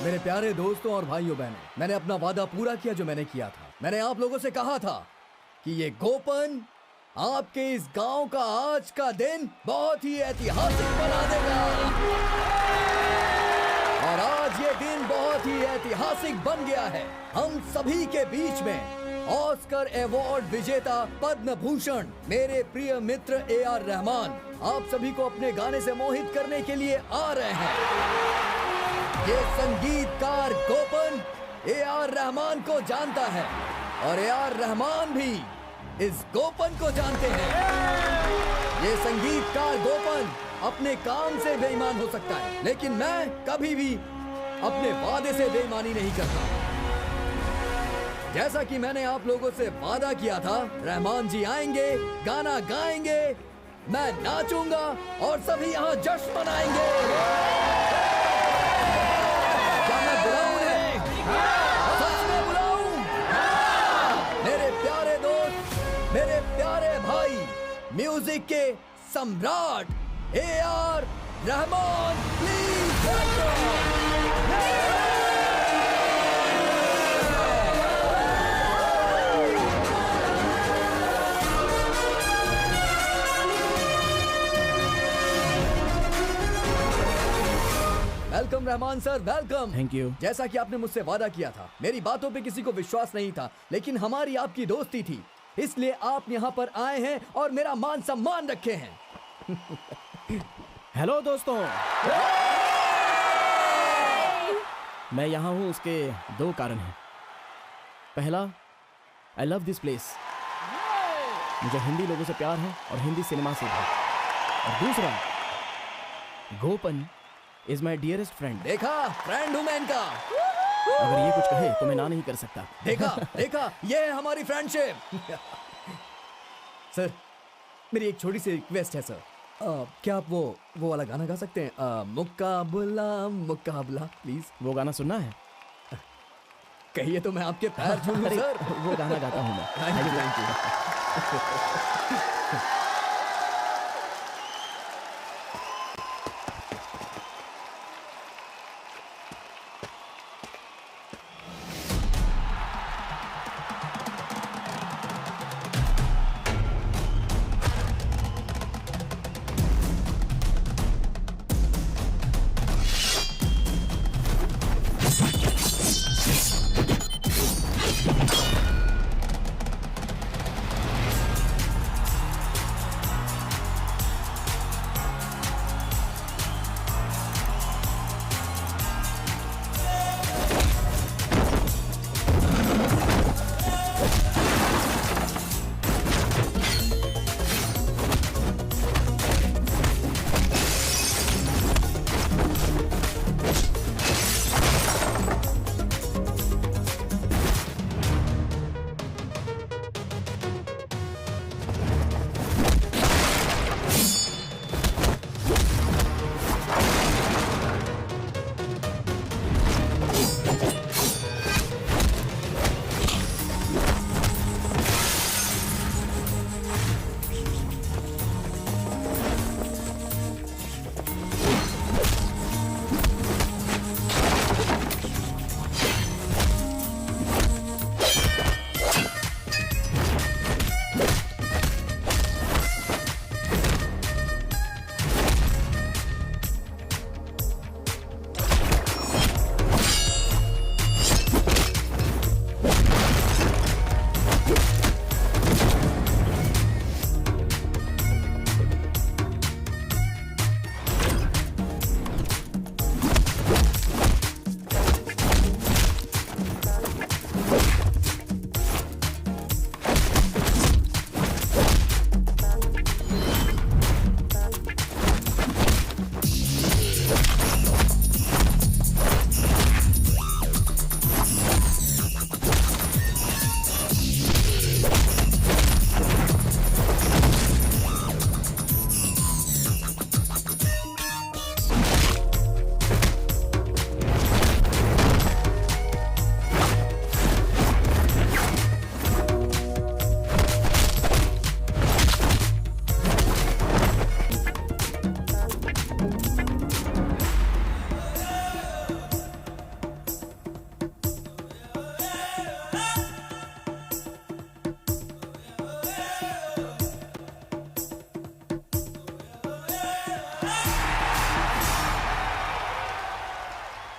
मेरे प्यारे दोस्तों और भाइयों बहनों, मैंने अपना वादा पूरा किया जो मैंने किया था। मैंने आप लोगों से कहा था कि ये गोपन आपके इस गांव का आज का दिन बहुत ही ऐतिहासिक बना देगा। और आज ये दिन बहुत ही ऐतिहासिक बन गया है। हम सभी के बीच में ऑस्कर अवार्ड विजेता पद्म भूषण मेरे प्रिय मित्र AR रहमान आप सभी को अपने गाने से मोहित करने के लिए आ रहे हैं। ये संगीतकार गोपन AR रहमान को जानता है और AR रहमान भी इस गोपन को जानते हैं। ये संगीतकार गोपन अपने काम से बेईमान हो सकता है, लेकिन मैं कभी भी अपने वादे से बेईमानी नहीं करता। जैसा कि मैंने आप लोगों से वादा किया था, रहमान जी आएंगे, गाना गाएंगे, मैं नाचूंगा और सभी यहाँ जश्न मनाएंगे। क्या मैं बुलाऊं उन्हें? सच में बुलाऊं? मेरे प्यारे दोस्त, मेरे प्यारे भाई, म्यूजिक के सम्राट AR Rahman, please welcome. Welcome Rahman sir, welcome. Thank you. जैसा कि आपने मुझसे वादा किया था, मेरी बातों पे किसी को विश्वास नहीं था, लेकिन हमारी आपकी दोस्ती थी, इसलिए आप यहाँ पर आए हैं और मेरा मान सम्मान रखे हैं। हेलो दोस्तों, मैं यहाँ हूँ उसके 2 कारण हैं। पहला, आई लव दिस प्लेस, मुझे हिंदी लोगों से प्यार है और हिंदी सिनेमा से भी। और दूसरा, गोपन इज माई डियरेस्ट फ्रेंड। देखा, फ्रेंड हूं मैं इनका। अगर ये कुछ कहे तो मैं ना नहीं कर सकता। देखा देखा, ये है हमारी फ्रेंडशिप। सर, मेरी एक छोटी सी रिक्वेस्ट है सर। क्या आप वो वाला गाना गा सकते हैं? मुकाबला मुकाबला, प्लीज। वो गाना सुनना है? कहिए तो मैं आपके पैर छू लूं सर। वो गाना गाता हूँ मैं। Thank you.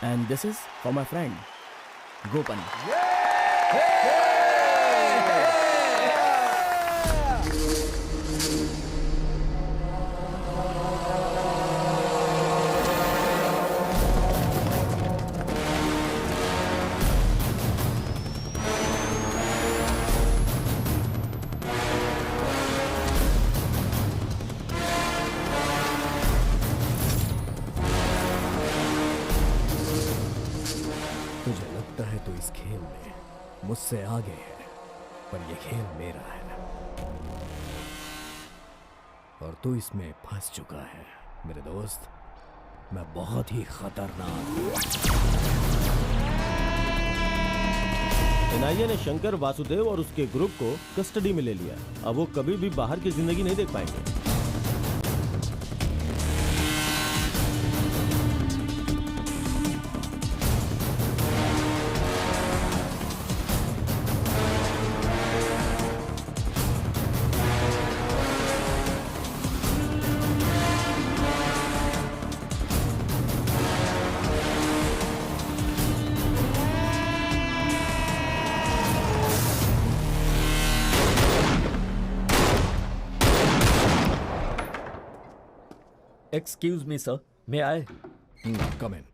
And this is for my friend Gopan. तुझे लगता है तू इस खेल में मुझसे आगे है, पर यह खेल मेरा है और तू इसमें फंस चुका है मेरे दोस्त। मैं बहुत ही खतरनाक हूं। एनआईए ने शंकर वासुदेव और उसके ग्रुप को कस्टडी में ले लिया। अब वो कभी भी बाहर की जिंदगी नहीं देख पाएंगे। एक्सक्यूज मी सर, मे आई? कम इन।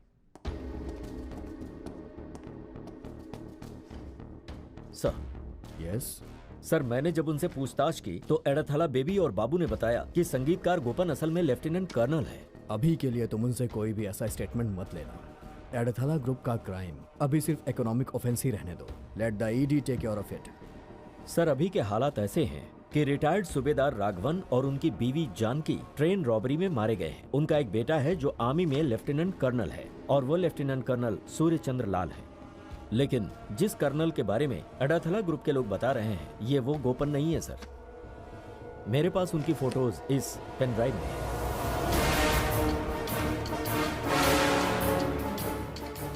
सर। यस सर, मैंने जब उनसे पूछताछ की तो एडाथला बेबी और बाबू ने बताया कि संगीतकार गोपन असल में लेफ्टिनेंट कर्नल है। अभी के लिए तुम उनसे कोई भी ऐसा स्टेटमेंट मत लेना। एडाथला ग्रुप का क्राइम अभी सिर्फ इकोनॉमिक ऑफेंस ही रहने दो। Let the ED take care of it. Sir, अभी के हालात ऐसे हैं कि रिटायर्ड सूबेदार राघवन और उनकी बीवी जानकी ट्रेन रॉबरी में मारे गए हैं। उनका एक बेटा है जो आर्मी में लेफ्टिनेंट कर्नल है और वो लेफ्टिनेंट कर्नल सूर्यचंद्र लाल है। लेकिन जिस कर्नल के बारे में अडाथला ग्रुप के लोग बता रहे हैं, ये वो गोपन नहीं है सर। मेरे पास उनकी फोटोज इस पेन ड्राइव में है।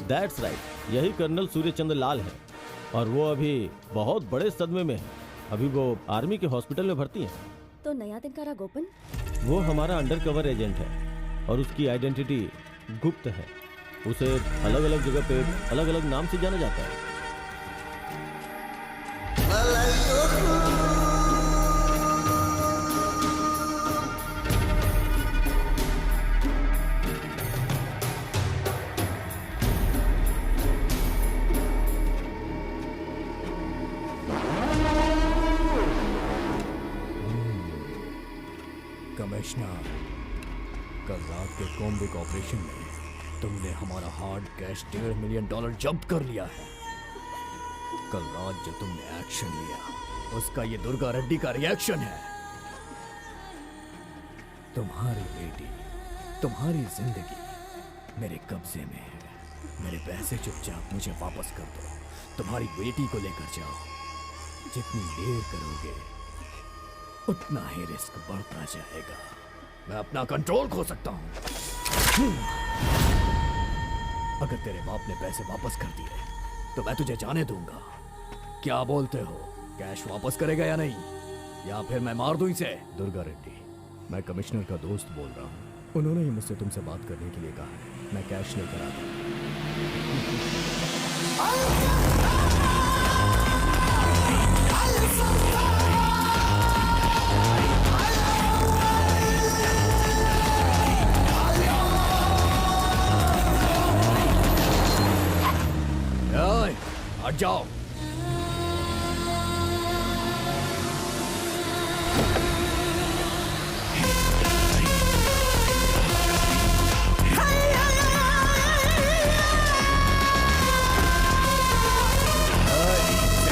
दैट्स राइट, यही कर्नल सूर्यचंद्र लाल है और वो अभी बहुत बड़े सदमे में है। अभी वो आर्मी के हॉस्पिटल में भर्ती है। तो नया तिनकारा गोपन? वो हमारा अंडरकवर एजेंट है और उसकी आइडेंटिटी गुप्त है। उसे अलग अलग जगह पे अलग अलग नाम से जाना जाता है। कमिश्नर, कल रात के कॉम्बिक ऑपरेशन में तुमने हमारा हार्ड कैश $1.5 मिलियन जब्त कर लिया है। कल रात जो तुमने एक्शन लिया उसका ये दुर्गा रेड्डी का रिएक्शन है। तुम्हारी बेटी, तुम्हारी जिंदगी मेरे कब्जे में है। मेरे पैसे चुपचाप मुझे वापस कर दो। तुम्हारी बेटी को लेकर जाओ। जितनी देर करोगे उतना ही रिस्क बढ़ता जाएगा। मैं अपना कंट्रोल खो सकता हूं। अगर तेरे बाप ने पैसे वापस कर दिए तो मैं तुझे जाने दूंगा। क्या बोलते हो? कैश वापस करेगा या नहीं, या फिर मैं मार दूं इसे? दुर्गा रेड्डी, मैं कमिश्नर का दोस्त बोल रहा हूं। उन्होंने ही मुझसे तुमसे बात करने के लिए कहा है। मैं कैश नहीं कराता। हट जाओ।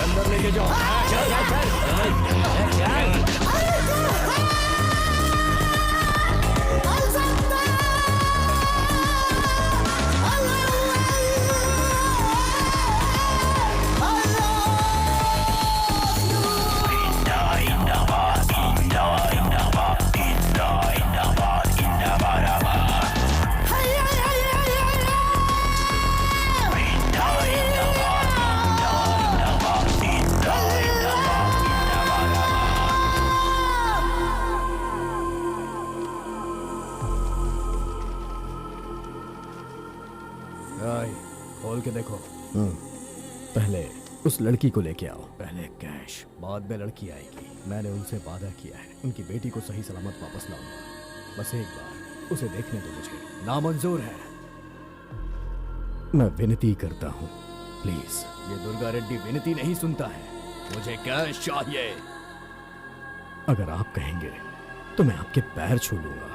अंदर लेके जाओ। राय खोल के देखो। पहले उस लड़की को लेके आओ, पहले कैश बाद में लड़की आएगी। मैंने उनसे वादा किया है उनकी बेटी को सही सलामत वापस लाऊंगा। बस एक बार उसे देखने दो मुझे। नामंजूर है। मैं विनती करता हूँ प्लीज। ये दुर्गा रेड्डी विनती नहीं सुनता है। मुझे कैश चाहिए। अगर आप कहेंगे तो मैं आपके पैर छू लूंगा।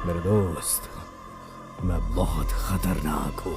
मेरे दोस्त, मैं बहुत खतरनाक हूं।